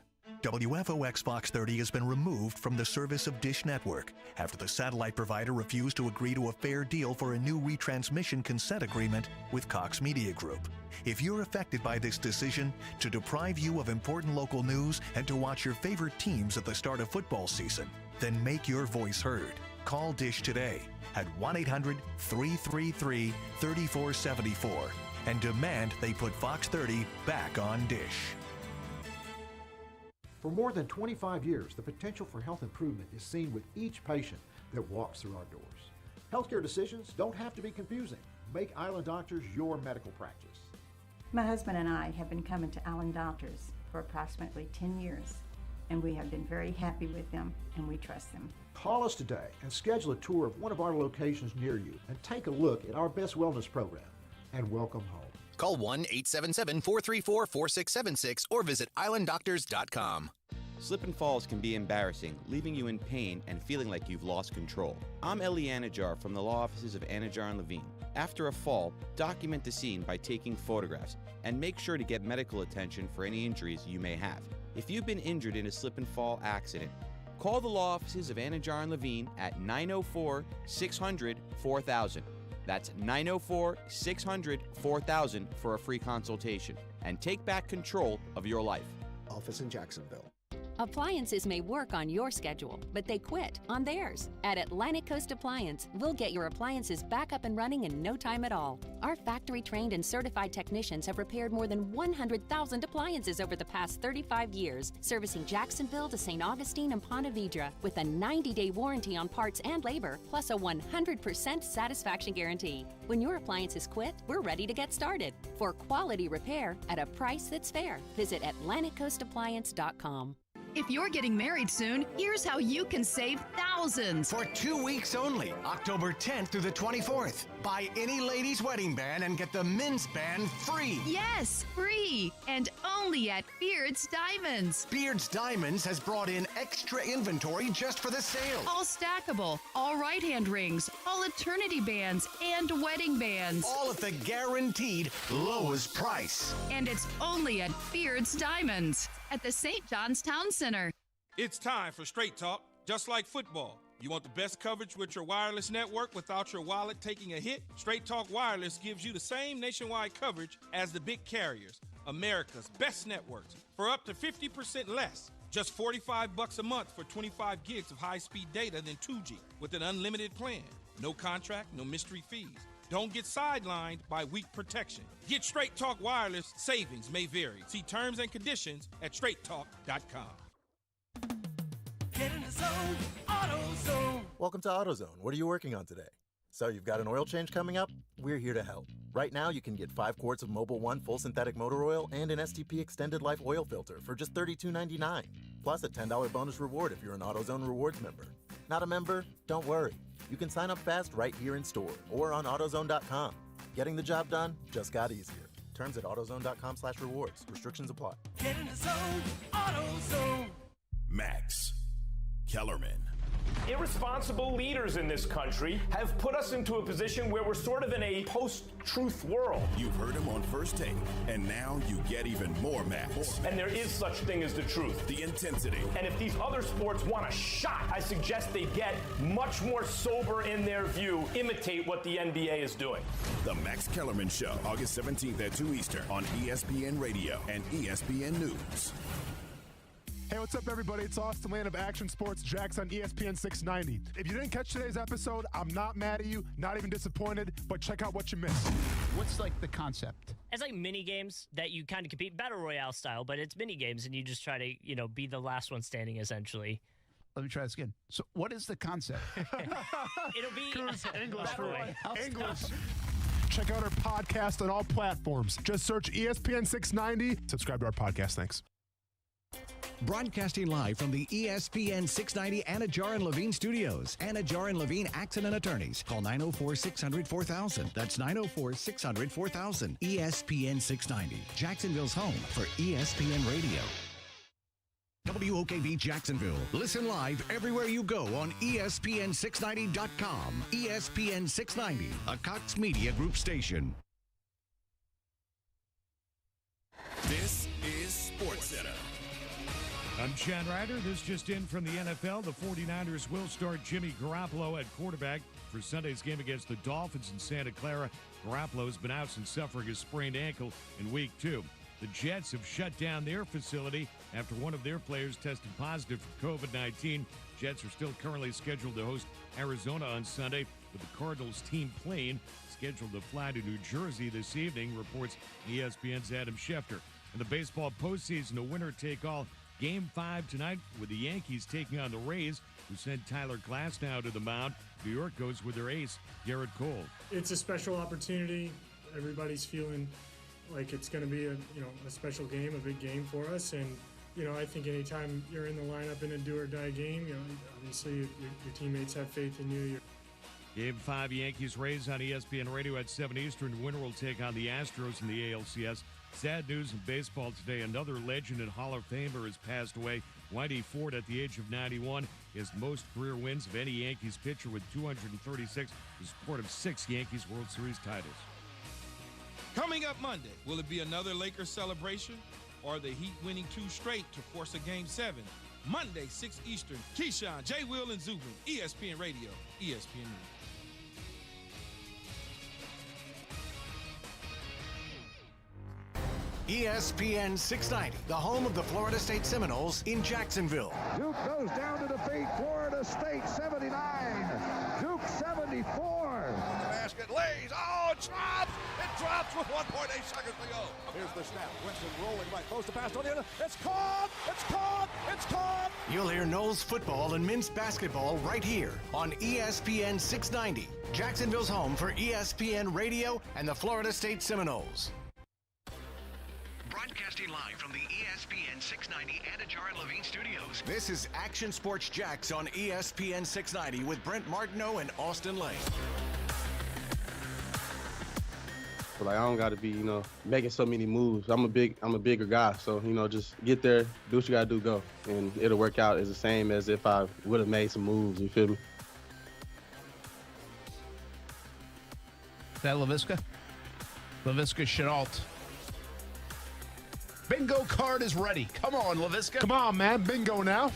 WFOX Fox 30 has been removed from the service of Dish Network after the satellite provider refused to agree to a fair deal for a new retransmission consent agreement with Cox Media Group. If you're affected by this decision, to deprive you of important local news and to watch your favorite teams at the start of football season, then make your voice heard. Call Dish today at 1-800-333-3474 and demand they put Fox 30 back on Dish. For more than 25 years, the potential for health improvement is seen with each patient that walks through our doors. Healthcare decisions don't have to be confusing. Make Island Doctors your medical practice. My husband and I have been coming to Island Doctors for approximately 10 years, and we have been very happy with them, and we trust them. Call us today and schedule a tour of one of our locations near you and take a look at our Best Wellness program, and welcome home. Call 1-877-434-4676 or visit islanddoctors.com. Slip and falls can be embarrassing, leaving you in pain and feeling like you've lost control. I'm Eli Anajar from the law offices of Anajar and Levine. After a fall, document the scene by taking photographs and make sure to get medical attention for any injuries you may have. If you've been injured in a slip and fall accident, call the law offices of Anajar and Levine at 904-600-4000. That's 904-600-4000 for a free consultation and take back control of your life. Office in Jacksonville. Appliances may work on your schedule, but they quit on theirs. At Atlantic Coast Appliance, we'll get your appliances back up and running in no time at all. Our factory-trained and certified technicians have repaired more than 100,000 appliances over the past 35 years, servicing Jacksonville to St. Augustine and Ponte Vedra with a 90-day warranty on parts and labor, plus a 100% satisfaction guarantee. When your appliances quit, we're ready to get started. For quality repair at a price that's fair, visit AtlanticCoastAppliance.com. If you're getting married soon, here's how you can save thousands. For 2 weeks only, October 10th through the 24th. Buy any ladies' wedding band and get the men's band free. Yes, free. And only at Beard's Diamonds. Beard's Diamonds has brought in extra inventory just for the sale. All stackable, all right-hand rings, all eternity bands, and wedding bands. All at the guaranteed lowest price. And it's only at Beard's Diamonds at the St. John's Town Center. It's time for Straight Talk, just like football. You want the best coverage with your wireless network without your wallet taking a hit? Straight Talk Wireless gives you the same nationwide coverage as the big carriers, America's best networks, for up to 50% less. Just $45 a month for 25 gigs of high-speed data than 2G with an unlimited plan. No contract, no mystery fees. Don't get sidelined by weak protection. Get Straight Talk Wireless. Savings may vary. See terms and conditions at straighttalk.com. Get in the zone, AutoZone. Welcome to AutoZone. What are you working on today? So you've got an oil change coming up? We're here to help. Right now, you can get 5 quarts of Mobil 1 full synthetic motor oil and an STP extended life oil filter for just $32.99. Plus a $10 bonus reward if you're an AutoZone Rewards member. Not a member? Don't worry. You can sign up fast right here in store or on AutoZone.com. Getting the job done just got easier. Terms at AutoZone.com/rewards. Restrictions apply. Get in the zone, AutoZone. Max Kellerman. Irresponsible leaders in this country have put us into a position where we're sort of in a post-truth world. You've heard him on First Take, and now you get even more Max. And there is such thing as the truth. The intensity. And if these other sports want a shot, I suggest they get much more sober in their view, imitate what the NBA is doing. The Max Kellerman Show, August 17th at 2 Eastern on ESPN Radio and ESPN News. Hey, what's up, everybody? It's Austin Lane of Action Sports Jax on ESPN 690. If you didn't catch today's episode, I'm not mad at you, not even disappointed, but check out what you missed. What's like the concept? It's like mini games that you kind of compete battle royale style, but it's mini games and you just try to, be the last one standing essentially. Let me try this again. So what is the concept? It'll be English. Check out our podcast on all platforms. Just search ESPN 690. Subscribe to our podcast. Thanks. Broadcasting live from the ESPN 690 Anajar and Levine studios. Anajar and Levine Accident Attorneys. Call 904-600-4000. That's 904-600-4000. ESPN 690. Jacksonville's home for ESPN Radio. WOKV Jacksonville. Listen live everywhere you go on ESPN690.com. ESPN 690, a Cox Media Group station. This is SportsCenter. I'm Chad Ryder. This just in from the NFL. The 49ers will start Jimmy Garoppolo at quarterback for Sunday's game against the Dolphins in Santa Clara. Garoppolo has been out since suffering a sprained ankle in Week 2. The Jets have shut down their facility after one of their players tested positive for COVID-19. Jets are still currently scheduled to host Arizona on Sunday, with the Cardinals team plane scheduled to fly to New Jersey this evening, reports ESPN's Adam Schefter. In the baseball postseason, a winner-take-all Game 5 tonight with the Yankees taking on the Rays, who sent Tyler Glasnow to the mound. New York goes with their ace, Garrett Cole. It's a special opportunity. Everybody's feeling like it's going to be a special game, a big game for us. And, I think anytime you're in the lineup in a do-or-die game, obviously your teammates have faith in you. Game 5, Yankees-Rays on ESPN Radio at 7 Eastern. The winner will take on the Astros in the ALCS. Sad news in baseball today. Another legend and Hall of Famer has passed away. Whitey Ford, at the age of 91, has most career wins of any Yankees pitcher with 236, in support of 6 Yankees World Series titles. Coming up Monday, will it be another Lakers celebration or are the Heat winning 2 straight to force a Game 7? Monday, 6 Eastern. Keyshawn, J. Will, and Zubin. ESPN Radio, ESPN News. ESPN 690, the home of the Florida State Seminoles in Jacksonville. Duke goes down to defeat Florida State 79. Duke 74. The basket lays. Oh, it drops. It drops with 1.8 seconds to go. Here's the snap. Winston rolling right. Goes to pass on the other. It's caught. It's caught. It's caught. You'll hear Knowles football and men's basketball right here on ESPN 690, Jacksonville's home for ESPN Radio and the Florida State Seminoles. Broadcasting live from the ESPN 690 Anajar and Levine studios. This is Action Sports Jax on ESPN 690 with Brent Martineau and Austin Lane. But I don't got to be, making so many moves. I'm a bigger guy, so just get there, do what you got to do, go, and it'll work out. As the same as if I would have made some moves. You feel me? Is that LaVisca? LaVisca Chenault. Bingo card is ready. Come on, LaVisca. Come on, man. Bingo now.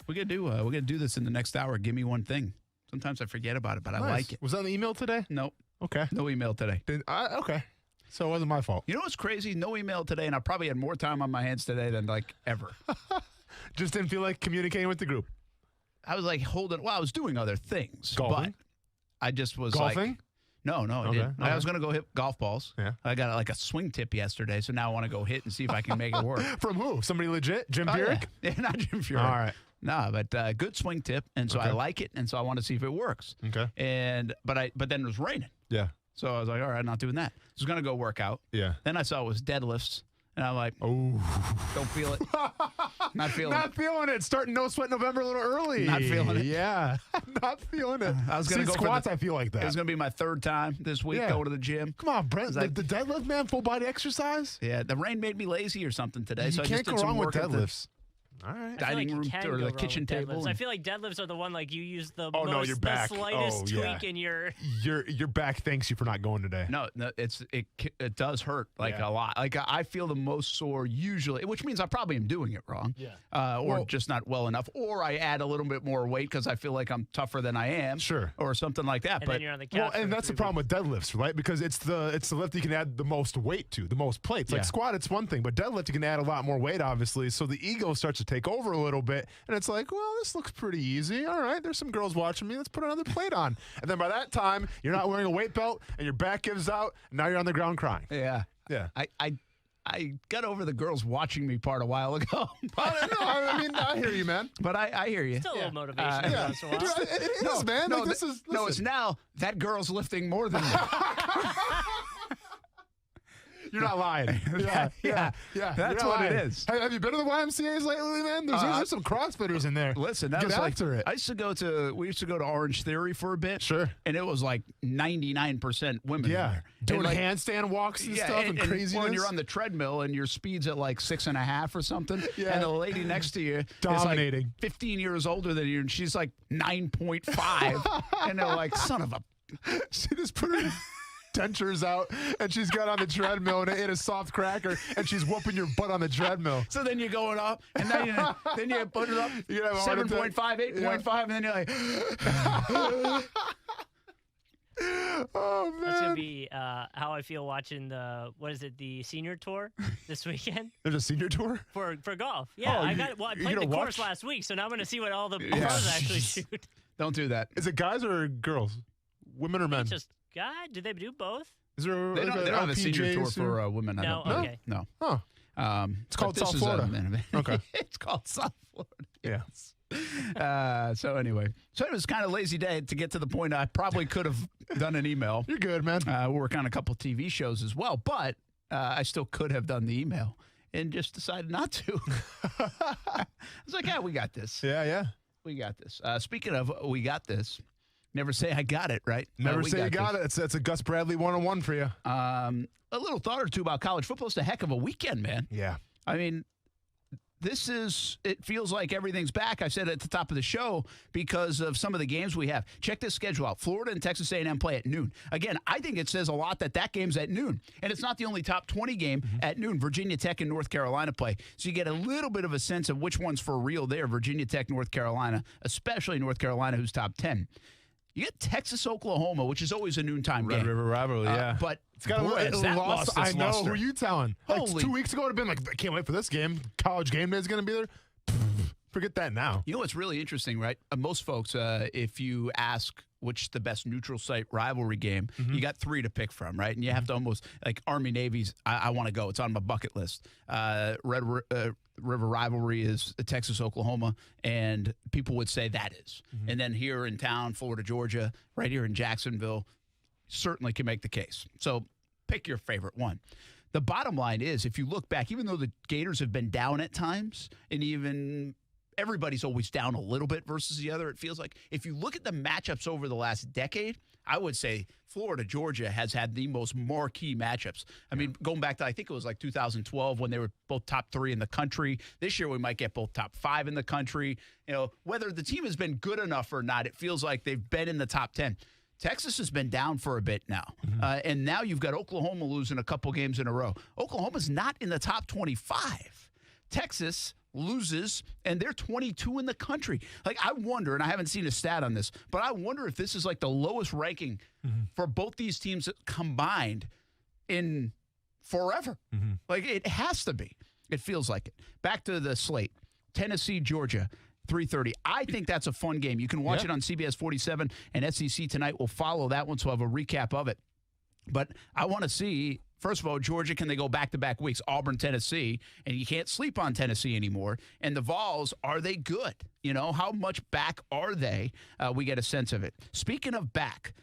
We're gonna do this in the next hour. Give me one thing. Sometimes I forget about it, but Nice. I like it. Was that an email today? Nope. Okay. No email today. Okay. So it wasn't my fault. You know what's crazy? No email today, and I probably had more time on my hands today than ever. Just didn't feel like communicating with the group. I was I was doing other things. Golfing? But I just was Golfing? No, I Okay. didn't. I was going to go hit golf balls. Yeah. I got a swing tip yesterday, so now I want to go hit and see if I can make it work. From who? Somebody legit? Jim Furyk? Yeah, not Jim Furyk. All right. No, but good swing tip, and so Okay. I like it, and so I want to see if it works. Okay. But then it was raining. Yeah. So I was like, all right, not doing that. I was going to go work out. Yeah. Then I saw it was deadlifts, and I'm like, oh, don't feel it. Not feeling Not feeling it. Starting No Sweat November a little early. Not feeling it. Yeah. Not feeling it. I was going to go squats. I feel like that. It was going to be my 3rd time this week going to the gym. Come on, Brent. The deadlift, man. Full body exercise. Yeah. The rain made me lazy or something today. You so I can't just did go some wrong with work at deadlifts. All right. Dining room or the kitchen table. I feel like deadlifts are the one like you use the your back. the slightest tweak in your your back thanks you for not going today. No, it does hurt a lot. Like I feel the most sore usually, which means I probably am doing it wrong. Yeah. Or just not well enough, or I add a little bit more weight because I feel like I'm tougher than I am. Sure. Or something like that. And but then you're on the couch. And that's the problem with deadlifts, right? Because it's the lift you can add the most weight to, the most plates. Like squat, it's one thing, but deadlift you can add a lot more weight, obviously. So the ego starts to take over a little bit, and it's like, well, this looks pretty easy. All right, there's some girls watching me. Let's put another plate on. And then by that time, you're not wearing a weight belt, and your back gives out. And now you're on the ground crying. Yeah. I got over the girls watching me part a while ago. I hear you, man. But I hear you. Still a little motivation every once in a while. It is, man. No, Listen. it's now that girl's lifting more than me. You're not lying. Yeah. That's what it is. Have you been to the YMCA's lately, man? There's some CrossFitters in there. Listen, that Get was after it. I used to go to Orange Theory for a bit. Sure. And it was like 99% women. Yeah. There. Doing like, handstand walks and stuff and craziness. When you're on the treadmill and your speed's at like 6.5 or something, and the lady next to you dominating, is like 15 years older than you, and she's like 9.5, and they're like, son of a. She just put her dentures out, and she's got on the treadmill and ate a soft cracker, and she's whooping your butt on the treadmill. So then you're going up, and then you put it up 7.5, 8.5, and then you're like. Oh, man. That's going to be how I feel watching the senior tour this weekend. There's a senior tour? For golf. Yeah, I played the course last week, so now I'm going to see what all the pros actually shoot. Don't do that. Is it guys or girls? Women or men? Just guy? Do they do both? Is there they don't have a senior tour for women. No, okay. No. Huh. It's called South Florida. Okay. It's called South Florida. Yes. So anyway, it was kind of lazy day to get to the point I probably could have done an email. You're good, man. We work on a couple TV shows as well, but I still could have done the email and just decided not to. I was like, yeah, we got this. Yeah. We got this. Speaking of we got this, never say I got it, right? Never say you got it. It's a Gus Bradley 101 for you. A little thought or two about college football. It's a heck of a weekend, man. Yeah. I mean, it feels like everything's back. I said at the top of the show because of some of the games we have. Check this schedule out. Florida and Texas A&M play at noon. Again, I think it says a lot that game's at noon. And it's not the only top 20 game at noon. Virginia Tech and North Carolina play. So you get a little bit of a sense of which one's for real there. Virginia Tech, North Carolina, especially North Carolina, who's top 10. You get Texas, Oklahoma, which is always a noontime game. Red River rivalry, yeah. But it's got lost I know. luster. Who are you telling? Like 2 weeks ago, it would have been like, I can't wait for this game. College game day is going to be there. Forget that now. You know what's really interesting, right? Most folks, if you ask which the best neutral site rivalry game, you got 3 to pick from, right? And you have to almost, like Army-Navy's, I want to go. It's on my bucket list. Red River rivalry is Texas, Oklahoma, and people would say that is. And then here in town, Florida, Georgia, right here in Jacksonville, certainly can make the case. So pick your favorite one. The bottom line is, if you look back, even though the Gators have been down at times, and even everybody's always down a little bit versus the other, it feels like. If you look at the matchups over the last decade, I would say Florida, Georgia has had the most marquee matchups. I mean, going back to, I think it was like 2012 when they were both top 3 in the country. This year we might get both top 5 in the country. You know, whether the team has been good enough or not, it feels like they've been in the top 10. Texas has been down for a bit now. And now you've got Oklahoma losing a couple games in a row. Oklahoma's not in the top 25. Texas loses, and they're 22 in the country. Like, I wonder, and I haven't seen a stat on this, but I wonder if this is like the lowest ranking for both these teams combined in forever. Like, it has to be. It feels like it. Back to the slate. Tennessee, Georgia, 3:30. I think that's a fun game. You can watch it on CBS 47, and SEC Tonight will follow that one, so I'll have a recap of it. But I want to see, first of all, Georgia, can they go back-to-back weeks? Auburn, Tennessee, and you can't sleep on Tennessee anymore. And the Vols, are they good? You know, how much back are they? We get a sense of it. Speaking of back,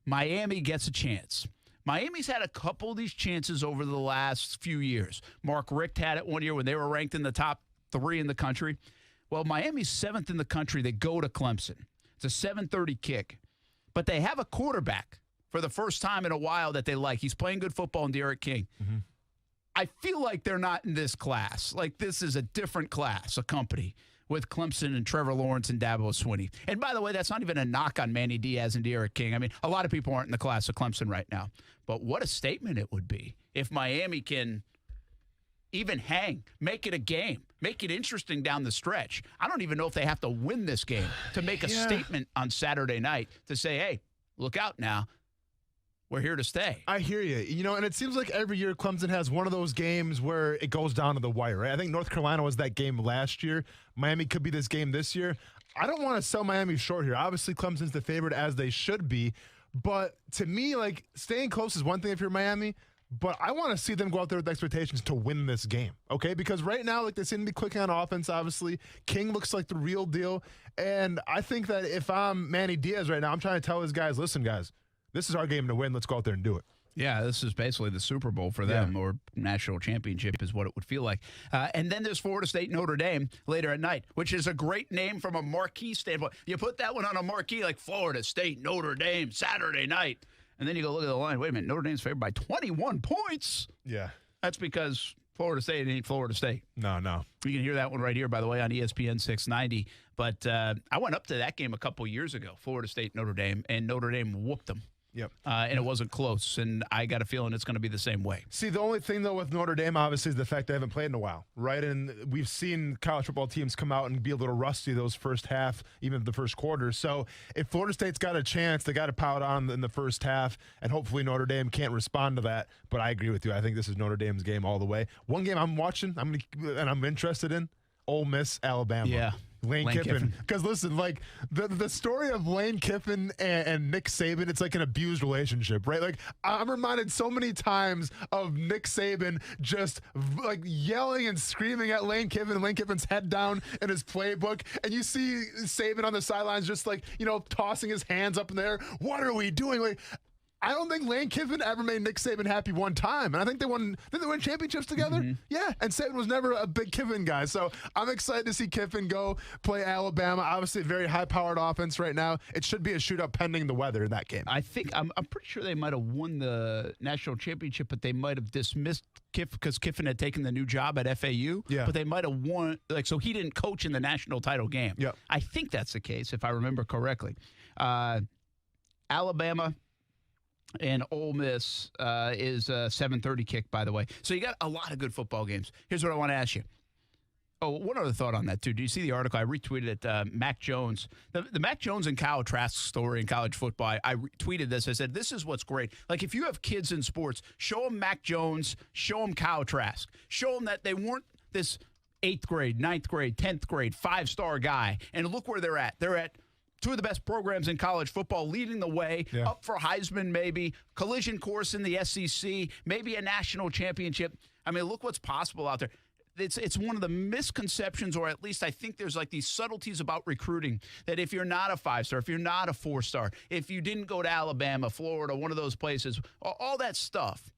Miami gets a chance. Miami's had a couple of these chances over the last few years. Mark Richt had it one year when they were ranked in the top 3 in the country. Well, Miami's 7th in the country. They go to Clemson. It's a 7:30 kick. But they have a quarterback for the first time in a while that they like. He's playing good football in Derek King. I feel like they're not in this class. Like, this is a different class, a company with Clemson and Trevor Lawrence and Dabo Swinney. And by the way, that's not even a knock on Manny Diaz and De'Ara King. I mean, a lot of people aren't in the class of Clemson right now. But what a statement it would be if Miami can even hang, make it a game, make it interesting down the stretch. I don't even know if they have to win this game to make a statement on Saturday night to say, hey, look out now. We're here to stay. I hear you. You know, and it seems like every year Clemson has one of those games where it goes down to the wire, right? I think North Carolina was that game last year. Miami could be this game this year. I don't want to sell Miami short here. Obviously, Clemson's the favorite, as they should be. But to me, like, staying close is one thing if you're Miami, but I want to see them go out there with expectations to win this game, okay? Because right now, like, they seem to be clicking on offense, obviously. King looks like the real deal. And I think that if I'm Manny Diaz right now, I'm trying to tell his guys, listen, guys, this is our game to win. Let's go out there and do it. Yeah, this is basically the Super Bowl for them, or national championship is what it would feel like. And then there's Florida State Notre Dame later at night, which is a great name from a marquee standpoint. You put that one on a marquee like Florida State Notre Dame Saturday night, and then you go look at the line. Wait a minute, Notre Dame's favored by 21 points. Yeah. That's because Florida State ain't Florida State. No. You can hear that one right here, by the way, on ESPN 690. But I went up to that game a couple years ago, Florida State Notre Dame, and Notre Dame whooped them. Yep. And it wasn't close, and I got a feeling it's going to be the same way. See, the only thing, though, with Notre Dame, obviously, is the fact they haven't played in a while, right? And we've seen college football teams come out and be a little rusty those first half, even the first quarter. So if Florida State's got a chance, they got to pout on in the first half, and hopefully Notre Dame can't respond to that. But I agree with you. I think this is Notre Dame's game all the way. One game I'm watching, and I'm interested in, Ole Miss, Alabama. Yeah. Lane Kiffin. Because, listen, like, the story of Lane Kiffin and Nick Saban, it's like an abused relationship, right? Like, I'm reminded so many times of Nick Saban just, like, yelling and screaming at Lane Kiffin, and Lane Kiffin's head down in his playbook, and you see Saban on the sidelines just, like, you know, tossing his hands up in the air. What are we doing? Like, I don't think Lane Kiffin ever made Nick Saban happy one time. And I think they won championships together. Mm-hmm. Yeah. And Saban was never a big Kiffin guy. So I'm excited to see Kiffin go play Alabama. Obviously, a very high-powered offense right now. It should be a shootout pending the weather in that game. I think I'm pretty sure they might have won the national championship, but they might have dismissed Kiffin because Kiffin had taken the new job at FAU. Yeah. But they might have won, like, so he didn't coach in the national title game. Yep. I think that's the case, if I remember correctly. Alabama and Ole Miss is a 7:30 kick, by the way. So you got a lot of good football games. Here's what I want to ask you. Oh, one other thought on that, too. Do you see the article? I retweeted it, Mac Jones. The Mac Jones and Kyle Trask story in college football, I tweeted this. I said, this is what's great. Like, if you have kids in sports, show them Mac Jones, show them Kyle Trask. Show them that they weren't this 8th grade, 9th grade, 10th grade, 5-star guy. And look where they're at. They're at two of the best programs in college football, leading the way, up for Heisman maybe, collision course in the SEC, maybe a national championship. I mean, look what's possible out there. It's one of the misconceptions, or at least I think there's like these subtleties about recruiting, that if you're not a 5-star, if you're not a 4-star, if you didn't go to Alabama, Florida, one of those places, all that stuff,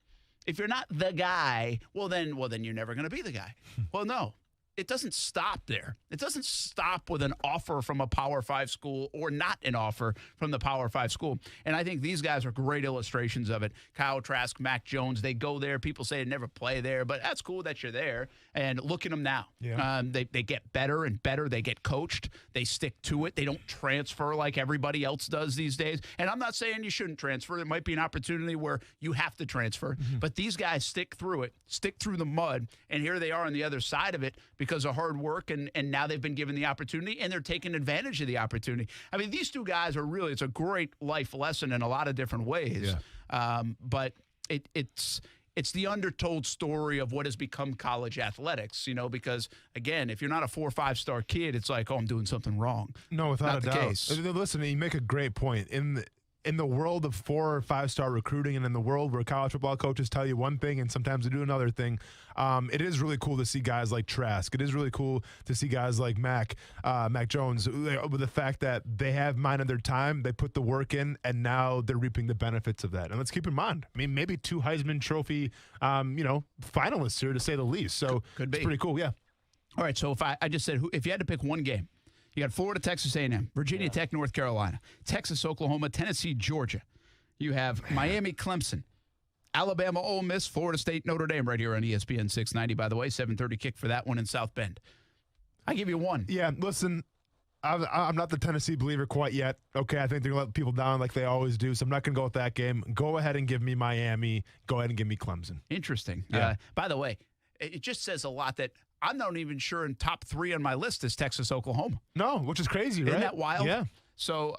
if you're not the guy, well then you're never going to be the guy. Well, no. It doesn't stop there. It doesn't stop with an offer from a Power 5 school or not an offer from the Power 5 school. And I think these guys are great illustrations of it. Kyle Trask, Mac Jones, they go there. People say they never play there, but that's cool that you're there. And look at them now. Yeah. They get better and better. They get coached. They stick to it. They don't transfer like everybody else does these days. And I'm not saying you shouldn't transfer. There might be an opportunity where you have to transfer. Mm-hmm. But these guys stick through it, stick through the mud, and here they are on the other side of it because of hard work, and now they've been given the opportunity, and they're taking advantage of the opportunity. I mean, these two guys are really, it's a great life lesson in a lot of different ways. Yeah. But it's the undertold story of what has become college athletics, you know, because, again, if you're not a 4 or 5-star kid, it's like, oh, I'm doing something wrong. No, without not a the doubt. Case. Listen, you make a great point. In the world of 4 or 5-star recruiting, and in the world where college football coaches tell you one thing and sometimes they do another thing, it is really cool to see guys like Trask. It is really cool to see guys like Mac Jones, with the fact that they have minded their time, they put the work in, and now they're reaping the benefits of that. And let's keep in mind, I mean, maybe 2 Heisman Trophy, finalists here, to say the least. So Could be. It's pretty cool, yeah. All right, so if I just said, if you had to pick one game, you got Florida, Texas A&M, Virginia Tech, North Carolina, Texas, Oklahoma, Tennessee, Georgia. You have Miami, Clemson, Alabama, Ole Miss, Florida State, Notre Dame right here on ESPN 690, by the way. 7:30 kick for that one in South Bend. I give you one. Yeah, listen, I'm not the Tennessee believer quite yet. Okay, I think they're going to let people down like they always do, so I'm not going to go with that game. Go ahead and give me Miami. Go ahead and give me Clemson. Interesting. Yeah. By the way, it just says a lot that I'm not even sure in top 3 on my list is Texas, Oklahoma. No, which is crazy, right? Isn't that wild? Yeah. So,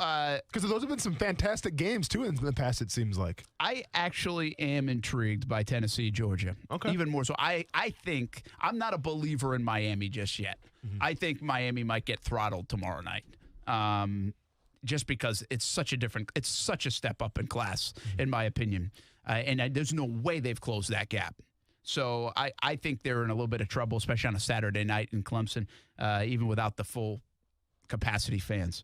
because those have been some fantastic games, too, in the past, it seems like. I actually am intrigued by Tennessee, Georgia. Okay. Even more so. I think I'm not a believer in Miami just yet. Mm-hmm. I think Miami might get throttled tomorrow night. Just because it's such a step up in class, in my opinion. And there's no way they've closed that gap. So I think they're in a little bit of trouble, especially on a Saturday night in Clemson, even without the full capacity fans.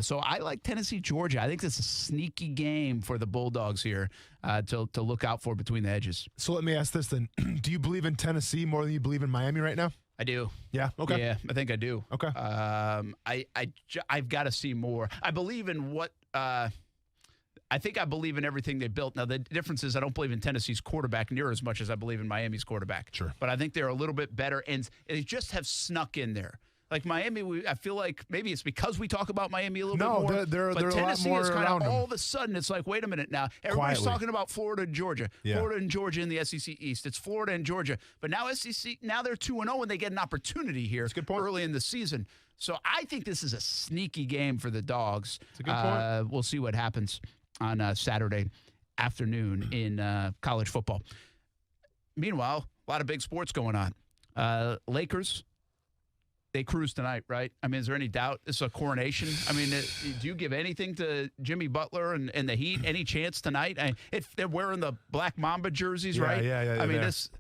So I like Tennessee, Georgia. I think this is a sneaky game for the Bulldogs here to look out for between the edges. So let me ask this then. Do you believe in Tennessee more than you believe in Miami right now? I do. Yeah. Okay. Yeah, I think I do. Okay. I've got to see more. I believe in what. I think I believe in everything they built. Now, the difference is I don't believe in Tennessee's quarterback near as much as I believe in Miami's quarterback. Sure. But I think they're a little bit better, and they just have snuck in there. Like Miami, I feel like maybe it's because we talk about Miami a little bit more. No, they're but a Tennessee lot more is kind around of them. all of a sudden, it's like, wait a minute now. Everybody's Quietly. talking about Florida and Georgia. Yeah. Florida and Georgia in the SEC East. It's Florida and Georgia. But now SEC, now they're 2-0, and they get an opportunity here early in the season. So I think this is a sneaky game for the Dogs. It's a good point. We'll see what happens on Saturday afternoon in college football. Meanwhile, a lot of big sports going on. Lakers, they cruise tonight, right? I mean, is there any doubt it's a coronation? I mean, do you give anything to Jimmy Butler and the Heat? Any chance tonight? They're wearing the Black Mamba jerseys, right? Yeah. I mean, this...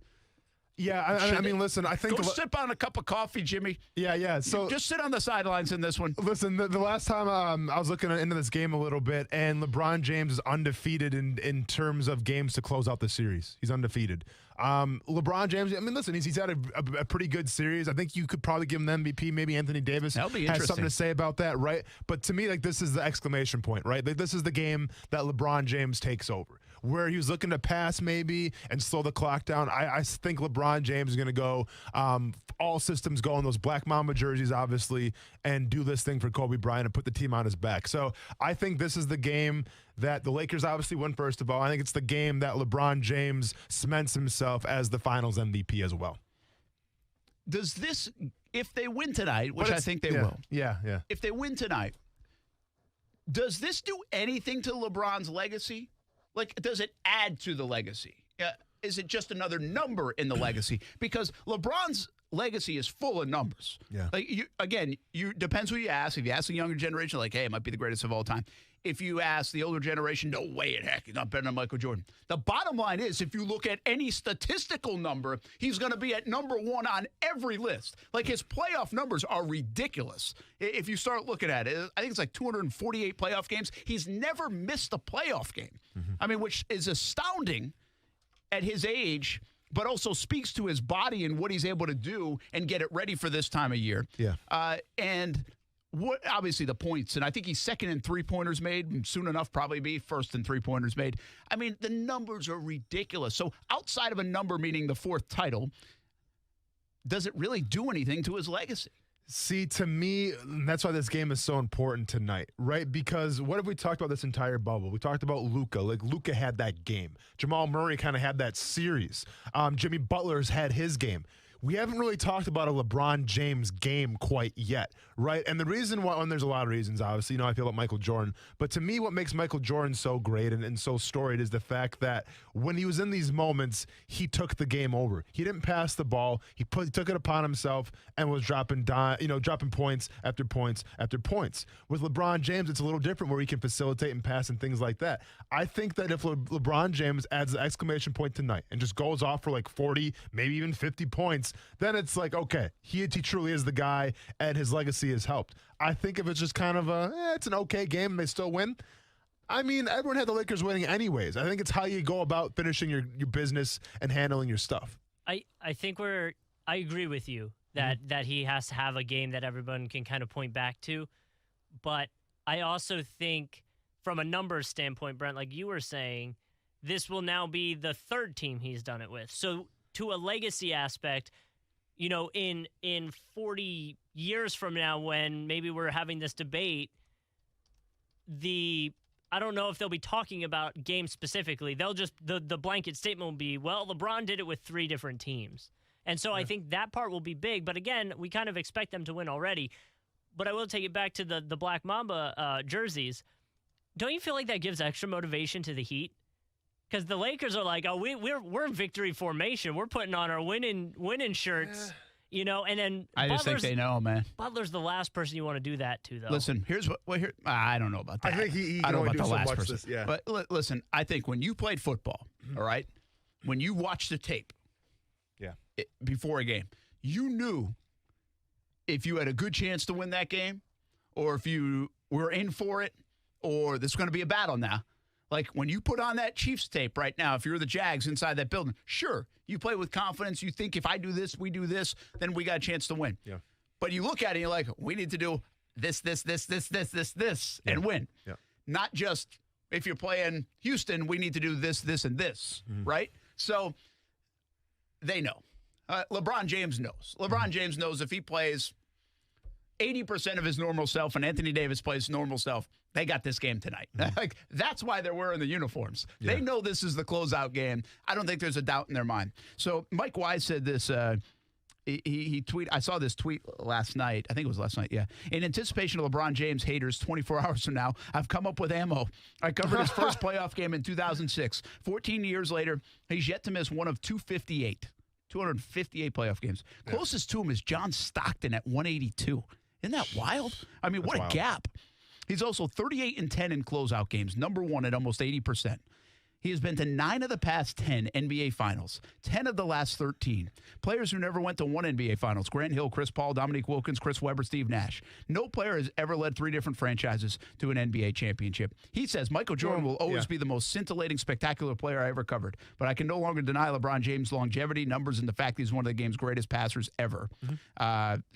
Yeah, I mean, listen, I think... Go sip on a cup of coffee, Jimmy. Yeah. So just sit on the sidelines in this one. Listen, the last time I was looking into this game a little bit, and LeBron James is undefeated in terms of games to close out the series. He's undefeated. LeBron James, I mean, listen, he's had a pretty good series. I think you could probably give him the MVP. Maybe Anthony Davis That'll be has interesting. something to say about that, right? But to me, like, this is the exclamation point, right? Like, this is the game that LeBron James takes over, where he was looking to pass maybe and slow the clock down. I think LeBron James is going to go all systems go in those Black Mamba jerseys, obviously, and do this thing for Kobe Bryant and put the team on his back. So I think this is the game that the Lakers obviously won, first of all. I think it's the game that LeBron James cements himself as the finals MVP as well. Does this, if they win tonight, which I think they will. Yeah. If they win tonight, does this do anything to LeBron's legacy? Like, does it add to the legacy? Is it just another number in the legacy? Because LeBron's legacy is full of numbers. Yeah. Like, you depends who you ask. If you ask the younger generation, like, hey, it might be the greatest of all time. If you ask the older generation, no way in heck, he's not better than Michael Jordan. The bottom line is, if you look at any statistical number, he's going to be at number one on every list. Like, his playoff numbers are ridiculous. If you start looking at it, I think it's like 248 playoff games. He's never missed a playoff game. Mm-hmm. I mean, which is astounding at his age, but also speaks to his body and what he's able to do and get it ready for this time of year. Yeah. And what obviously the points, and I think he's second in three-pointers made, and soon enough probably be first in three-pointers made. I mean, the numbers are ridiculous. So outside of a number, meaning the fourth title, does it really do anything to his legacy? See, to me, that's why this game is so important tonight, right? Because what have we talked about this entire bubble? We talked about Luka. Like, Luka had that game. Jamal Murray kind of had that series. Jimmy Butler's had his game. We haven't really talked about a LeBron James game quite yet, right? And the reason why, and there's a lot of reasons, obviously, I feel about Michael Jordan, but to me, what makes Michael Jordan so great and so storied is the fact that when he was in these moments, he took the game over. He didn't pass the ball. He took it upon himself and was dropping points after points after points. With LeBron James, it's a little different, where he can facilitate and pass and things like that. I think that if LeBron James adds the exclamation point tonight and just goes off for like 40, maybe even 50 points, then it's like, okay, he truly is the guy, and his legacy has helped. I think if it's just kind of it's an okay game and they still win, I mean, everyone had the Lakers winning anyways. I think it's how you go about finishing your business and handling your stuff. I think I agree with you that he has to have a game that everyone can kind of point back to. But I also think from a numbers standpoint, Brent, like you were saying, this will now be the third team he's done it with. So to a legacy aspect, in 40 years from now, when maybe we're having this debate, I don't know if they'll be talking about games specifically. They'll just, the blanket statement will be, well, LeBron did it with 3 different teams. And so I think that part will be big. But again, we kind of expect them to win already. But I will take it back to the Black Mamba jerseys. Don't you feel like that gives extra motivation to the Heat? Because the Lakers are like, oh, we're in victory formation. We're putting on our winning shirts, and then I just think they know, man. Butler's the last person you want to do that to, though. Listen, here's I don't know about that. I think he I can don't know only about do the so last much person. yeah. But listen, I think when you played football, all right, when you watched the tape, before a game, you knew if you had a good chance to win that game, or if you were in for it, or there's going to be a battle now. Like when you put on that Chiefs tape right now, if you're the Jags inside that building, sure, you play with confidence. You think if I do this, we do this, then we got a chance to win. Yeah. But you look at it and you're like, we need to do this, and win. Yeah. Not just if you're playing Houston, we need to do this, and this, right? So they know. LeBron James knows. LeBron James knows if he plays 80% of his normal self and Anthony Davis plays normal self, they got this game tonight. Like that's why they're wearing the uniforms. Yeah. They know this is the closeout game. I don't think there's a doubt in their mind. So Mike Wise said this. He tweeted. I saw this tweet last night. I think it was last night. Yeah. In anticipation of LeBron James haters 24 hours from now, I've come up with ammo. I covered his first playoff game in 2006. 14 years later, he's yet to miss one of 258 playoff games. Closest to him is John Stockton at 182. Isn't that wild? I mean, what a gap. He's also 38-10 in closeout games, number 1 at almost 80%. He has been to 9 of the past 10 NBA Finals, 10 of the last 13. Players who never went to one NBA Finals: Grant Hill, Chris Paul, Dominique Wilkins, Chris Webber, Steve Nash. No player has ever led 3 different franchises to an NBA championship. He says Michael Jordan will always be the most scintillating, spectacular player I ever covered, but I can no longer deny LeBron James' longevity, numbers, and the fact he's one of the game's greatest passers ever.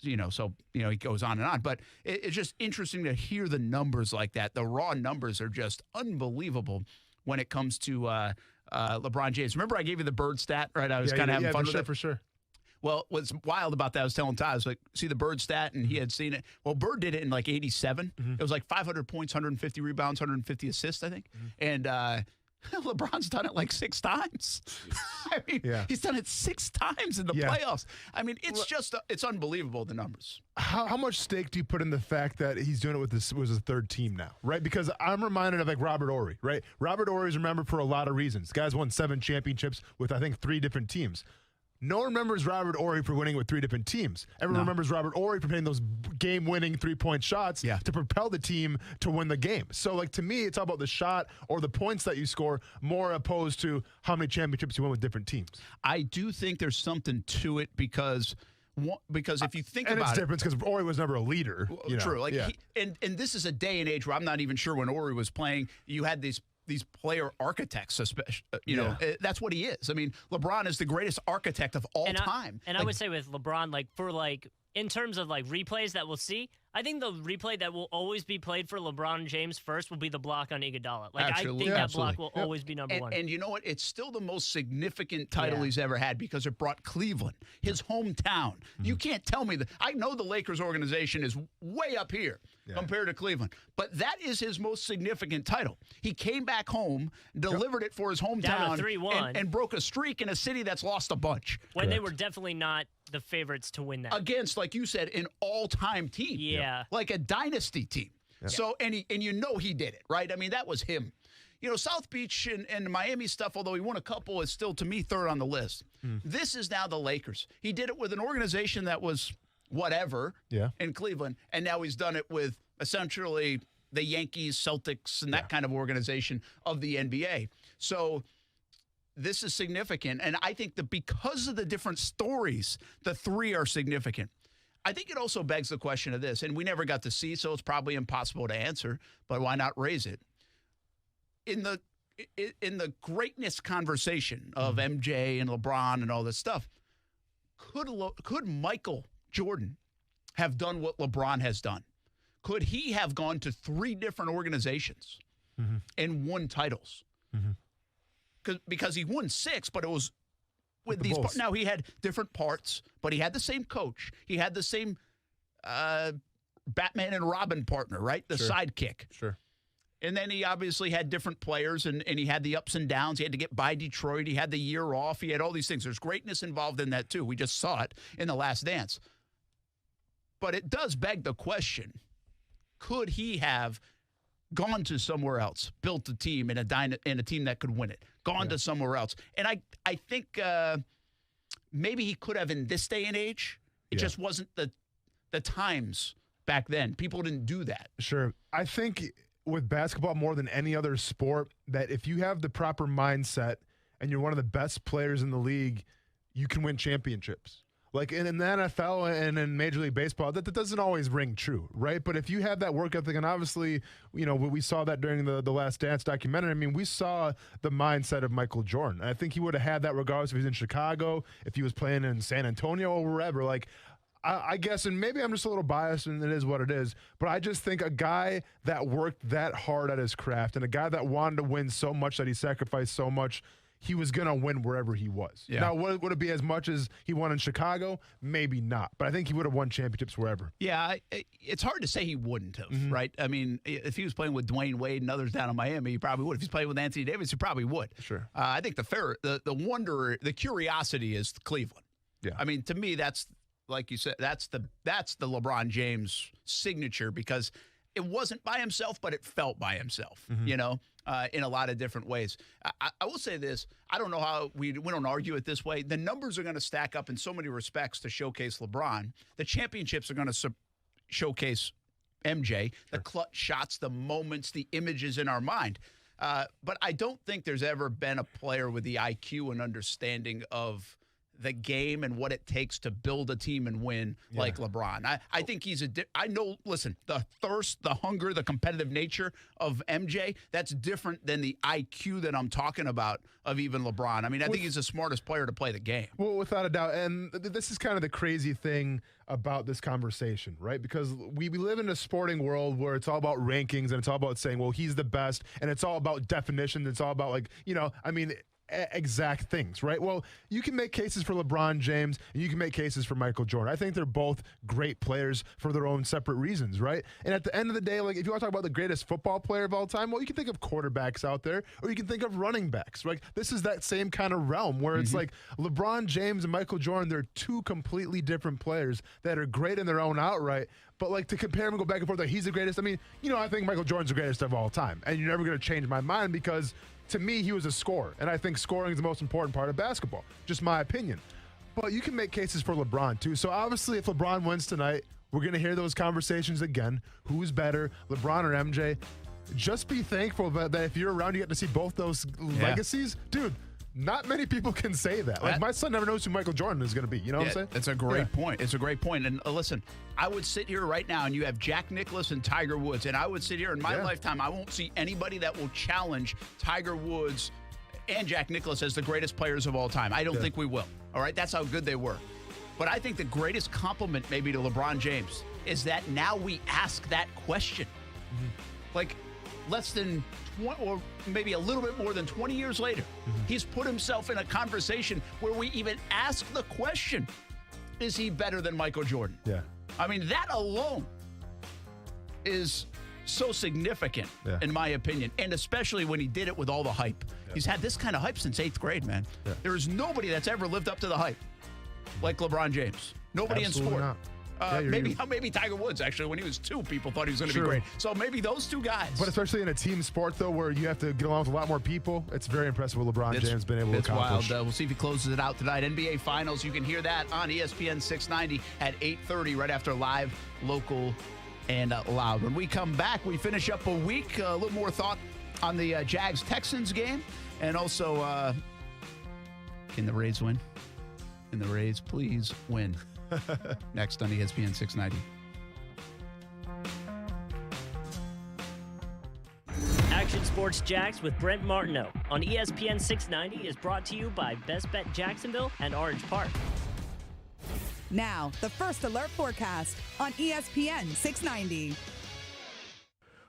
He goes on and on. But it's just interesting to hear the numbers like that. The raw numbers are just unbelievable when it comes to LeBron James. Remember I gave you the Bird stat, right? I was kind of having fun with it. For sure. Well, what's wild about that, I was telling Todd, I was like, see the Bird stat, and he had seen it. Well, Bird did it in like 87. It was like 500 points, 150 rebounds, 150 assists, I think. And LeBron's done it like 6 times. I mean, he's done it 6 times in the playoffs. I mean, it's just, it's unbelievable, the numbers. How much stake do you put in the fact that he's doing it with this was his 3rd team now, right? Because I'm reminded of like Robert Horry, right? Robert Horry is remembered for a lot of reasons. The guy's won 7 championships with, I think, 3 different teams. No one remembers Robert Horry for winning with 3 different teams. Everyone remembers Robert Horry for hitting those game-winning 3-point shots to propel the team to win the game. So, like, to me, it's all about the shot or the points that you score more opposed to how many championships you win with different teams. I do think there's something to it because if you think about it. And it's different because Horry was never a leader. True. Like and this is a day and age where I'm not even sure when Horry was playing, you had these player architects, especially, that's what he is. I mean, LeBron is the greatest architect of all time. I would say with LeBron, in terms of replays that we'll see, I think the replay that will always be played for LeBron James first will be the block on Iguodala. I think that block will always be number 1. And you know what? It's still the most significant title he's ever had because it brought Cleveland, his hometown. You can't tell me that. I know the Lakers organization is way up here compared to Cleveland, but that is his most significant title. He came back home, delivered it for his hometown, down to 3-1, and broke a streak in a city that's lost a bunch. When they were definitely not the favorites to win that. Against, like you said, an all-time team. Yeah. Like a dynasty team. Yeah. So, and he did it, right? I mean, that was him. South Beach and Miami stuff, although he won a couple, is still, to me, 3rd on the list. This is now the Lakers. He did it with an organization that was whatever in Cleveland, and now he's done it with essentially the Yankees, Celtics, and that kind of organization of the NBA. So this is significant, and I think that because of the different stories, the 3 are significant. I think it also begs the question of this, and we never got to see, so it's probably impossible to answer, but why not raise it? In the greatness conversation of MJ and LeBron and all this stuff, could Michael Jordan have done what LeBron has done? Could he have gone to 3 different organizations and won titles? because he won 6, but it was with these. Now, he had different parts, but he had the same coach. He had the same Batman and Robin partner, right? The sidekick. Sure. And then he obviously had different players, and he had the ups and downs. He had to get by Detroit. He had the year off. He had all these things. There's greatness involved in that, too. We just saw it in The Last Dance. But it does beg the question, could he have gone to somewhere else, built a team and a team that could win it, gone to somewhere else? And I think maybe he could have in this day and age. It just wasn't the times back then. People didn't do that. Sure. I think with basketball more than any other sport, that if you have the proper mindset and you're one of the best players in the league, you can win championships. Like in the NFL and in Major League Baseball, that doesn't always ring true, right? But if you have that work ethic, and obviously, we saw that during the Last Dance documentary. I mean, we saw the mindset of Michael Jordan. And I think he would have had that regardless if he was in Chicago, if he was playing in San Antonio or wherever. Like, I guess, and maybe I'm just a little biased, and it is what it is, but I just think a guy that worked that hard at his craft and a guy that wanted to win so much that he sacrificed so much, he was going to win wherever he was. Yeah. Now, would it be as much as he won in Chicago? Maybe not, but I think he would have won championships wherever. Yeah, it's hard to say he wouldn't have, right? I mean, if he was playing with Dwayne Wade and others down in Miami, he probably would. If he's playing with Anthony Davis, he probably would. Sure. I think the wonder, the curiosity is Cleveland. Yeah. I mean, to me, that's, like you said, that's the LeBron James signature, because it wasn't by himself, but it felt by himself, in a lot of different ways. I will say this. I don't know how we don't argue it this way. The numbers are going to stack up in so many respects to showcase LeBron. The championships are going to showcase MJ, the clutch shots, the moments, the images in our mind. But I don't think there's ever been a player with the IQ and understanding of the game and what it takes to build a team and win like LeBron. I think he's listen, the thirst, the hunger, the competitive nature of MJ, that's different than the IQ that I'm talking about of even LeBron. I mean, I think he's the smartest player to play the game. Well, without a doubt. And this is kind of the crazy thing about this conversation, right? Because we live in a sporting world where it's all about rankings and it's all about saying, well, he's the best, and it's all about definitions. It's all about exact things, right? Well, you can make cases for LeBron James and you can make cases for Michael Jordan. I think they're both great players for their own separate reasons, right? And at the end of the day, like, if you want to talk about the greatest football player of all time, well, you can think of quarterbacks out there, or you can think of running backs. Like, this is that same kind of realm where it's like LeBron James and Michael Jordan, they're two completely different players that are great in their own outright. But, like, to compare him and go back and forth, like, he's the greatest. I mean, I think Michael Jordan's the greatest of all time. And you're never going to change my mind, because to me, he was a scorer, and I think scoring is the most important part of basketball. Just my opinion. But you can make cases for LeBron, too. So, obviously, if LeBron wins tonight, we're going to hear those conversations again. Who's better, LeBron or MJ? Just be thankful that if you're around, you get to see both those legacies. Dude, not many people can say that. Like, my son never knows who Michael Jordan is going to be. You know what I'm saying? It's a great point. It's a great point. And listen, I would sit here right now, and you have Jack Nicklaus and Tiger Woods, and I would sit here in my lifetime, I won't see anybody that will challenge Tiger Woods and Jack Nicklaus as the greatest players of all time. I don't think we will. All right? That's how good they were. But I think the greatest compliment maybe to LeBron James is that now we ask that question. Like, less than 20, or maybe a little bit more than 20 years later, he's put himself in a conversation where we even ask the question, is he better than Michael Jordan? Yeah. I mean, that alone is so significant, in my opinion, and especially when he did it with all the hype. He's had this kind of hype since 8th grade, man. There is nobody that's ever lived up to the hype like LeBron James. Nobody Absolutely in sport. Not. Maybe Tiger Woods, actually. When he was 2, people thought he was going to be great. So maybe those two guys. But especially in a team sport, though, where you have to get along with a lot more people, it's very impressive what LeBron James has been able to accomplish. It's wild. We'll see if he closes it out tonight. NBA Finals, you can hear that on ESPN 690 at 8:30, right after Live, Local, and Loud. When we come back, we finish up a week. A little more thought on the Jags-Texans game. And also, can the Rays win? Can the Rays please win? Next on ESPN 690. Action Sports Jax with Brent Martineau on ESPN 690 is brought to you by Best Bet Jacksonville and Orange Park. Now, the First Alert forecast on ESPN 690.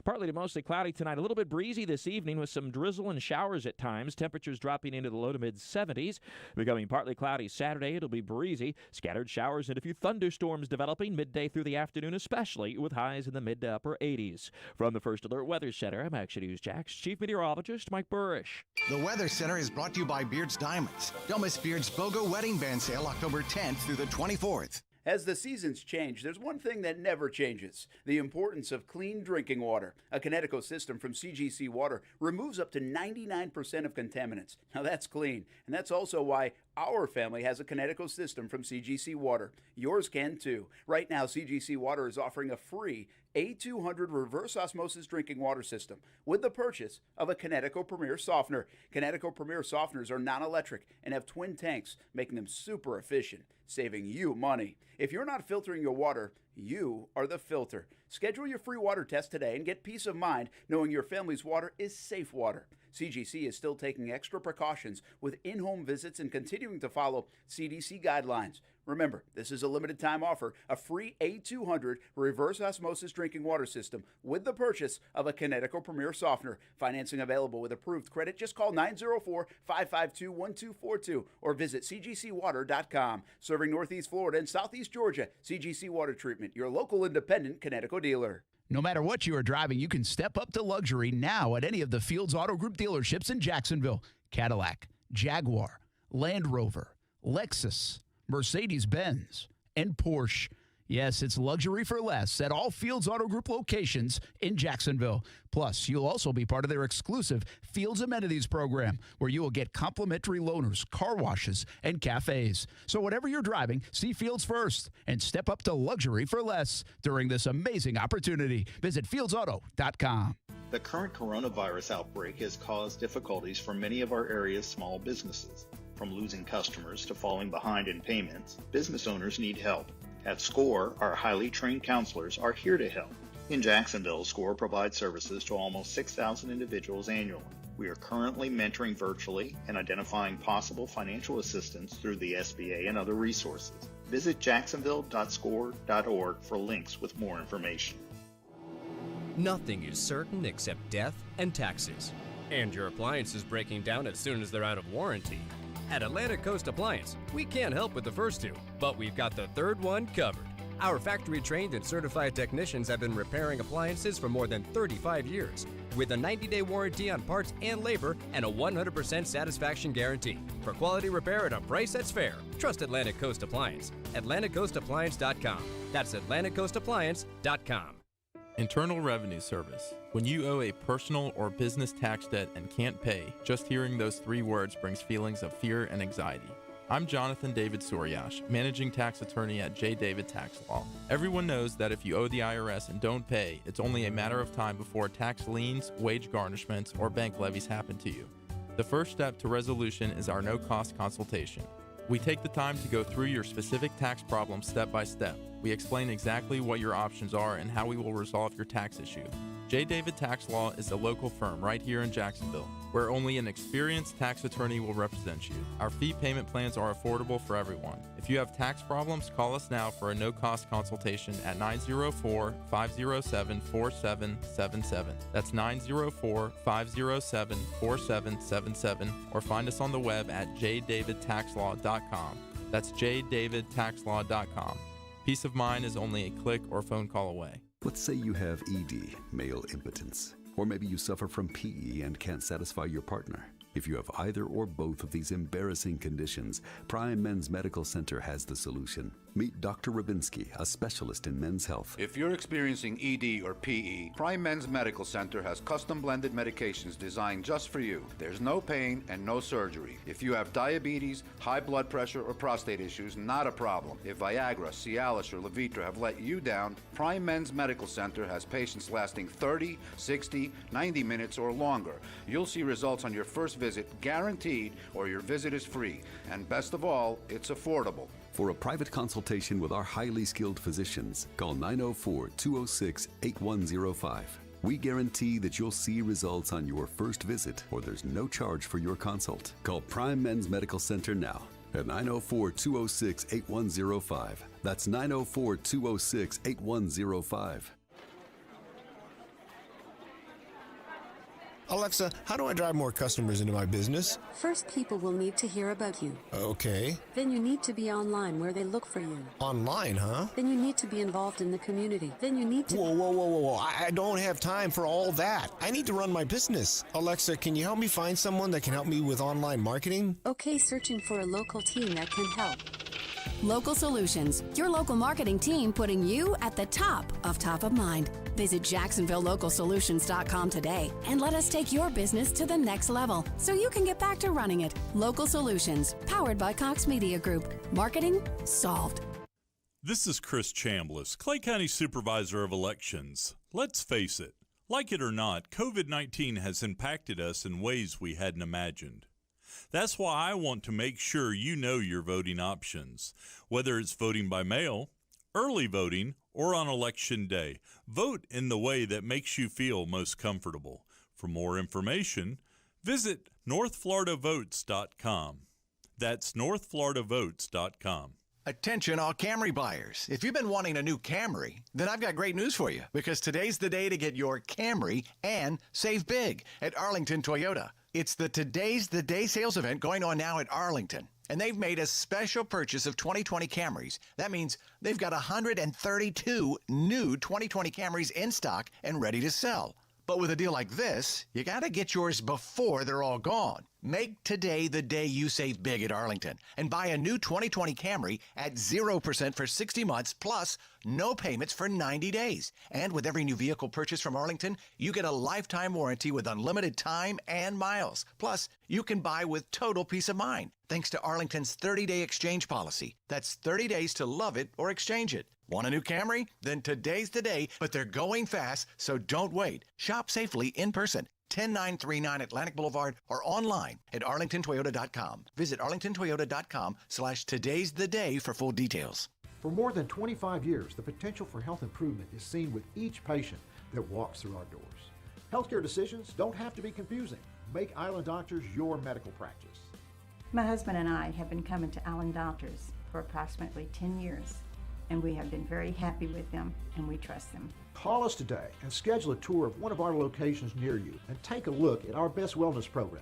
Partly to mostly cloudy tonight. A little bit breezy this evening with some drizzle and showers at times. Temperatures dropping into the low to mid-70s. Becoming partly cloudy Saturday. It'll be breezy. Scattered showers and a few thunderstorms developing midday through the afternoon especially, with highs in the mid to upper 80s. From the First Alert Weather Center, I'm Action News Jax Chief Meteorologist Mike Burrish. The Weather Center is brought to you by Beard's Diamonds. Don't miss Beard's BOGO wedding band sale October 10th through the 24th. As the seasons change, there's one thing that never changes: the importance of clean drinking water. A Kinetico system from CGC Water removes up to 99% of contaminants. Now that's clean, and that's also why our family has a Kinetico system from CGC Water. Yours can too. Right now, CGC Water is offering a free A200 reverse osmosis drinking water system with the purchase of a Kinetico Premier softener. Kinetico Premier softeners are non-electric and have twin tanks, making them super efficient, saving you money. If you're not filtering your water, you are the filter. Schedule your free water test today and get peace of mind knowing your family's water is safe water. CGC is still taking extra precautions with in-home visits and continuing to follow CDC guidelines. Remember, this is a limited time offer, a free A200 reverse osmosis drinking water system with the purchase of a Kinetico Premier softener. Financing available with approved credit. Just call 904-552-1242 or visit cgcwater.com. Serving Northeast Florida and Southeast Georgia, CGC Water Treatment, your local independent Kinetico dealer. No matter what you are driving, you can step up to luxury now at any of the Fields Auto Group dealerships in Jacksonville. Cadillac, Jaguar, Land Rover, Lexus, Mercedes-Benz, and Porsche. Yes, it's luxury for less at all Fields Auto Group locations in Jacksonville. Plus, you'll also be part of their exclusive Fields Amenities program, where you will get complimentary loaners, car washes, and cafes. So whatever you're driving, see Fields first and step up to luxury for less during this amazing opportunity. Visit fieldsauto.com. The current coronavirus outbreak has caused difficulties for many of our area's small businesses. From losing customers to falling behind in payments, business owners need help. At SCORE, our highly trained counselors are here to help. In Jacksonville, SCORE provides services to almost 6,000 individuals annually. We are currently mentoring virtually and identifying possible financial assistance through the SBA and other resources. Visit jacksonville.score.org for links with more information. Nothing is certain except death and taxes. And your appliance is breaking down as soon as they're out of warranty. At Atlantic Coast Appliance, we can't help with the first two, but we've got the third one covered. Our factory-trained and certified technicians have been repairing appliances for more than 35 years, with a 90-day warranty on parts and labor and a 100% satisfaction guarantee. For quality repair at a price that's fair, trust Atlantic Coast Appliance. AtlanticCoastAppliance.com. That's AtlanticCoastAppliance.com. Internal Revenue Service. When you owe a personal or business tax debt and can't pay, just hearing those three words brings feelings of fear and anxiety. I'm Jonathan David Suryash, Managing Tax Attorney at J. David Tax Law. Everyone knows that if you owe the IRS and don't pay, it's only a matter of time before tax liens, wage garnishments, or bank levies happen to you. The first step to resolution is our no-cost consultation. We take the time to go through your specific tax problem step by step. We explain exactly what your options are and how we will resolve your tax issue. J. David Tax Law is a local firm right here in Jacksonville, where only an experienced tax attorney will represent you. Our fee payment plans are affordable for everyone. If you have tax problems, call us now for a no-cost consultation at 904-507-4777. That's 904-507-4777, or find us on the web at jdavidtaxlaw.com. That's jdavidtaxlaw.com. Peace of mind is only a click or phone call away. Let's say you have ED, male impotence, or maybe you suffer from PE and can't satisfy your partner. If you have either or both of these embarrassing conditions, Prime Men's Medical Center has the solution. Meet Dr. Rabinski, a specialist in men's health. If you're experiencing ED or PE, Prime Men's Medical Center has custom blended medications designed just for you. There's no pain and no surgery. If you have diabetes, high blood pressure, or prostate issues, not a problem. If Viagra, Cialis, or Levitra have let you down, Prime Men's Medical Center has patients lasting 30, 60, 90 minutes or longer. You'll see results on your first visit guaranteed, or your visit is free. And best of all, it's affordable. For a private consultation with our highly skilled physicians, call 904-206-8105. We guarantee that you'll see results on your first visit, or there's no charge for your consult. Call Prime Men's Medical Center now at 904-206-8105. That's 904-206-8105. Alexa, how do I drive more customers into my business? First, people will need to hear about you. Okay. Then you need to be online where they look for you. Online, huh? Then you need to be involved in the community. Then you need to... Whoa. I don't have time for all that. I need to run my business. Alexa, can you help me find someone that can help me with online marketing? Okay, searching for a local team that can help. Local Solutions, your local marketing team putting you at the top of mind. Visit JacksonvilleLocalSolutions.com today and let us take your business to the next level so you can get back to running it. Local Solutions, powered by Cox Media Group. Marketing solved. This is Chris Chambliss, Clay County Supervisor of Elections. Let's face it, like it or not, COVID-19 has impacted us in ways we hadn't imagined. That's why I want to make sure you know your voting options. Whether it's voting by mail, early voting, or on Election Day, vote in the way that makes you feel most comfortable. For more information, visit northfloridavotes.com. That's northfloridavotes.com. Attention all Camry buyers. If you've been wanting a new Camry, then I've got great news for you, because today's the day to get your Camry and save big at Arlington Toyota. It's the Today's the Day sales event going on now at Arlington, and they've made a special purchase of 2020 Camrys. That means they've got 132 new 2020 Camrys in stock and ready to sell. But with a deal like this, you got to get yours before they're all gone. Make today the day you save big at Arlington and buy a new 2020 Camry at 0% for 60 months plus no payments for 90 days. And with every new vehicle purchased from Arlington, you get a lifetime warranty with unlimited time and miles. Plus, you can buy with total peace of mind thanks to Arlington's 30-day exchange policy. That's 30 days to love it or exchange it. Want a new Camry? Then today's the day, but they're going fast, so don't wait. Shop safely in person. 10939 Atlantic Boulevard or online at arlingtontoyota.com. Visit arlingtontoyota.com/today's the day for full details. For more than 25 years, the potential for health improvement is seen with each patient that walks through our doors. Healthcare decisions don't have to be confusing. Make Island Doctors your medical practice. My husband and I have been coming to Island Doctors for approximately 10 years, and we have been very happy with them, and we trust them. Call us today and schedule a tour of one of our locations near you and take a look at our best wellness program.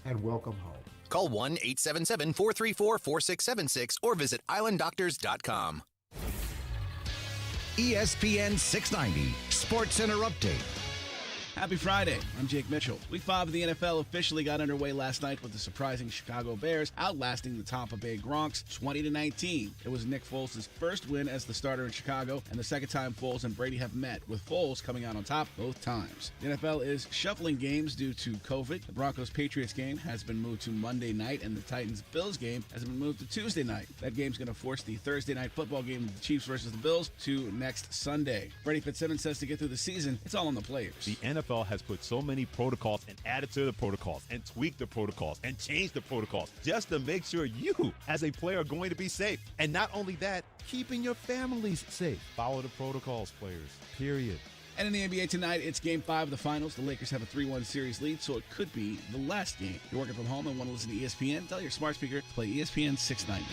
And welcome home. Call 1-877-434-4676 or visit islanddoctors.com. ESPN 690 Sports Center Update. Happy Friday. I'm Jake Mitchell. Week 5 of the NFL officially got underway last night with the surprising Chicago Bears outlasting the Tampa Bay Gronks 20-19. It was Nick Foles' first win as the starter in Chicago and the second time Foles and Brady have met, with Foles coming out on top both times. The NFL is shuffling games due to COVID. The Broncos-Patriots game has been moved to Monday night, and the Titans-Bills game has been moved to Tuesday night. That game's going to force the Thursday night football game of the Chiefs versus the Bills to next Sunday. Freddie Fitzsimmons says to get through the season, it's all on the players. The NFL has put so many protocols and added to the protocols and tweaked the protocols and changed the protocols just to make sure you, as a player, are going to be safe. And not only that, keeping your families safe. Follow the protocols, players, period. And in the NBA tonight, it's Game 5 of the Finals. The Lakers have a 3-1 series lead, so it could be the last game. If you're working from home and want to listen to ESPN, tell your smart speaker to play ESPN 690.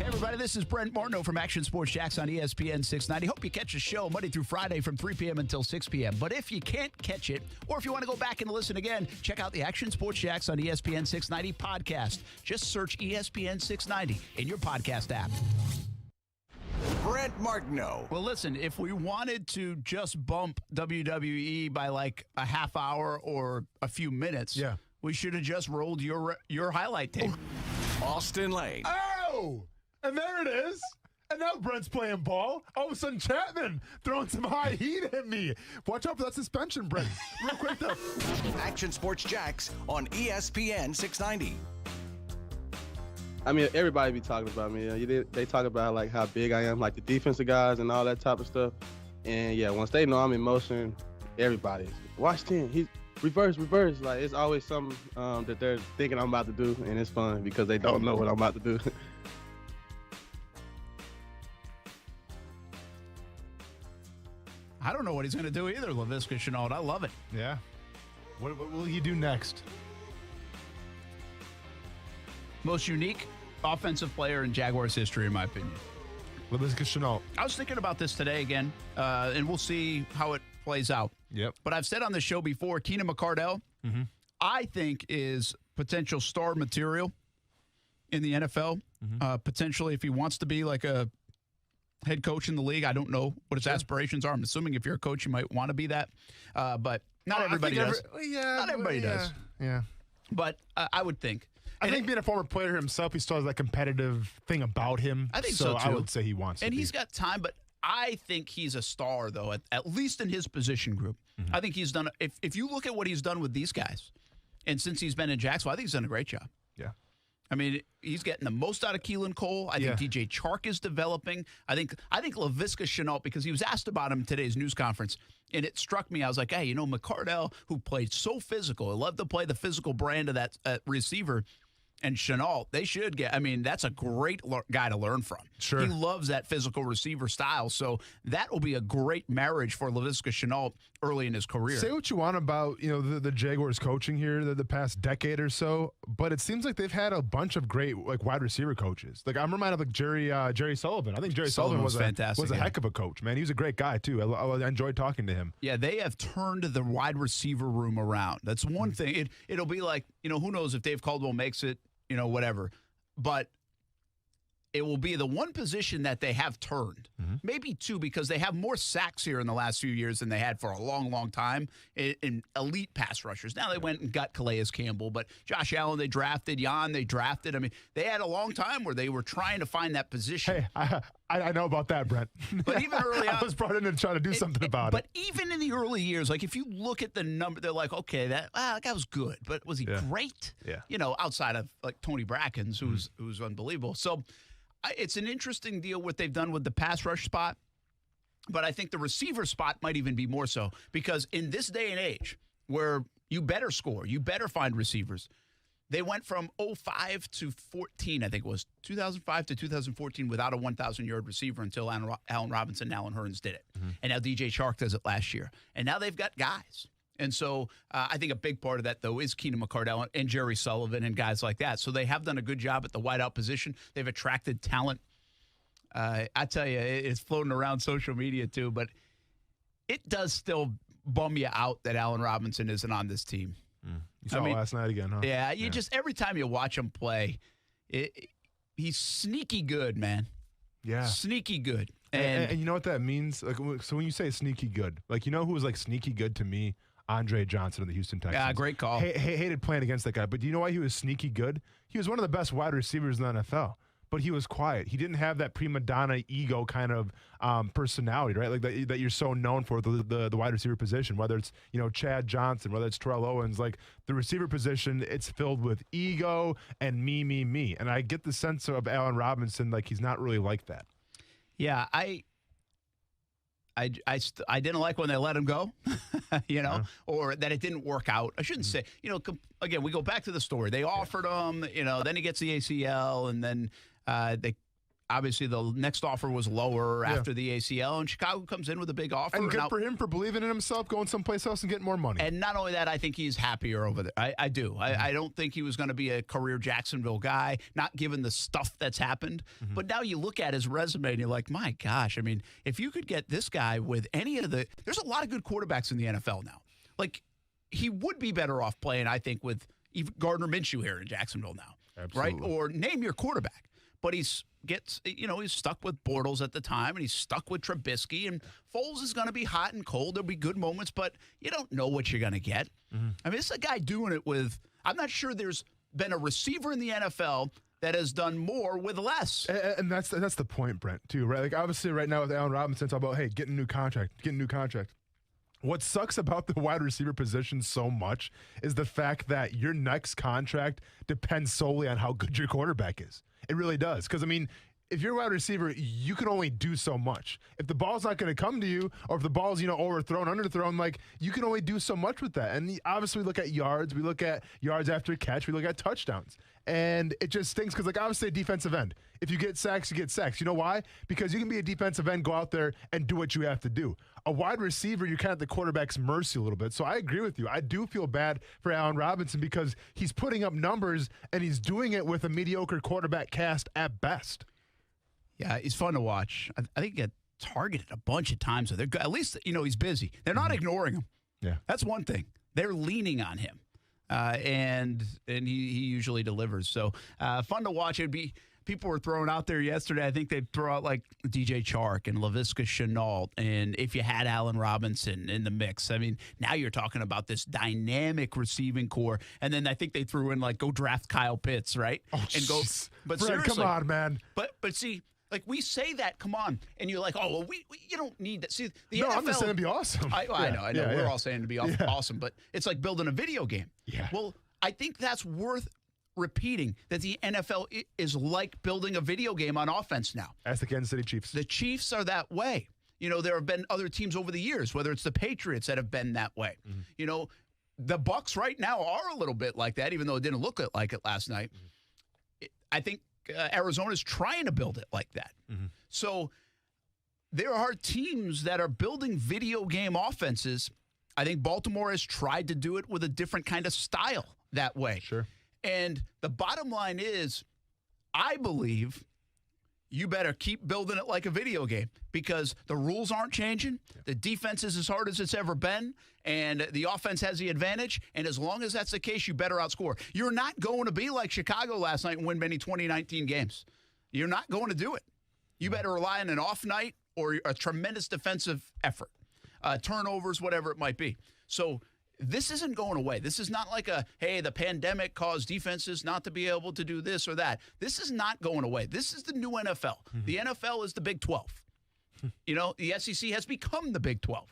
Everybody, this is Brent Martineau from Action Sports Jacks on ESPN 690. Hope you catch the show Monday through Friday from 3 p.m. until 6 p.m. But if you can't catch it, or if you want to go back and listen again, check out the Action Sports Jacks on ESPN 690 podcast. Just search ESPN 690 in your podcast app. Brent Martineau. Well, listen, if we wanted to just bump WWE by like a half hour or a few minutes, we should have just rolled your highlight tape. Austin Lane. Oh! And there it is. And now Brent's playing ball. All of a sudden, Chapman throwing some high heat at me. Watch out for that suspension, Brent. Real quick, though. Action Sports Jacks on ESPN 690. I mean, everybody be talking about me. They talk about like how big I am, like the defensive guys and all that type of stuff. And yeah, once they know I'm in motion, everybody, watch 10. He's reverse. Like it's always something that they're thinking I'm about to do, and it's fun because they don't know what I'm about to do. I don't know what he's going to do either, Laviska Shenault. I love it. Yeah. What will he do next? Most unique offensive player in Jaguars history, in my opinion. Laviska Shenault. I was thinking about this today again, and we'll see how it plays out. Yep. But I've said on the show before, Keenan McCardell, I think is potential star material in the NFL. Potentially, if he wants to be like a head coach in the league. I don't know what his aspirations are. I'm assuming if you're a coach, you might want to be that. But not everybody does. Not everybody does. Yeah. But I would think. I think being a former player himself, he still has that competitive thing about him. I think so, too. I would say he wants to And be. he's got time, but I think he's a star, though, at least in his position group. I think he's done, if you look at what he's done with these guys, and since he's been in Jacksonville, I think he's done a great job. Yeah. I mean, he's getting the most out of Keelan Cole. I think DJ Chark is developing. I think Laviska Shenault, because he was asked about him in today's news conference, and it struck me. I was like, hey, you know, McCardell, who played so physical, he loved to play the physical brand of that receiver, and Shenault, they should get, I mean, that's a great guy to learn from. Sure. He loves that physical receiver style, so that will be a great marriage for Laviska Shenault early in his career. Say what you want about, you know, the Jaguars coaching here the past decade or so, but it seems like they've had a bunch of great like wide receiver coaches. Like I'm reminded of like Jerry Sullivan. I think Jerry Sullivan was fantastic. Was a heck of a coach, man. He was a great guy too. I enjoyed talking to him. Yeah, they have turned the wide receiver room around. That's one thing. It'll be like, you know, who knows if Dave Caldwell makes it, you know, whatever. But it will be the one position that they have turned. Maybe two, because they have more sacks here in the last few years than they had for a long, long time in elite pass rushers. Now they went and got Calais Campbell, but Josh Allen they drafted, Jan they drafted. I mean, they had a long time where they were trying to find that position. Hey, I know about that, Brent. But even early on, I was brought in to try to do something about it. But even in the early years, like if you look at the number, they're like, okay, that guy was good, but was he great? Yeah. You know, outside of like Tony Brackens, who's unbelievable. So it's an interesting deal what they've done with the pass rush spot, but I think the receiver spot might even be more so, because in this day and age where you better score, you better find receivers. They went from 05 to 14, I think it was 2005 to 2014 without a 1,000-yard receiver until Allen Robinson and Alan Hearns did it. And now DJ Chark does it last year. And now they've got guys. And so I think a big part of that, though, is Keenan McCardell and Jerry Sullivan and guys like that. So they have done a good job at the wideout position. They've attracted talent. I tell you, it's floating around social media, too. But it does still bum you out that Allen Robinson isn't on this team. You saw it last night again, huh? Yeah, you just every time you watch him play, he's sneaky good, man. Yeah. Sneaky good. And you know what that means? Like, so when you say sneaky good, like, you know who was like sneaky good to me? Andre Johnson of the Houston Texans. Yeah, great call. Hated playing against that guy. But do you know why he was sneaky good? He was one of the best wide receivers in the NFL. But he was quiet. He didn't have that prima donna ego kind of personality, right? Like that you're so known for the wide receiver position. Whether it's, you know, Chad Johnson, whether it's Terrell Owens, like the receiver position, it's filled with ego and me. And I get the sense of Allen Robinson, like he's not really like that. Yeah, I didn't like when they let him go, you know, or that it didn't work out. I shouldn't say, you know, again, we go back to the story. They offered him, you know, then he gets the ACL, and then they obviously the next offer was lower after the ACL, and Chicago comes in with a big offer. And good for him for believing in himself, going someplace else and getting more money. And not only that, I think he's happier over there. I do. I don't think he was going to be a career Jacksonville guy, not given the stuff that's happened. But now you look at his resume and you're like, my gosh, I mean, if you could get this guy with any of there's a lot of good quarterbacks in the NFL now. Like, he would be better off playing, I think, with even Gardner Minshew here in Jacksonville now. Absolutely. Right? Or name your quarterback. But he's stuck with Bortles at the time, and he's stuck with Trubisky, and Foles is going to be hot and cold. There'll be good moments, but you don't know what you're going to get. I mean, it's a guy doing it with, I'm not sure there's been a receiver in the NFL that has done more with less. And that's the point, Brent, too, right? Like, obviously right now with Allen Robinson, it's all about, hey, get a new contract. What sucks about the wide receiver position so much is the fact that your next contract depends solely on how good your quarterback is. It really does. Because, I mean, if you're a wide receiver, you can only do so much. If the ball's not going to come to you, or if the ball's, you know, overthrown, underthrown, like, you can only do so much with that. And obviously we look at yards. We look at yards after catch. We look at touchdowns. And it just stinks because, like, obviously a defensive end. If you get sacks, you get sacks. You know why? Because you can be a defensive end, go out there and do what you have to do. A wide receiver, you're kind of at the quarterback's mercy a little bit. So I agree with you. I do feel bad for Allen Robinson because he's putting up numbers and he's doing it with a mediocre quarterback cast at best. Yeah, he's fun to watch. I think he got targeted a bunch of times. So they're good. At least, you know, he's busy. They're not ignoring him. Yeah. That's one thing. They're leaning on him, and he usually delivers. So fun to watch. People were throwing out there yesterday. I think they'd throw out like DJ Chark and Laviska Shenault, and if you had Allen Robinson in the mix. I mean, now you're talking about this dynamic receiving core. And then I think they threw in like go draft Kyle Pitts, right? Oh, and go. But Fred, seriously, come on, man. But see. Like, we say that, come on, and you're like, oh, well, you don't need that. See, the No, NFL, I'm just saying it'd be awesome. I know. Yeah, We're yeah. all saying it'd be awesome, but it's like building a video game. Yeah. Well, I think that's worth repeating, that the NFL is like building a video game on offense now. That's the Kansas City Chiefs. The Chiefs are that way. You know, there have been other teams over the years, whether it's the Patriots that have been that way. Mm-hmm. You know, the Bucs right now are a little bit like that, even though it didn't look like it last night. Mm-hmm. I think Arizona's trying to build it like that. Mm-hmm. So there are teams that are building video game offenses. I think Baltimore has tried to do it with a different kind of style that way. Sure. And the bottom line is, I believe you better keep building it like a video game because the rules aren't changing. Yeah. The defense is as hard as it's ever been, and the offense has the advantage. And as long as that's the case, you better outscore. You're not going to be like Chicago last night and win many 2019 games. You're not going to do it. You better rely on an off night or a tremendous defensive effort, turnovers, whatever it might be. So this isn't going away. This is not like hey, the pandemic caused defenses not to be able to do this or that. This is not going away. This is the new NFL. Mm-hmm. The NFL is the Big 12. You know, the SEC has become the Big 12.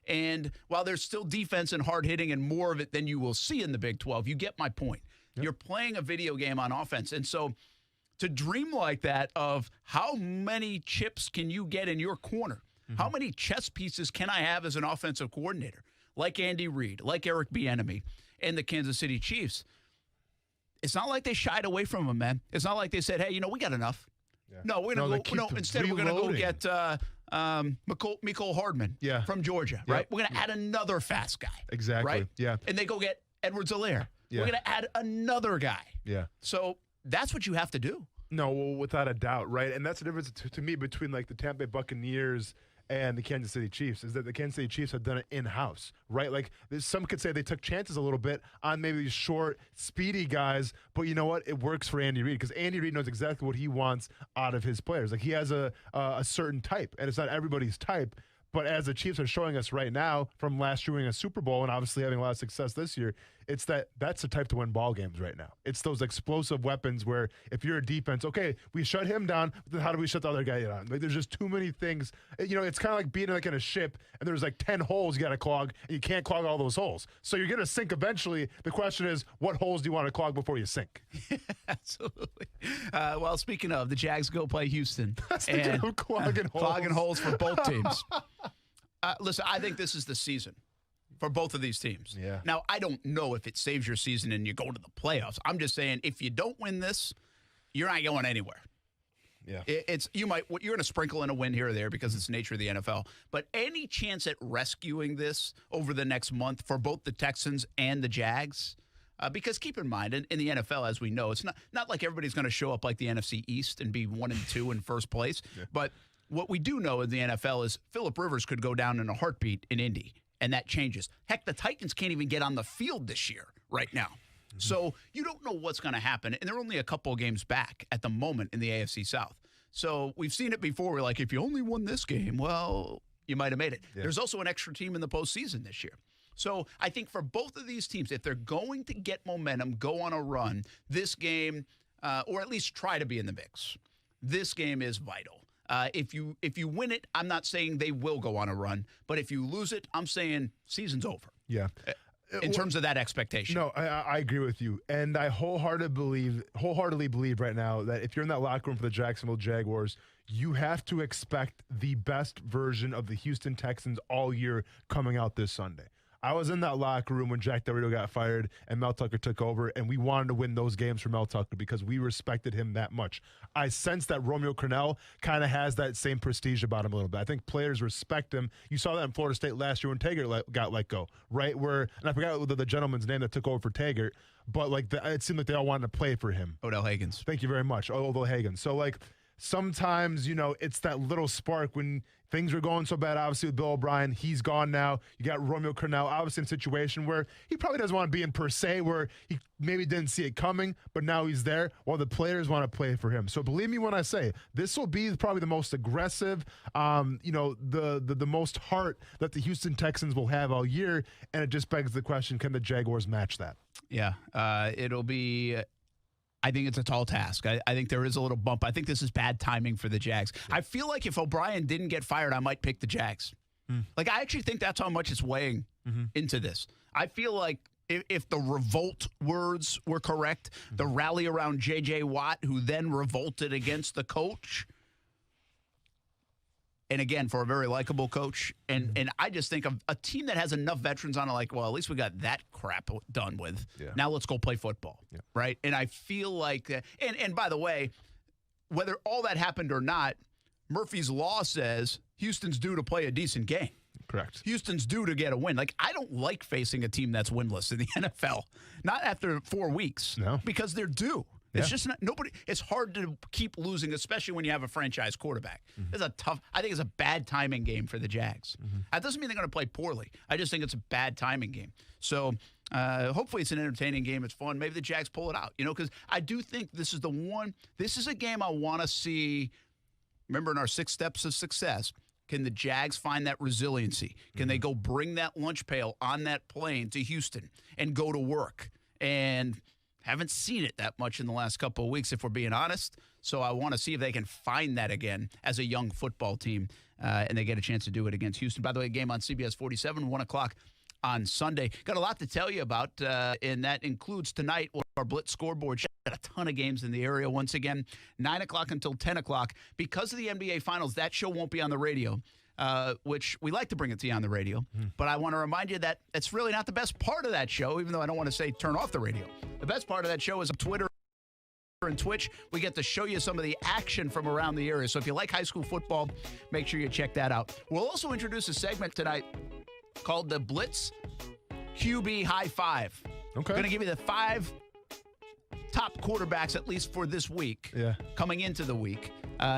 And while there's still defense and hard hitting and more of it than you will see in the Big 12, you get my point. Yep. You're playing a video game on offense. And so to dream like that of how many chips can you get in your corner? Mm-hmm. How many chess pieces can I have as an offensive coordinator? Like Andy Reid, like Eric Bieniemy, and the Kansas City Chiefs. It's not like they shied away from him, man. It's not like they said, hey, you know, we got enough. Yeah. No, we're going to go. Instead, we're going to go get Mecole Hardman from Georgia, right? We're going to add another fast guy. Exactly. Right? Yeah. And they go get Edwards-Helaire. Yeah. We're going to add another guy. Yeah. So that's what you have to do. No, without a doubt, right? And that's the difference to me between like the Tampa Bay Buccaneers and the Kansas City Chiefs is that the Kansas City Chiefs have done it in-house, right? Like some could say they took chances a little bit on maybe these short, speedy guys, but you know what? It works for Andy Reid because Andy Reid knows exactly what he wants out of his players. Like he has a certain type, and it's not everybody's type. But as the Chiefs are showing us right now from last year winning a Super Bowl and obviously having a lot of success this year, it's that's the type to win ball games right now. It's those explosive weapons where if you're a defense, okay, we shut him down, but then how do we shut the other guy down? Like there's just too many things. You know, it's kind of like being like in a ship and there's like 10 holes you got to clog and you can't clog all those holes. So you're going to sink eventually. The question is, what holes do you want to clog before you sink? Absolutely. Well, speaking of, the Jags go play Houston. Speaking of clogging holes. Clogging holes for both teams. Listen, I think this is the season for both of these teams. Yeah. Now, I don't know if it saves your season and you go to the playoffs. I'm just saying if you don't win this, you're not going anywhere. Yeah. You're going to sprinkle in a win here or there because it's the nature of the NFL. But any chance at rescuing this over the next month for both the Texans and the Jags? Because keep in mind, in the NFL, as we know, it's not like everybody's going to show up like the NFC East and be 1-2 in first place. Yeah. But what we do know in the NFL is Phillip Rivers could go down in a heartbeat in Indy, and that changes. Heck, the Titans can't even get on the field this year right now. Mm-hmm. So you don't know what's going to happen, and they're only a couple of games back at the moment in the AFC South. So we've seen it before. We're like, if you only won this game, well, you might have made it. Yeah. There's also an extra team in the postseason this year. So I think for both of these teams, if they're going to get momentum, go on a run, this game, or at least try to be in the mix, this game is vital. If you win it, I'm not saying they will go on a run, but if you lose it, I'm saying season's over. Yeah. In terms of that expectation. No, I agree with you. And I wholeheartedly believe right now that if you're in that locker room for the Jacksonville Jaguars, you have to expect the best version of the Houston Texans all year coming out this Sunday. I was in that locker room when Jack Del Rio got fired and Mel Tucker took over, and we wanted to win those games for Mel Tucker because we respected him that much. I sense that Romeo Crennel kind of has that same prestige about him a little bit. I think players respect him. You saw that in Florida State last year when Taggart got let go, right? And I forgot the gentleman's name that took over for Taggart, but it seemed like they all wanted to play for him. Odell Higgins. Thank you very much, Odell Higgins. So sometimes, it's that little spark when things were going so bad, obviously, with Bill O'Brien. He's gone now. You got Romeo Crennel, obviously in a situation where he probably doesn't want to be in per se, where he maybe didn't see it coming, but now he's there while the players want to play for him. So believe me when I say this will be probably the most aggressive, the most heart that the Houston Texans will have all year, and it just begs the question, can the Jaguars match that? Yeah, it'll be... I think it's a tall task. I think there is a little bump. I think this is bad timing for the Jags. I feel like if O'Brien didn't get fired, I might pick the Jags. Like, I actually think that's how much it's weighing into this. I feel like if the revolt words were correct, the rally around J.J. Watt, who then revolted against the coach, and again, for a very likable coach, and I just think of a team that has enough veterans on it, like, well, at least we got that crap done with. Yeah. Now let's go play football, right? And I feel like, and by the way, whether all that happened or not, Murphy's Law says Houston's due to play a decent game. Correct. Houston's due to get a win. Like, I don't like facing a team that's winless in the NFL. Not after 4 weeks. No. Because they're due. It's just not nobody. It's hard to keep losing, especially when you have a franchise quarterback. It's a tough. I think it's a bad timing game for the Jags. That doesn't mean they're going to play poorly. I just think it's a bad timing game. So hopefully it's an entertaining game. It's fun. Maybe the Jags pull it out. Because I do think this is the one. This is a game I want to see. Remember, in our 6 steps of success, can the Jags find that resiliency? Can they go bring that lunch pail on that plane to Houston and go to work? And haven't seen it that much in the last couple of weeks, if we're being honest. So I want to see if they can find that again as a young football team, and they get a chance to do it against Houston. By the way, game on CBS 47, 1 o'clock on Sunday. Got a lot to tell you about, and that includes tonight our Blitz scoreboard. Got a ton of games in the area once again, 9 o'clock until 10 o'clock. Because of the NBA Finals, that show won't be on the radio. Which we like to bring it to you on the radio. But I want to remind you that it's really not the best part of that show, even though I don't want to say turn off the radio. The best part of that show is Twitter and Twitch. We get to show you some of the action from around the area. So if you like high school football, make sure you check that out. We'll also introduce a segment tonight called the Blitz QB High Five. Okay. Going to give you the 5 top quarterbacks, at least for this week, coming into the week.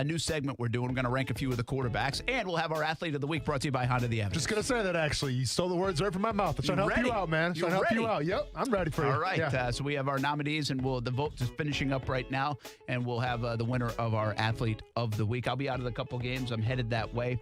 New segment we're doing. We're going to rank a few of the quarterbacks, and we'll have our Athlete of the Week brought to you by Honda the Avenue. Just going to say that, actually. You stole the words right from my mouth. I'm trying to help you out, man. Trying to help you out. Yep, I'm ready for you. All right. So we have our nominees, and the vote is finishing up right now, and we'll have the winner of our Athlete of the Week. I'll be out of the couple games. I'm headed that way.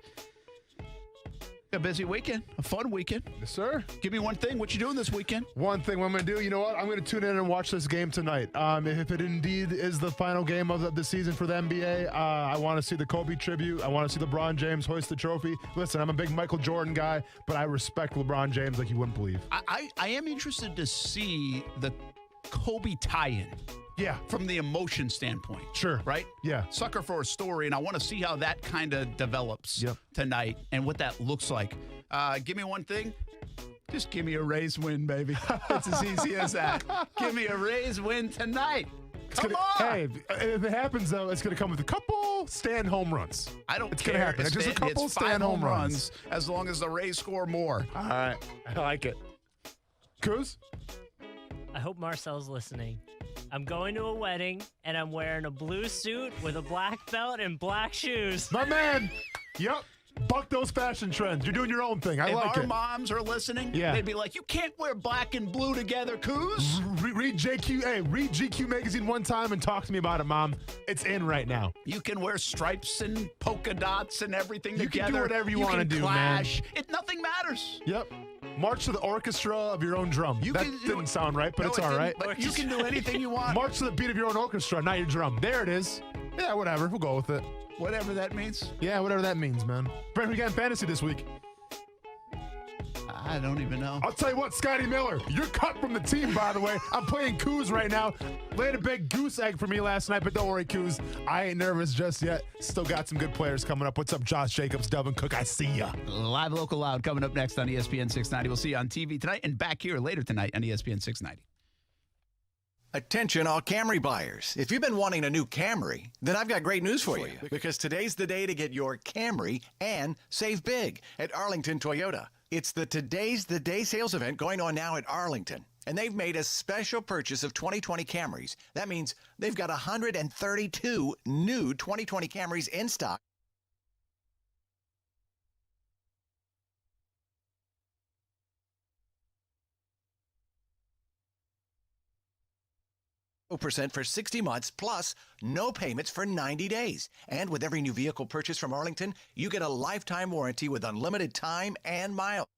A busy weekend, a fun weekend. Yes, sir. Give me one thing. What you doing this weekend? One thing I'm going to do, you know what? I'm going to tune in and watch this game tonight. If it indeed is the final game of the season for the NBA, I want to see the Kobe tribute. I want to see LeBron James hoist the trophy. Listen, I'm a big Michael Jordan guy, but I respect LeBron James like you wouldn't believe. I am interested to see the Kobe tie-in. Yeah. From the emotion standpoint. Sure. Right? Yeah. Sucker for a story, and I want to see how that kind of develops tonight and what that looks like. Give me one thing. Just give me a Rays win, baby. It's as easy as that. Give me a Rays win tonight. Come on. Hey, if it happens, though, it's going to come with a couple stand home runs. I don't it's care. It's going to happen. It's just a couple stand home runs. As long as the Rays score more. All right. I like it. Kuz? I hope Marcel's listening. I'm going to a wedding, and I'm wearing a blue suit with a black belt and black shoes. My man! Yep. Buck those fashion trends. You're doing your own thing. I like it. If our moms are listening, they'd be like, you can't wear black and blue together, Kuz. Read JQ. Hey, read GQ magazine one time and talk to me about it, Mom. It's in right now. You can wear stripes and polka dots and everything together. You can do whatever you want to do, clash. Man. Nothing matters. Yep. March to the orchestra of your own drum. That didn't sound right, but it's all right. But you can do anything you want. March to the beat of your own orchestra, not your drum. There it is. Yeah, whatever. We'll go with it. Whatever that means. Yeah, whatever that means, man. Brent, we got in fantasy this week. I don't even know. I'll tell you what, Scotty Miller, you're cut from the team, by the way. I'm playing Kuz right now. Laid a big goose egg for me last night, but don't worry, Kuz. I ain't nervous just yet. Still got some good players coming up. What's up, Josh Jacobs, Delvin Cook? I see ya. Live Local Loud coming up next on ESPN 690. We'll see you on TV tonight and back here later tonight on ESPN 690. Attention all Camry buyers. If you've been wanting a new Camry, then I've got great news for you. Because today's the day to get your Camry and save big at Arlington Toyota. It's the Today's the Day sales event going on now at Arlington. and they've made a special purchase of 2020 Camrys. That means they've got 132 new 2020 Camrys in stock. % for 60 months, plus no payments for 90 days. And with every new vehicle purchase from Arlington, you get a lifetime warranty with unlimited time and miles.